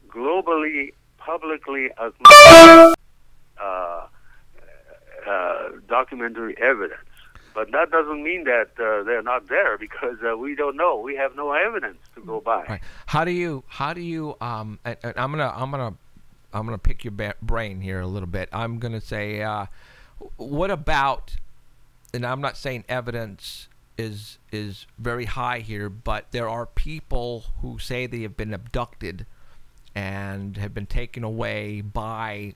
H: globally, publicly acknowledged documentary evidence. But that doesn't mean that they're not there, because we don't know. We have no evidence to go by.
C: Right. How do you and I'm gonna pick your brain here a little bit. I'm gonna say, what about, and I'm not saying evidence is very high here, but there are people who say they have been abducted and have been taken away by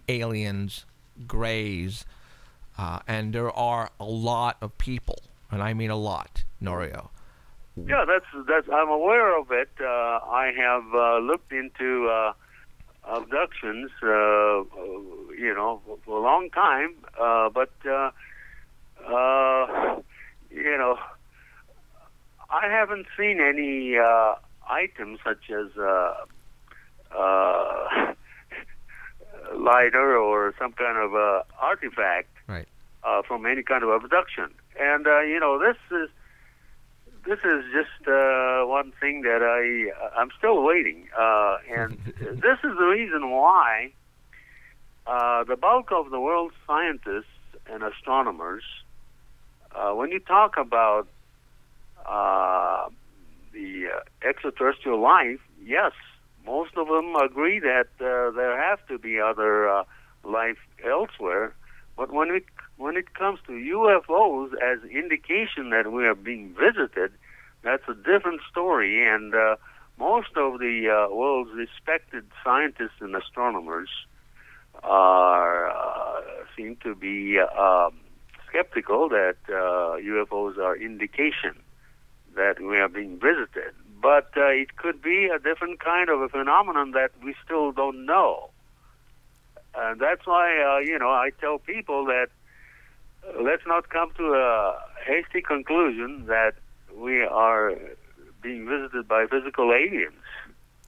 C: aliens, greys, and there are a lot of people, and I mean a lot, Norio.
H: Yeah, that's I'm aware of it. I have looked into abductions, for a long time, but I haven't seen any items such as lighter or some kind of artifact,
C: right,
H: from any kind of abduction. And this is just one thing that I'm still waiting, and this is the reason why the bulk of the world's scientists and astronomers, when you talk about the extraterrestrial life, yes, most of them agree that there have to be other life elsewhere. But when it comes to UFOs as indication that we are being visited, that's a different story. And most of the world's respected scientists and astronomers seem to be skeptical that UFOs are indication that we are being visited. But it could be a different kind of a phenomenon that we still don't know. And that's why, I tell people that let's not come to a hasty conclusion that we are being visited by physical aliens.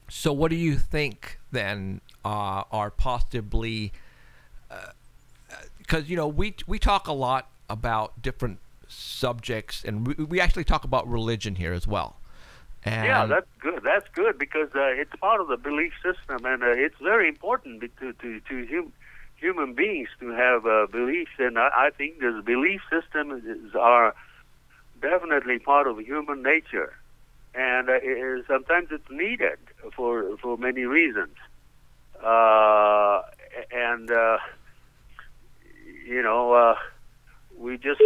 C: So what do you think, then, are possibly... Because, we talk a lot about different subjects, and we actually talk about religion here as well. And
H: yeah, that's good. That's good, because it's part of the belief system, and it's very important to human beings to have beliefs. And I think this belief system are definitely part of human nature, and sometimes it's needed for many reasons. We just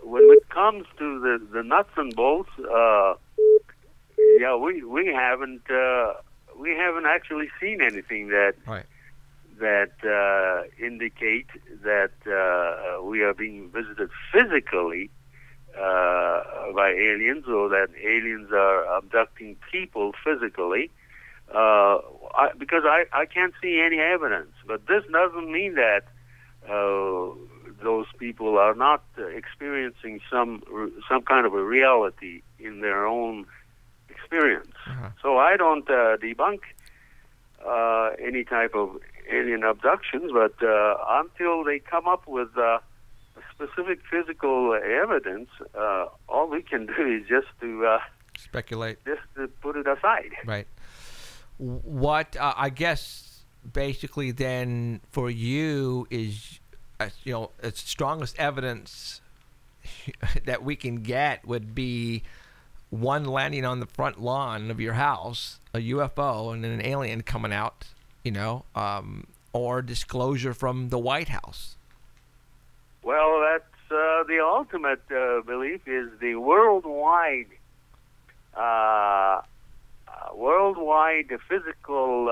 H: when it comes to the nuts and bolts. We haven't actually seen anything that
C: right.
H: that indicate that we are being visited physically by aliens, or that aliens are abducting people physically. Because I can't see any evidence, but this doesn't mean that those people are not experiencing some kind of a reality in their own experience.
C: Uh-huh.
H: So I don't debunk any type of alien abductions, but until they come up with specific physical evidence, all we can do is just to
C: speculate,
H: just to put it aside.
C: Right. what I guess basically then for you is, its strongest evidence that we can get would be one landing on the front lawn of your house, a UFO, and then an alien coming out, or disclosure from the White House.
H: Well, that's the ultimate belief is the worldwide physical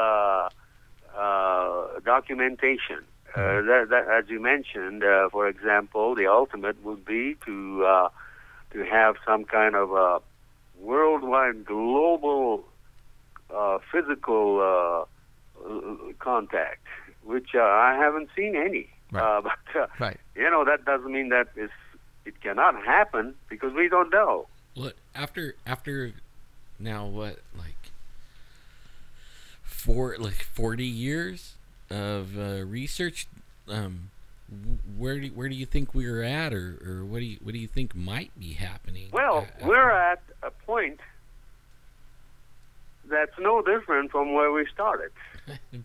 H: documentation. That, as you mentioned, for example, the ultimate would be to have some kind of a worldwide, global, physical contact, which I haven't seen any.
C: Right.
H: But
C: right.
H: That doesn't mean that it cannot happen, because we don't know.
D: Look, after now, what, like 40 years of research, where do you think we're at, or what do you think might be happening?
H: Well, we're at a point that's no different from where we started.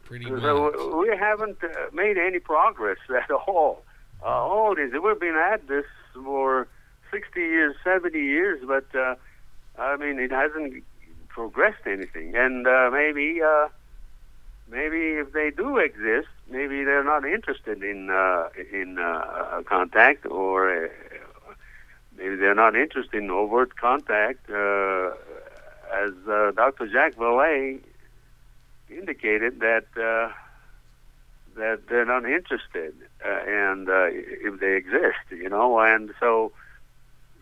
D: Pretty much.
H: So we haven't made any progress at all. All this, we've been at this for 60 years, 70 years, but it hasn't progressed anything. And maybe if they do exist, maybe they're not interested in contact, or maybe they're not interested in overt contact, as Dr. Jacques Vallée indicated that they're not interested, and if they exist, and so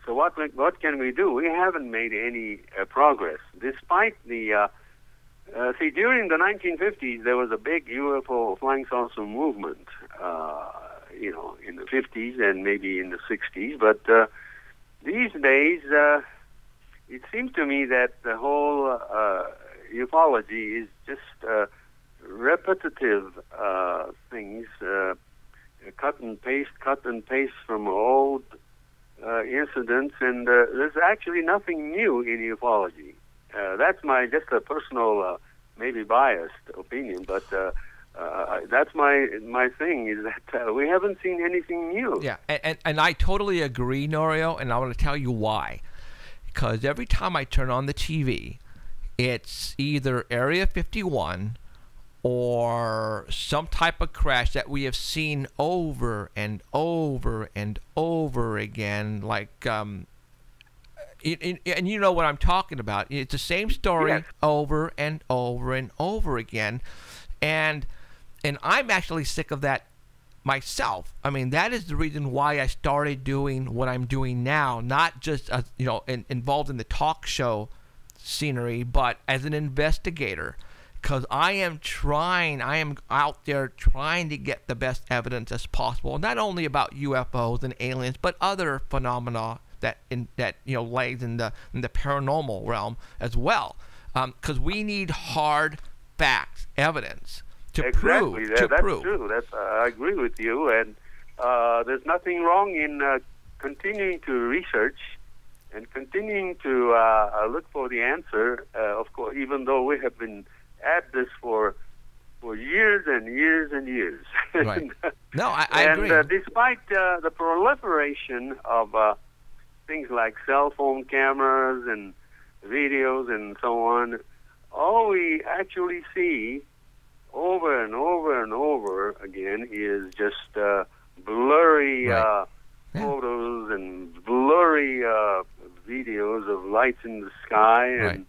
H: what can we do? We haven't made any progress, despite the during the 1950s there was a big UFO flying saucer movement, in the 50s and maybe in the 60s, but these days it seems to me that the whole ufology is just repetitive things, cut and paste from old incidents, and there's actually nothing new in ufology. That's just a personal, maybe biased opinion, but that's my thing, is that we haven't seen anything new.
C: Yeah, and I totally agree, Norio, and I want to tell you why. Because every time I turn on the TV, it's either Area 51 or some type of crash that we have seen over and over and over again. Like, and you know what I'm talking about. It's the same story, yes, over and over and over again. And I'm actually sick of that myself. I mean, that is the reason why I started doing what I'm doing now, not just involved in the talk show scenery, but as an investigator, because I am out there trying to get the best evidence as possible, not only about UFOs and aliens, but other phenomena that lays in the paranormal realm as well, because we need hard facts, evidence.
H: That's true. I agree with you, and there's nothing wrong in continuing to research and continuing to look for the answer. Of course, even though we have been at this for years and years and years.
C: Right. No, I agree.
H: And despite the proliferation of things like cell phone cameras and videos and so on, all we actually see over and over and over again is just blurry photos and blurry videos of lights in the sky, and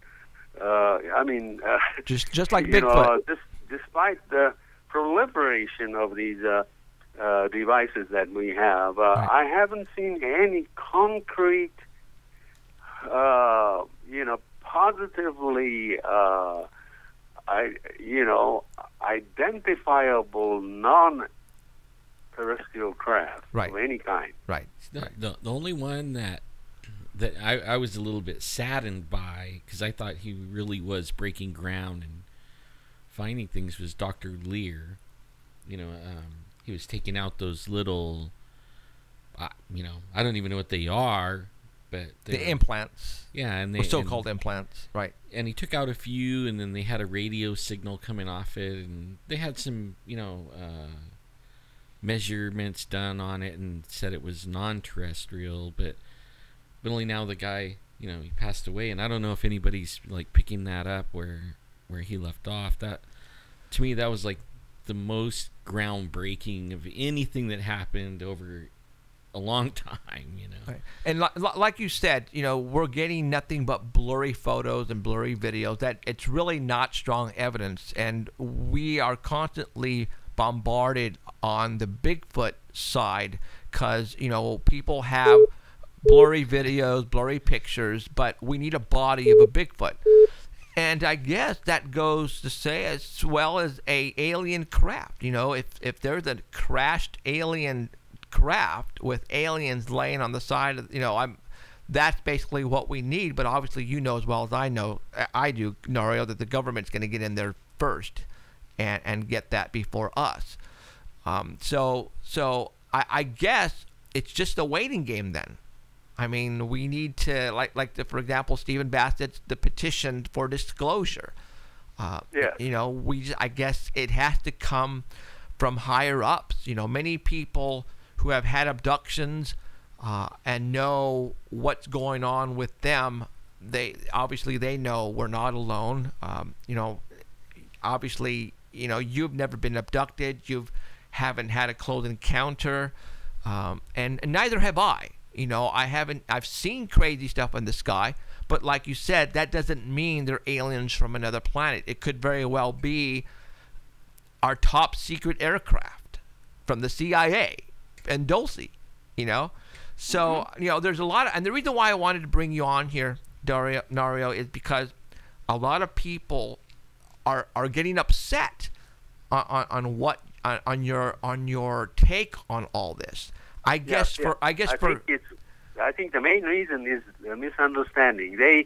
C: just like Bigfoot.
H: Despite the proliferation of these devices that we have, I haven't seen any concrete, positively, identifiable non-terrestrial craft of any kind.
C: Right.
D: The only one that I was a little bit saddened by, because I thought he really was breaking ground and finding things, was Dr. Lear. He was taking out those little, I don't even know what they are, but
C: the implants.
D: Yeah, and they
C: so-called implants, right?
D: And he took out a few, and then they had a radio signal coming off it, and they had some, measurements done on it, and said it was non-terrestrial. But only now the guy, he passed away, and I don't know if anybody's like picking that up where he left off. That, to me, that was like the most groundbreaking of anything that happened over a long time,
C: Right. And like you said, we're getting nothing but blurry photos and blurry videos. That it's really not strong evidence, and we are constantly bombarded on the Bigfoot side because people have blurry videos, blurry pictures, but we need a body of a Bigfoot. And I guess that goes to say as well as a alien craft. If there's a crashed alien craft with aliens laying on the side of, that's basically what we need. But obviously, as well as I do, Norio, that the government's going to get in there first and get that before us. So I guess it's just a waiting game then. I mean, we need to, for example, Stephen Bassett's the petition for disclosure. I guess it has to come from higher ups. Many people who have had abductions and know what's going on with them, they know we're not alone. Obviously, you've never been abducted. You haven't had a close encounter, and neither have I. I've seen crazy stuff in the sky, but like you said, that doesn't mean they're aliens from another planet. It could very well be our top secret aircraft from the CIA and Dulce, So, there's a lot of, and the reason why I wanted to bring you on here, Norio, is because a lot of people are getting upset on your take on all this. I
H: think the main reason is a misunderstanding. They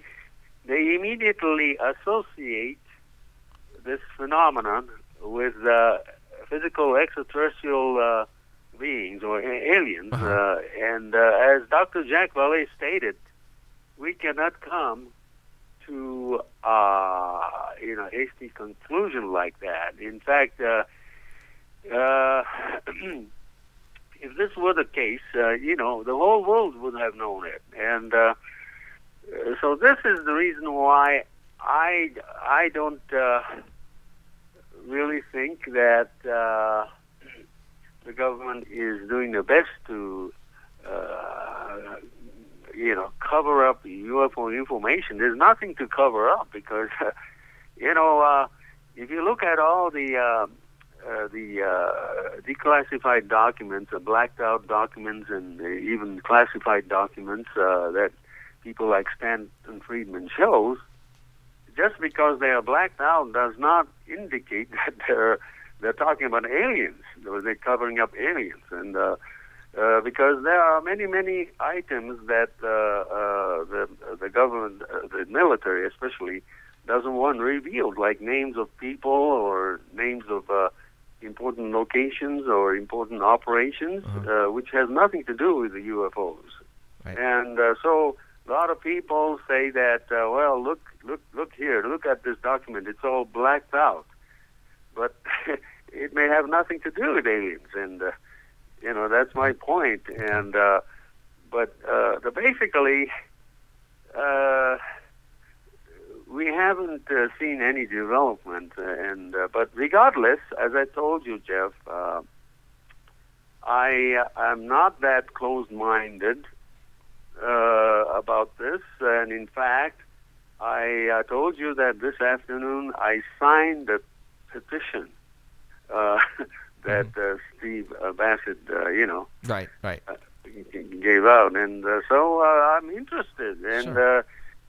H: immediately associate this phenomenon with physical extraterrestrial beings or aliens, and as Dr. Jack Valet stated, we cannot come to hasty conclusion like that. In fact, if this were the case, the whole world would have known it. And so this is the reason why I don't really think that the government is doing their best to, cover up UFO information. There's nothing to cover up because, if you look at all the declassified documents, blacked out documents, and even classified documents that people like Stanton Friedman shows, just because they are blacked out does not indicate that they're talking about aliens. They're covering up aliens, and because there are many items that the government, the military especially, doesn't want revealed, like names of people or names of important locations or important operations, which has nothing to do with the UFOs.
C: Right.
H: And so a lot of people say that, well, look here, look at this document. It's all blacked out. But it may have nothing to do with aliens. And, that's my point. And, but basically, we haven't seen any development, but regardless, as I told you, Jeff, I am not that closed-minded about this, and in fact, I told you that this afternoon I signed a petition that Steve Bassett,
C: right,
H: gave out, and so I'm interested, and.
C: Sure.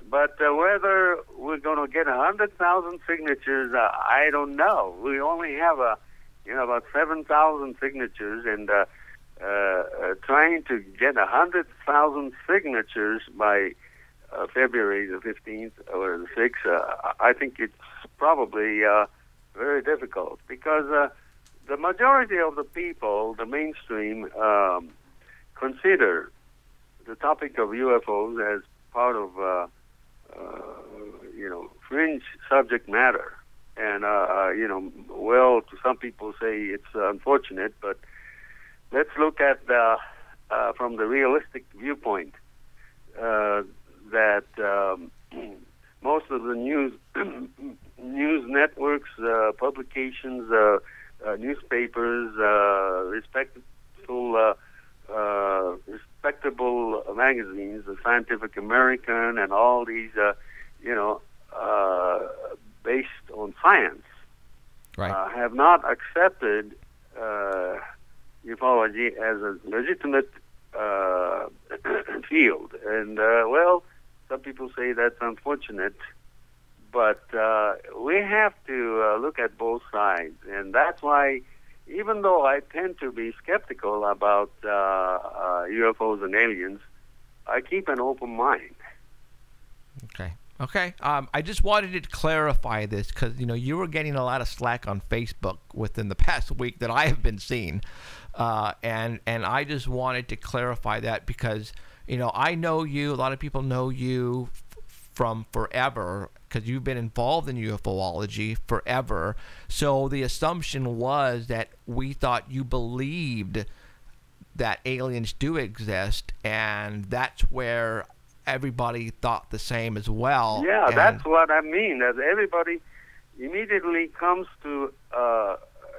H: But whether we're going to get 100,000 signatures, I don't know. We only have about 7,000 signatures, and trying to get 100,000 signatures by February the 15th or the 6th, I think it's probably very difficult because the majority of the people, the mainstream, consider the topic of UFOs as part of fringe subject matter. And well, to some people say it's unfortunate, but let's look at from the realistic viewpoint that most of the news networks, publications, newspapers, respectable magazines, the Scientific American, and all these, based on science, have not accepted ufology as a legitimate field. And, well, some people say that's unfortunate, but we have to look at both sides. And that's why, even though I tend to be skeptical about UFOs and aliens, I keep an open mind.
C: Okay. I just wanted to clarify this because, you were getting a lot of slack on Facebook within the past week that I have been seeing. And I just wanted to clarify that because, I know you, a lot of people know you from forever because you've been involved in UFOlogy forever. So the assumption was that we thought you believed that aliens do exist, and that's where everybody thought the same as well.
H: Yeah, that's what I mean. That everybody immediately comes to a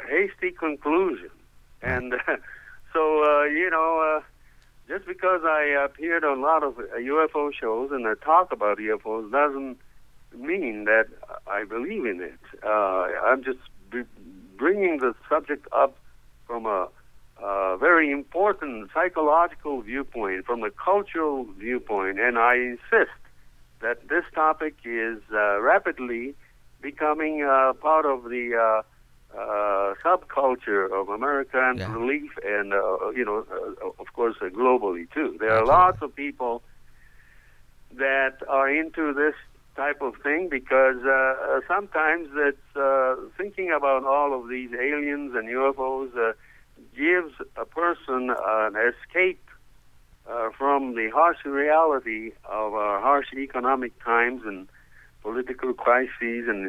H: hasty conclusion. And just because I appeared on a lot of UFO shows and I talk about UFOs doesn't mean that I believe in it. I'm just bringing the subject up from a very important psychological viewpoint, from a cultural viewpoint, and I insist that this topic is rapidly becoming part of the subculture of American belief, and of course, globally too. There are lots of people that are into this type of thing because sometimes it's thinking about all of these aliens and UFOs gives a person an escape from the harsh reality of our harsh economic times and political crises and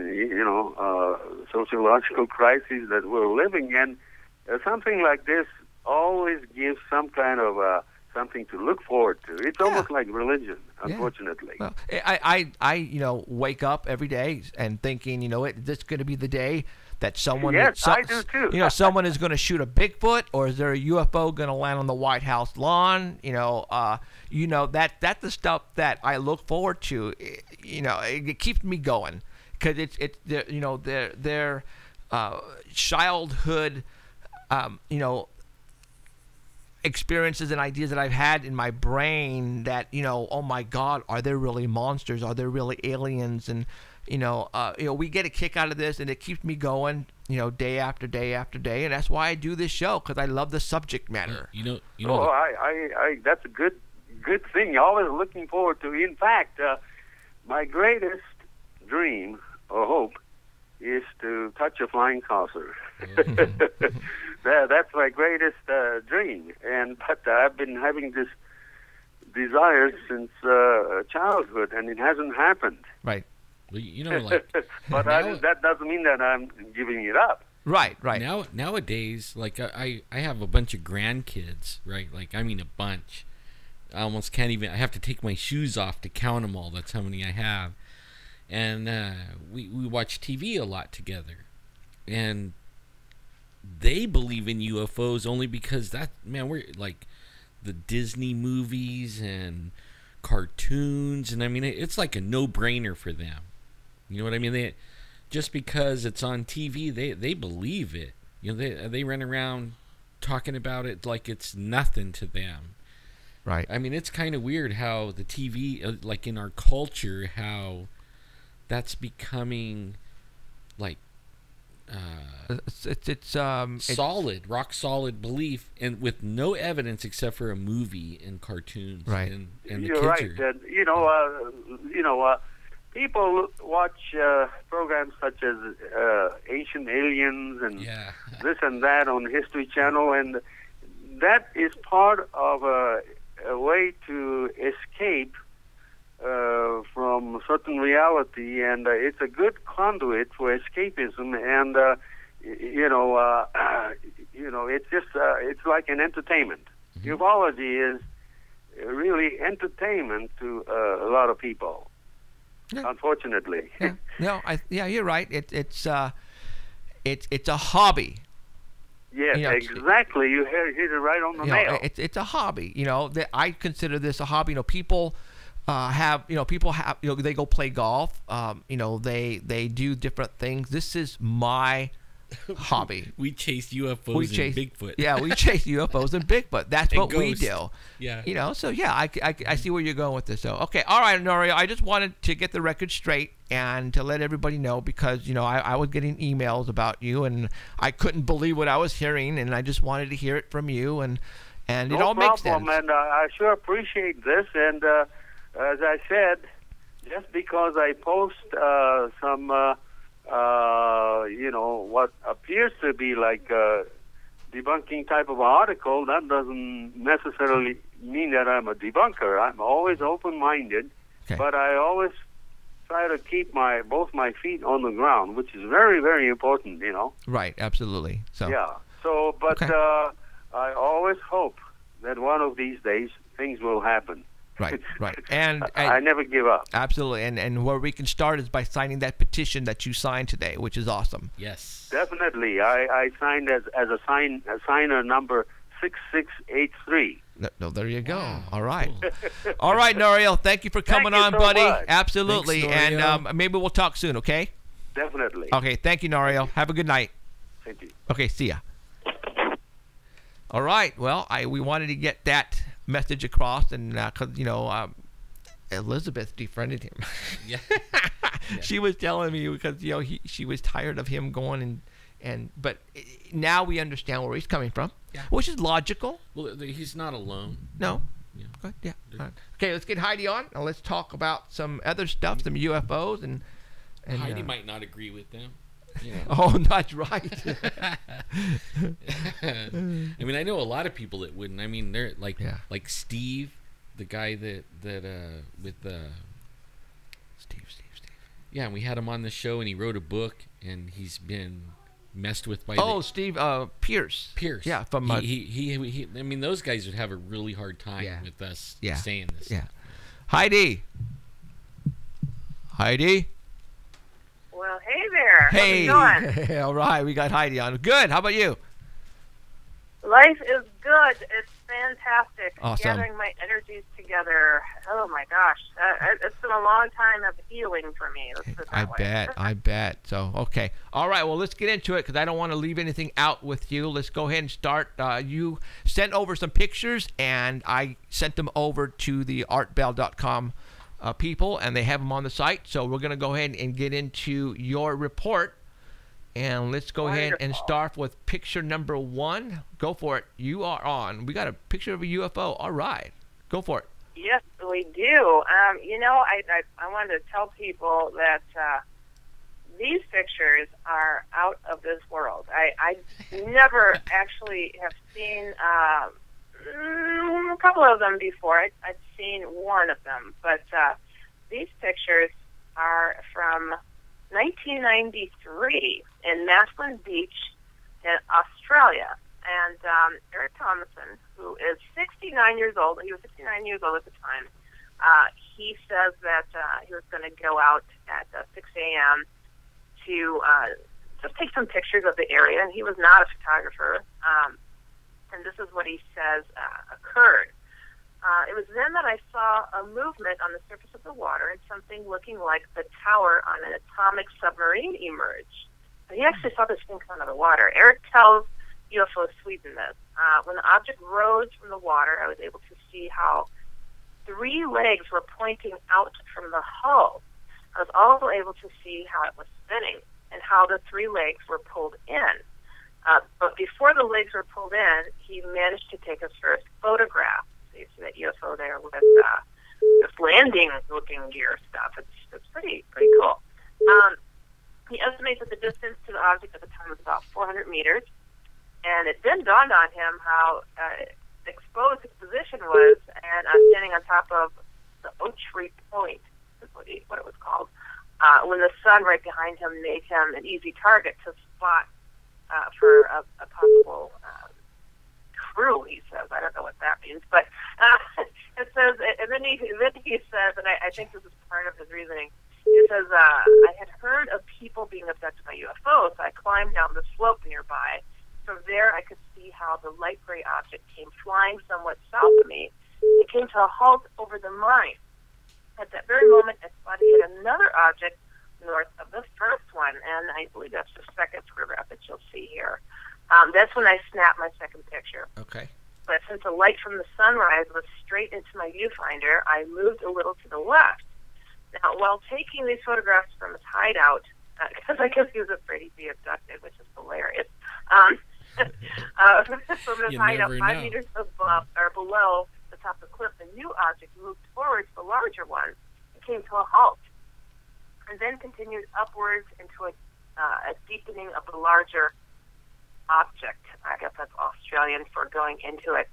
H: sociological crises that we're living in. Something like this always gives some kind of something to look forward to. It's almost like religion, unfortunately.
C: Well, I wake up every day and thinking, is this going to be the day that someone
H: I do too.
C: Someone is going to shoot a Bigfoot, or is there a UFO going to land on the White House lawn? That's the stuff that I look forward to. It keeps me going because it's their childhood experiences and ideas that I've had in my brain that oh my God, are there really monsters? Are there really aliens? And we get a kick out of this, and it keeps me going, day after day after day, and that's why I do this show, because I love the subject matter.
H: I that's a good thing. You're always looking forward to. In fact, my greatest dream or hope is to touch a flying saucer. That's my greatest dream, but I've been having this desire since childhood, and it hasn't happened.
C: Right.
D: Well,
H: but that doesn't mean that I'm giving it up.
C: Right.
D: Nowadays, like I have a bunch of grandkids, right? Like, I mean, a bunch. I almost can't even. I have to take my shoes off to count them all. That's how many I have. And we watch TV a lot together, and they believe in UFOs only because we're like the Disney movies and cartoons, and I mean it's like a no-brainer for them. You know what I mean? Just because it's on TV, they believe it. They run around talking about it like it's nothing to them.
C: Right.
D: I mean, it's kind of weird how the TV, like in our culture, how that's becoming like
C: it's
D: solid, rock solid belief, and with no evidence except for a movie and cartoons.
C: Right.
D: And the
H: You're
D: kids
H: right. People watch programs such as Ancient Aliens and this and that on History Channel, and that is part of a way to escape from certain reality, and it's a good conduit for escapism. And it's just it's like an entertainment. Mm-hmm. Ufology is really entertainment to a lot of people. Yeah. Unfortunately.
C: Yeah. No, you're right. It's a hobby.
H: Yes, exactly. You hit it right on the nail.
C: It's a hobby. I consider this a hobby. People they go play golf. They do different things. This is my hobby.
D: We chase UFOs and Bigfoot.
C: Yeah, we chase UFOs and Bigfoot. That's what we do.
D: Yeah.
C: So yeah, I see where you're going with this. So okay, all right, Norio. I just wanted to get the record straight and to let everybody know, because I was getting emails about you and I couldn't believe what I was hearing, and I just wanted to hear it from you, and it all makes sense.
H: No problem, and I sure appreciate this. And as I said, just because I post some what appears to be like a debunking type of article, that doesn't necessarily mean that I'm a debunker. I'm always open-minded, but I always try to keep both my feet on the ground, which is very, very important,
C: Right, absolutely. So
H: yeah. So, but I always hope that one of these days things will happen.
C: Right. And
H: I never give up.
C: Absolutely. And where we can start is by signing that petition that you signed today, which is awesome.
D: Yes.
H: Definitely. I signed as a signer number 6683.
C: No, there you go. All right. Cool. All right, Norio. Thank you for coming on, buddy.
H: Much.
C: Absolutely.
D: Thanks,
C: and maybe we'll talk soon, okay?
H: Definitely.
C: Okay. Thank you, Norio. Have a good night.
H: Thank you.
C: Okay. See ya. All right. Well, we wanted to get that message across, and because Elizabeth defriended him.
D: Yeah.
C: She was telling me because she was tired of him going but now we understand where he's coming from, which is logical.
D: Well, he's not alone.
C: No. Yeah. Good. Yeah. Right. Okay, let's get Heidi on and let's talk about some other stuff, some UFOs and
D: Heidi might not agree with them.
C: Yeah. Oh, that's right.
D: I mean, I know a lot of people that wouldn't. I mean, they're like Steve, the guy that with
C: Steve.
D: Yeah, and we had him on the show, and he wrote a book, and he's been messed with by
C: Steve Pierce.
D: Yeah,
C: from
D: he. I mean, those guys would have a really hard time with us saying this.
C: Yeah, Heidi.
I: Well, hey there.
C: Hey.
I: How's it going?
C: All right, we got Heidi on. Good. How about you?
I: Life is good. It's fantastic.
C: Awesome.
I: Gathering my energies together. Oh my gosh, it's been a long time of healing for me. Let's put it that way.
C: I bet. So, okay. All right, well, let's get into it because I don't want to leave anything out with you. Let's go ahead and start. You sent over some pictures, and I sent them over to the artbell.com people, and they have them on the site. So we're going to go ahead and get into your report. And let's go ahead and start with picture number 1. Go for it. You are on. We got a picture of a UFO. All right. Go for it.
I: Yes, we do. I wanted to tell people that these pictures are out of this world. I never actually have seen a couple of them before. I've seen one of them. But these pictures are from 1993 in Maslin Beach in Australia. And Eric Thomason, who is 69 years old, he was 69 years old at the time, he says that he was going to go out at 6 a.m. to just take some pictures of the area, and he was not a photographer. And this is what he says occurred. It was then that I saw a movement on the surface of the water and something looking like the tower on an atomic submarine emerge. He actually saw this thing come out of the water. Eric tells UFO Sweden this. When the object rose from the water, I was able to see how 3 legs were pointing out from the hull. I was also able to see how it was spinning and how the 3 legs were pulled in. But before the legs were pulled in, he managed to take his first photograph. So you see that UFO there with this landing-looking gear stuff. It's pretty cool. He estimates that the distance to the object at the time was about 400 meters. And it then dawned on him how exposed his position was, and standing on top of the Otree Point, is what it was called, when the sun right behind him made him an easy target to spot for a possible crew, he says. I don't know what that means, but it says, and then he says, and I think this is part of his reasoning, it says, I had heard of people being abducted by UFOs, so I climbed down the slope nearby. From there, I could see how the light gray object came flying somewhat south of me. It came to a halt over the mine. At that very moment, I spotted yet another object north of the first one, and I believe that's the second photograph that you'll see here. That's when I snapped my second picture.
C: Okay.
I: But since the light from the sunrise was straight into my viewfinder, I moved a little to the left. Now, while taking these photographs from his hideout, because I guess he was afraid he'd be abducted, which is hilarious, from his hideout 5 meters above or below the top of the cliff, the new object moved towards the larger one. It came to a halt, and then continued upwards into a deepening of the larger object. I guess that's Australian for going into it.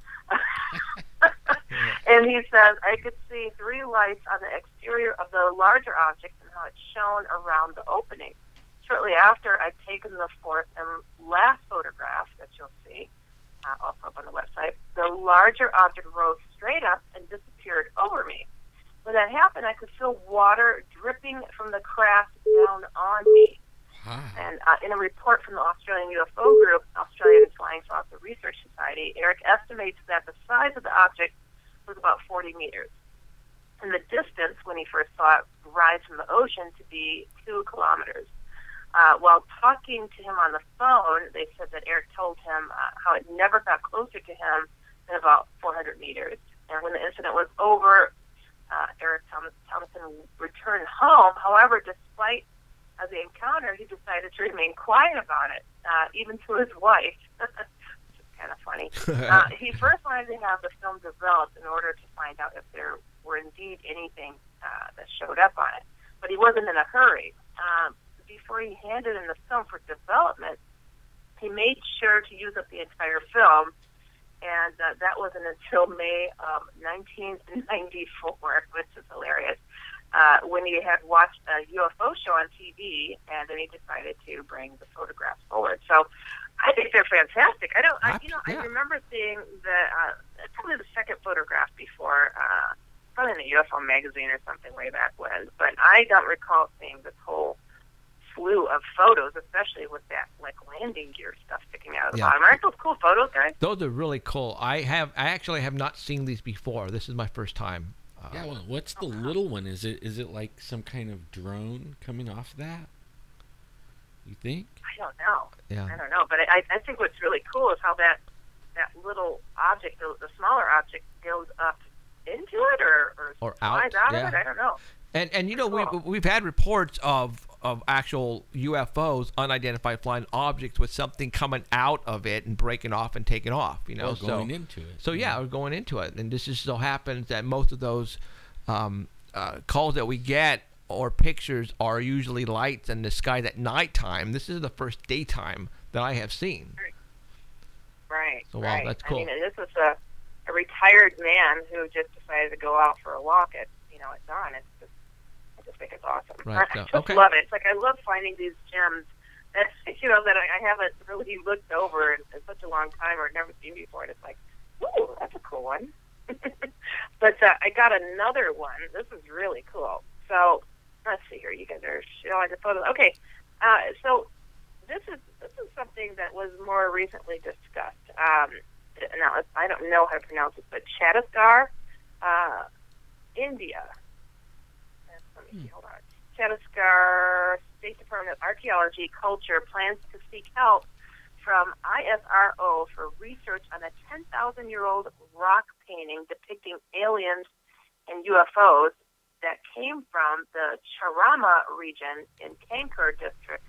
I: And he says, I could see 3 lights on the exterior of the larger object and how it shone around the opening. Shortly after, I'd taken the fourth and last photograph that you'll see, also up on the website. The larger object rose straight up and disappeared over me. When that happened, I could feel water dripping from the craft down on me. And in a report from the Australian UFO group, Australian Flying Saucer Research Society, Eric estimates that the size of the object was about 40 meters. And the distance, when he first saw it rise from the ocean, to be 2 kilometers. While talking to him on the phone, they said that Eric told him how it never got closer to him than about 400 meters. And when the incident was over, Eric Thompson returned home. However, despite the encounter, he decided to remain quiet about it, even to his wife. Which is kind of funny. He first wanted to have the film developed in order to find out if there were indeed anything that showed up on it. But he wasn't in a hurry. Before he handed in the film for development, he made sure to use up the entire film, and that wasn't until May of 1994, which is hilarious, when he had watched a UFO show on TV, and then he decided to bring the photographs forward. So I think they're fantastic. I remember seeing probably the second photograph before, probably in a UFO magazine or something way back when, but I don't recall seeing this whole slew of photos, especially with that like landing gear stuff sticking out of the bottom. Aren't those cool photos, guys?
C: Those are really cool. I actually have not seen these before. This is my first time.
D: Well, what's the little one? Is it like some kind of drone coming off that? You think?
I: I don't know.
C: Yeah.
I: I don't know, but I think what's really cool is how that little object, the smaller object, goes up into it or flies out of it. I don't know.
C: And you know, we've had reports of actual UFOs, unidentified flying objects, with something coming out of it and breaking off and taking off. You know,
D: or going into it.
C: So we're going into it, and this just so happens that most of those calls that we get or pictures are usually lights in the sky at nighttime. This is the first daytime that I have seen.
I: Right.
C: So wow, that's cool.
I: I mean, this is a retired man who just decided to go out for a walk at dawn. I just think it's awesome.
C: Right,
I: I just love it. It's like I love finding these gems that that I haven't really looked over in such a long time or never seen before. And it's like, ooh, that's a cool one. But I got another one. This is really cool. So let's see here. You guys are showing the photos. Okay. So this is something that was more recently discussed. Now I don't know how to pronounce it, but Chhattisgarh, India. Let me see, hold on. Chhattisgarh State Department of Archaeology Culture plans to seek help from ISRO for research on a 10,000-year-old rock painting depicting aliens and UFOs that came from the Charama region in Kankur district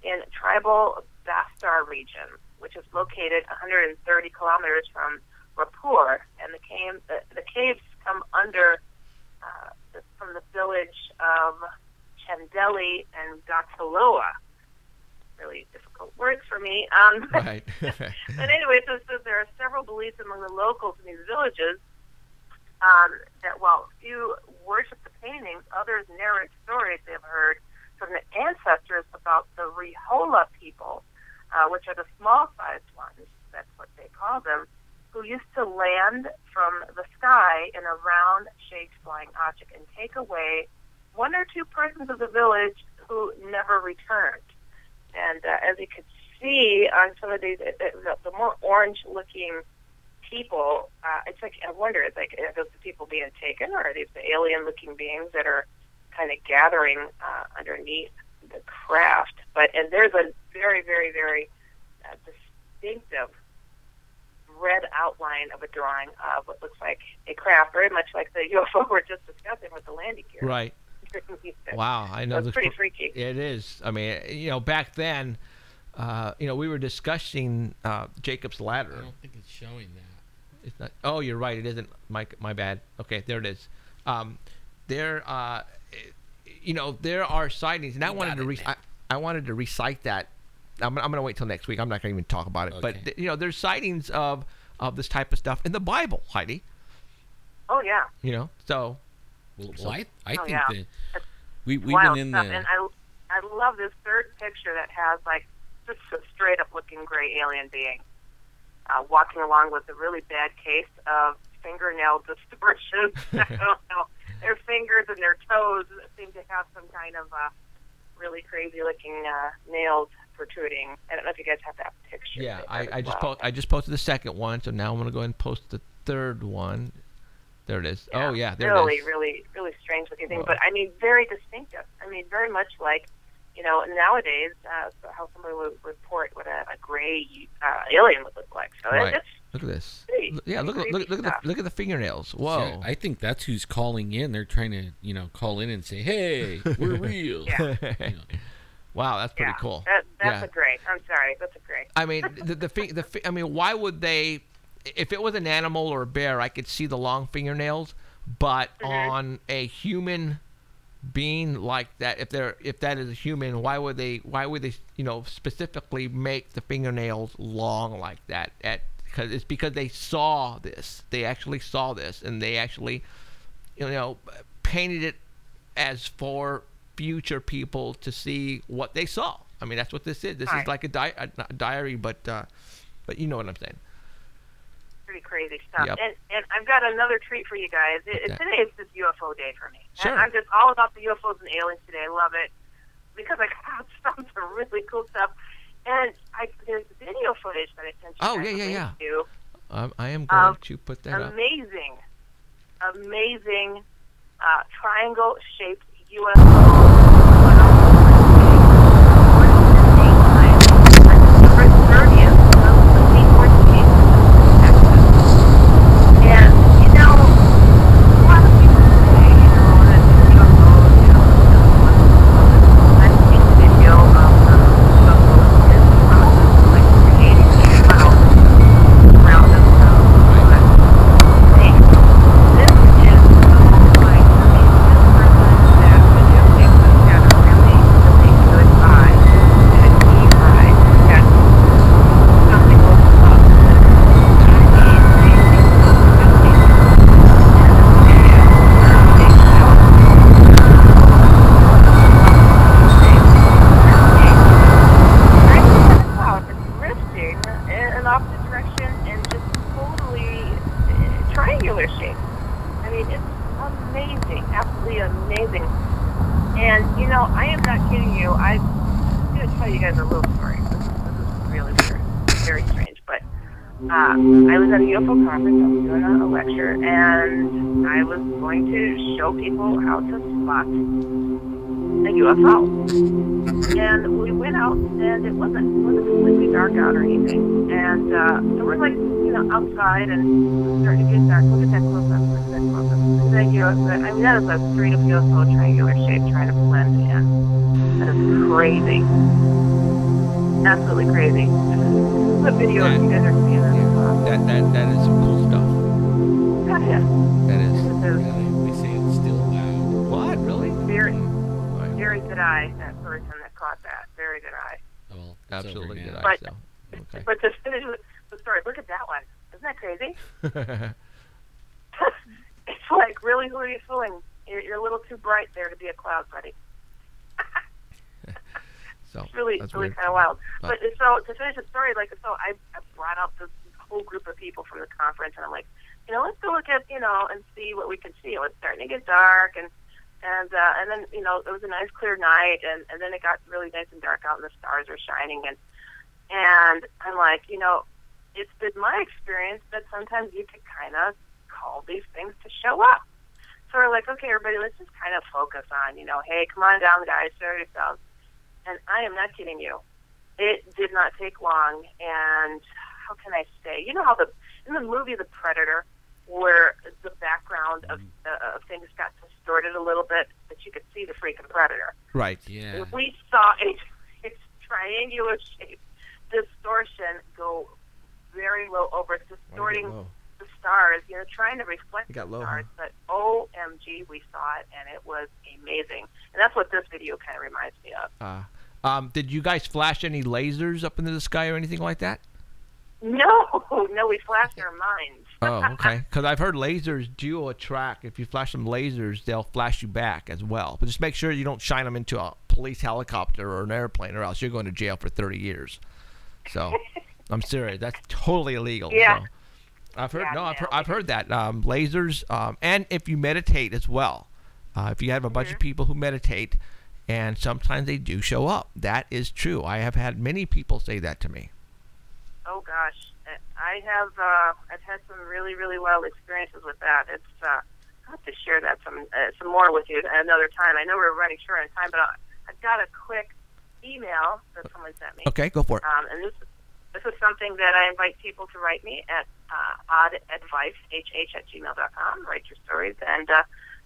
I: in tribal Bastar region, which is located 130 kilometers from Raipur, and the caves come under from the village of Chandeli and Gataloa. Really difficult word. words for me.
C: Right.
I: But anyway, so there are several beliefs among the locals in these villages that while few worship the paintings, others narrate stories they've heard from the ancestors about the Rihola people, which are the small-sized ones, that's what they call them, who used to land from the sky in a round-shaped flying object and take away one or two persons of the village who never returned. And as you could see on some of these, the more orange-looking people, it's like, I wonder, it's like, are those the people being taken, or are these the alien-looking beings that are kind of gathering underneath the craft? And there's a very, very, very distinctive red outline of a drawing of what looks like a craft, very much like the UFO we're just discussing with the landing gear.
C: Right. Wow, I know.
I: It's pretty freaky.
C: It is. I mean, back then, we were discussing Jacob's Ladder.
D: I don't think it's showing that.
C: It's not. Oh, you're right. It isn't. My bad. Okay, there it is. There are sightings, and I wanted to recite that. I'm going to wait till next week. I'm not going to even talk about it. Okay. But there's sightings of this type of stuff in the Bible, Heidi.
I: Oh yeah.
C: So.
D: Well, I think that we've been in
I: stuff. And I love this third picture that has like just a straight up looking gray alien being walking along with a really bad case of fingernail distortion. I don't know. Their fingers and their toes seem to have some kind of really crazy looking nails protruding. I don't know if you guys have that picture.
C: Yeah, I just posted the second one, so now I'm going to go ahead and post the third one. There it is.
I: Yeah,
C: oh, yeah, there
I: really,
C: it is.
I: Really, really strange looking thing. But, I mean, very distinctive. I mean, very much like, nowadays, how somebody would report what a gray alien would look like. So
C: right.
I: It's
C: look at this.
I: Pretty,
C: Look at the fingernails. Whoa.
D: Yeah, I think that's who's calling in. They're trying to, call in and say, hey, we're real.
I: Yeah.
C: Wow, that's pretty cool.
I: That's a great. I'm sorry. That's a great.
C: I mean, why would they... If it was an animal or a bear, I could see the long fingernails, but on a human being like that, if that is a human, why would they specifically make the fingernails long like that? Because they saw this. They actually saw this, and they actually painted it as for future people to see what they saw. I mean, that's what this is. This is like a diary, but you know what I'm saying.
I: Pretty crazy stuff.
C: Yep.
I: And I've got another treat for you guys. Today is just UFO day for me.
C: Sure.
I: And I'm just all about the UFOs and aliens today. I love it because I got some really cool stuff. And there's video footage that I sent you.
C: Oh, yeah. I am going to put that up.
I: Amazing triangle-shaped UFO. I was at a UFO conference. I was doing a lecture, and I was going to show people how to spot a UFO. And we went out, and it wasn't completely dark out or anything. And so we're like, outside, and starting to get dark. Look at that close up. Look at that close up. Look at that UFO. I mean, that is a straight up UFO triangular shape trying to blend in. That is crazy. Absolutely crazy. What video you guys are seeing?
C: That is some cool stuff.
I: Yeah.
C: That is.
D: They say it's still loud.
C: What? Really?
I: Very good eye. That person that caught that. Very good eye.
D: Well,
C: Absolutely good
I: But,
C: so. Okay.
I: But to finish with the story, look at that one. Isn't that crazy? It's like, really, who are you fooling? You're a little too bright there to be a cloud, buddy.
C: So
I: it's really kind of wild. But so to finish the story, I brought out this whole group of people from the conference, and I'm like, let's go look at, and see what we can see. It was starting to get dark, and then, it was a nice clear night, and then it got really nice and dark out, and the stars were shining, and I'm like, it's been my experience that sometimes you can kind of call these things to show up. So we're like, okay, everybody, let's just kind of focus on, hey, come on down, guys, show yourselves. And I am not kidding you. It did not take long, and how can I say? You know how in the movie The Predator, where the background of things got distorted a little bit, but you could see the freaking predator.
C: Right.
I: Yeah. We saw a triangular shape distortion go very low over, distorting the stars, trying to reflect the stars. But OMG, we saw it, and it was amazing. And that's what this video kind of reminds me of.
C: Did you guys flash any lasers up into the sky or anything like that?
I: No, we flashed our minds.
C: Oh, okay. Because I've heard lasers do attract. If you flash them lasers, they'll flash you back as well. But just make sure you don't shine them into a police helicopter or an airplane, or else you're going to jail for 30 years. So, I'm serious. That's totally illegal.
I: Yeah.
C: So, I've heard. I've heard that lasers, and if you meditate as well. If you have a bunch of people who meditate, and sometimes they do show up. That is true. I have had many people say that to me.
I: Oh gosh, I've had some really, really wild experiences with that. I'll have to share that some more with you another time. I know we're running short on time, but I've got a quick email that someone sent me.
C: Okay, go for it.
I: And this is something that I invite people to write me at oddadvice@gmail.com. Write your stories and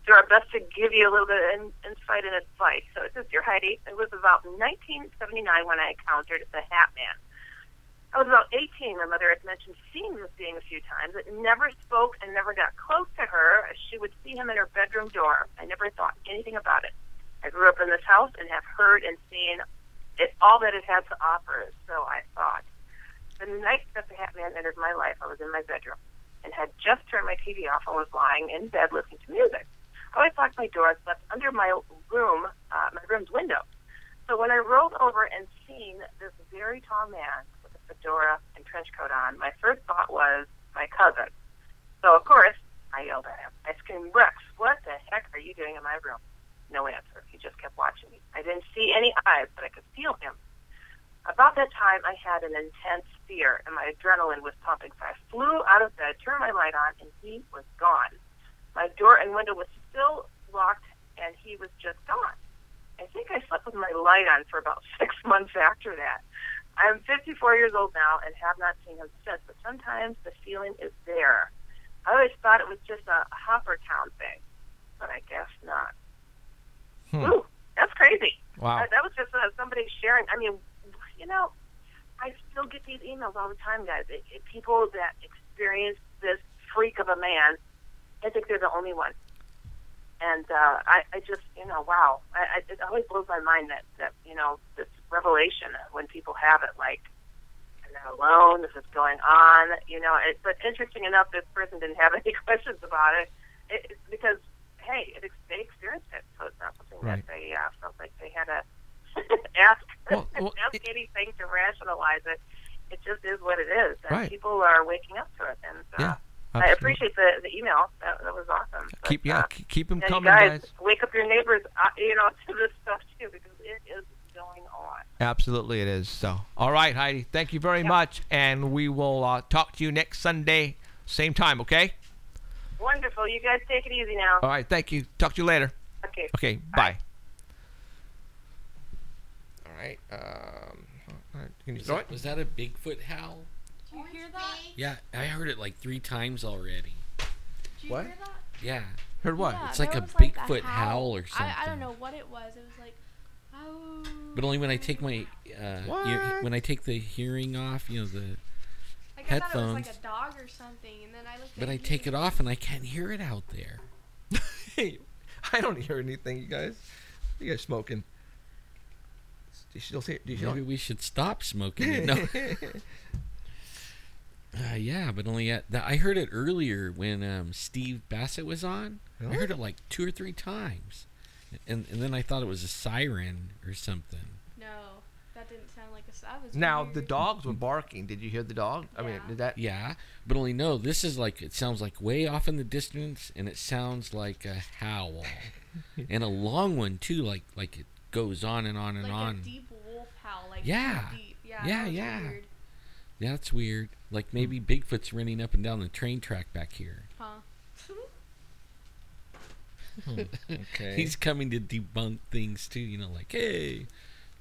I: do our best to give you a little bit of insight and advice. So it says, Dear Heidi, it was about 1979 when I encountered the Hat Man. I was about 18. My mother had mentioned seeing this being a few times. It never spoke and never got close to her. She would see him in her bedroom door. I never thought anything about it. I grew up in this house and have heard and seen all that it had to offer, so I thought. The night that the Hat Man entered my life, I was in my bedroom and had just turned my TV off and was lying in bed listening to music. I always locked my door and slept under my room's window. So when I rolled over and seen this very tall man with a fedora and trench coat on, my first thought was my cousin. So, of course, I yelled at him. I screamed, Rex, what the heck are you doing in my room? No answer. He just kept watching me. I didn't see any eyes, but I could feel him. About that time, I had an intense fear, and my adrenaline was pumping. So I flew out of bed, turned my light on, and he was gone. My door and window was still locked, and he was just gone. I think I slept with my light on for about 6 months after that. I'm 54 years old now and have not seen him since, but sometimes the feeling is there. I always thought it was just a Hopper Town thing, but I guess not. Ooh, that's crazy.
C: Wow.
I: That was just somebody sharing. I mean, I still get these emails all the time, guys. People that experience this freak of a man, I think they're the only one. And I just, wow. It always blows my mind that this revelation when people have it, like, I'm not alone, this is going on, but interesting enough, this person didn't have any questions about it. Because, hey, they experienced it, so it's not something that they felt like they had to ask anything to rationalize it. It just is what it is, and people are waking up to it. And I appreciate the email. That was awesome. But,
C: keep them coming,
I: guys. Wake up your neighbors, to this stuff too, because it is going on.
C: Absolutely, it is. So, all right, Heidi, thank you very much, and we will talk to you next Sunday, same time. Okay.
I: Wonderful. You guys take it easy now.
C: All right. Thank you. Talk to you later.
I: Okay.
C: Okay. Bye. All right. Can you start?
D: Was that a Bigfoot howl?
E: Did you hear that?
D: Yeah, I heard it like 3 times already.
E: Did you hear that?
D: Yeah.
C: Heard what?
E: Yeah,
D: it's like a
E: was
D: Bigfoot howl or something.
E: I don't know what it was. It was like, oh.
D: But only when I take my when I take the hearing off, the
E: like
D: headphones.
E: I thought it was like a dog or something, and then I looked.
D: But I take it off and I can't hear it out there.
C: Hey, I don't hear anything, you guys. You guys smoking? Do you still see it?
D: Maybe we should stop smoking it. No. Yeah, but only I heard it earlier when Steve Bassett was on. Really? I heard it like 2 or 3 times, and then I thought it was a siren or something.
E: No, that didn't sound like a. That was
C: now
E: weird.
C: The dogs were barking. Did you hear the dog?
E: Yeah.
C: I mean, did that?
D: Yeah, but only no. This is like it sounds like way off in the distance, and it sounds like a howl, and a long one too. Like it goes on and on and
E: like
D: on.
E: A deep wolf howl. Like
D: yeah.
E: Deep. Yeah.
D: Yeah.
E: Weird.
D: Yeah, that's weird. Like maybe Bigfoot's running up and down the train track back here.
E: Huh.
C: Okay.
D: He's coming to debunk things too. You know, like, hey, you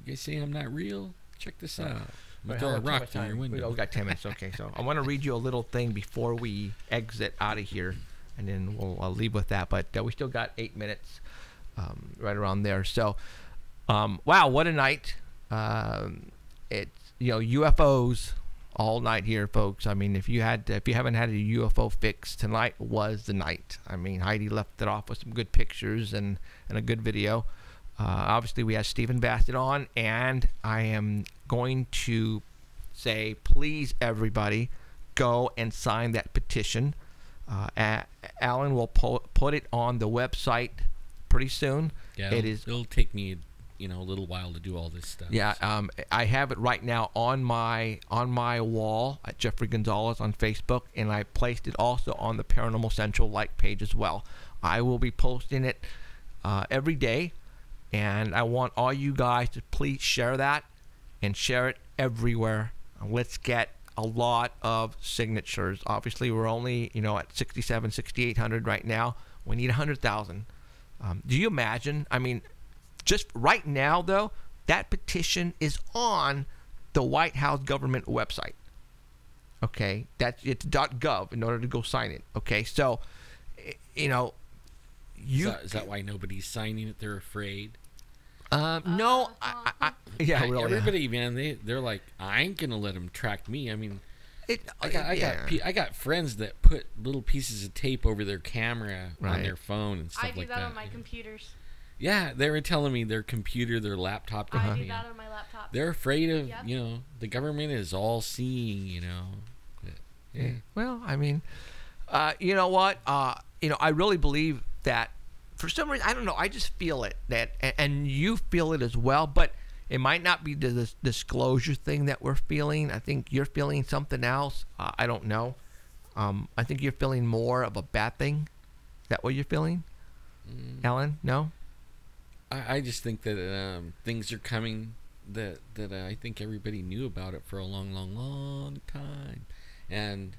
D: guys saying I'm not real? Check this out. I'm gonna throw a rock through your window.
C: We got 10 minutes. Okay, so I want to read you a little thing before we exit out of here, and then I'll leave with that. But we still got 8 minutes, right around there. So, wow, what a night! It's UFOs all night here, folks. I mean, if you haven't had a UFO fix, tonight was the night. I mean, Heidi left it off with some good pictures and a good video. Obviously, we had Stephen Bassett on, and I am going to say, please, everybody, go and sign that petition. Alan will put it on the website pretty soon.
D: Yeah, it'll take me a little while to do all this stuff.
C: Yeah, so. I have it right now on my wall at Jeffrey Gonzalez on Facebook, and I placed it also on the Paranormal Central like page as well. I will be posting it every day, and I want all you guys to please share that and share it everywhere. Let's get a lot of signatures. Obviously, we're only at 6,800 right now. We need 100,000. Do you imagine? I mean, just right now, though, that petition is on the White House government website. Okay, it's .gov in order to go sign it. Okay, so
D: is that why nobody's signing it? They're afraid.
C: No, really.
D: Everybody, man, they're like, I ain't gonna let them track me. I mean, I got friends that put little pieces of tape over their camera on their phone and stuff like that.
E: I do that on my computers.
D: Yeah, they were telling me their computer, their laptop.
E: I do that on my laptop.
D: They're afraid of, the government is all seeing,
C: Yeah. Well, I mean, you know what? I really believe that for some reason, I don't know, I just feel it, that, and you feel it as well, but it might not be the disclosure thing that we're feeling. I think you're feeling something else. I don't know. I think you're feeling more of a bad thing. Is that what you're feeling? Alan? No?
D: I just think that things are coming that I think everybody knew about it for a long, long, long time, and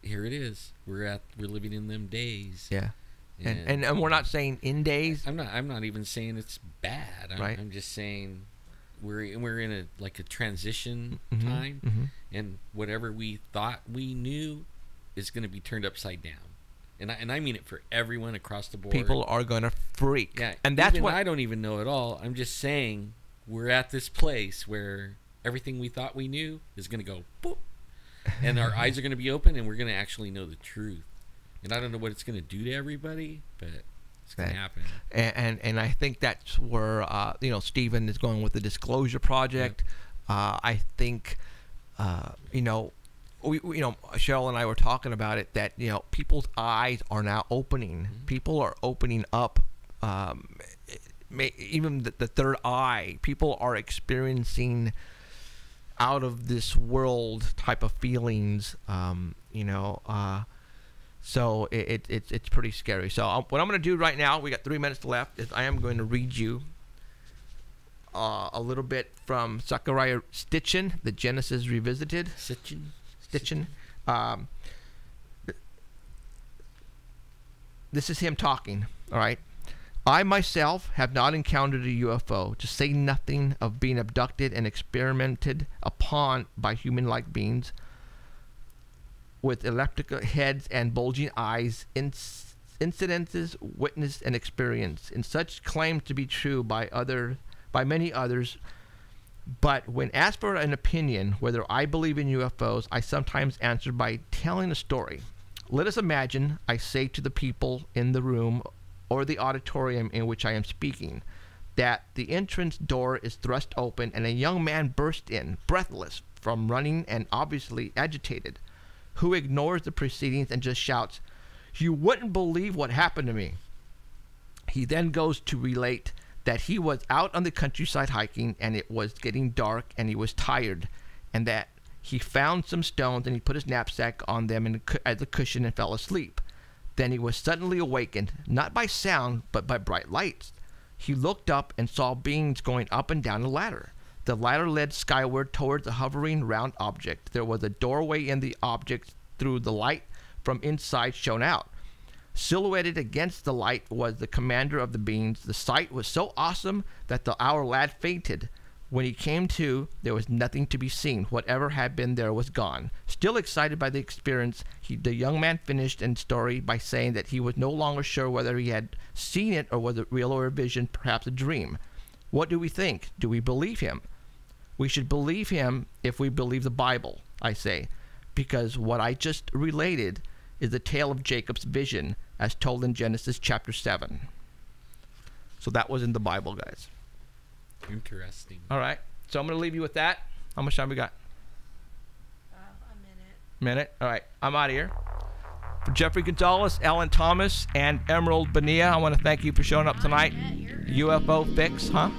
D: here it is. We're living in them days.
C: Yeah, and we're not saying in days.
D: I'm not even saying it's bad. I'm just saying we're in a transition time, and whatever we thought we knew is going to be turned upside down. And I mean it for everyone across the board.
C: People are going to freak.
D: Yeah,
C: and that's what
D: I don't even know at all. I'm just saying we're at this place where everything we thought we knew is going to go boop, and our eyes are going to be open, and we're going to actually know the truth. And I don't know what it's going to do to everybody, but it's going to happen.
C: And I think that's where Stephen is going with the Disclosure Project. Yep. I think Cheryl and I were talking about it, that people's eyes are now opening. People are opening up. Even the third eye. People are experiencing out of this world type of feelings. So it's pretty scary. So what I'm going to do right now, we got 3 minutes left, is I am going to read you a little bit from Zachariah Stitchin, The Genesis Revisited. Stitchin. This is him talking. All right. I myself have not encountered a UFO, to say nothing of being abducted and experimented upon by human-like beings with elliptical heads and bulging eyes, incidences witnessed and experienced, and such claimed to be true by many others. But when asked for an opinion whether I believe in UFOs, I sometimes answer by telling a story. Let us imagine, I say to the people in the room or the auditorium in which I am speaking, that the entrance door is thrust open and a young man bursts in, breathless from running and obviously agitated, who ignores the proceedings and just shouts, "You wouldn't believe what happened to me." He then goes to relate that he was out on the countryside hiking and it was getting dark and he was tired, and that he found some stones and he put his knapsack on them as a cushion and fell asleep. Then he was suddenly awakened, not by sound, but by bright lights. He looked up and saw beings going up and down a ladder. The ladder led skyward towards a hovering round object. There was a doorway in the object through the light from inside shone out. Silhouetted against the light was the commander of the beings. The sight was so awesome that our lad fainted. When he came to, there was nothing to be seen. Whatever had been there was gone. Still excited by the experience, the young man finished his story by saying that he was no longer sure whether he had seen it or was it real or a vision, perhaps a dream. What do we think? Do we believe him? We should believe him if we believe the Bible, I say, because what I just related is the tale of Jacob's vision as told in Genesis chapter 7. So that was in the Bible, guys.
D: Interesting.
C: All right. So I'm going to leave you with that. How much time we got?
E: A minute.
C: Minute? All right. I'm out of here. For Jeffrey Gonzalez, Alan Thomas, and Emerald Bonilla, I want to thank you for showing up tonight. UFO Fix, huh?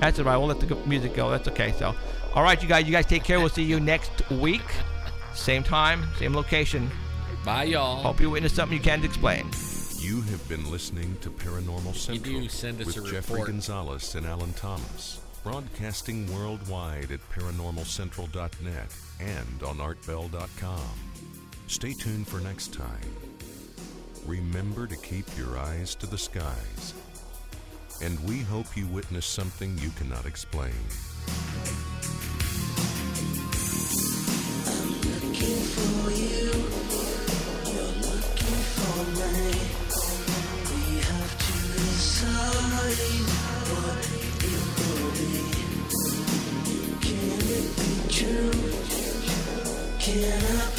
C: That's all right. We'll let the music go. That's okay. So, all right, you guys take care. We'll see you next week. Same time, same location.
D: Bye, y'all.
C: Hope you witnessed something you can't explain.
A: You have been listening to Paranormal Central with Jeffrey
D: report.
A: Gonzalez and Alan Thomas, broadcasting worldwide at paranormalcentral.net and on artbell.com. Stay tuned for next time. Remember to keep your eyes to the skies, and we hope you witness something you cannot explain.
B: I'm looking for you, you're looking for me. We have to decide what it will be. Can it be true? Can I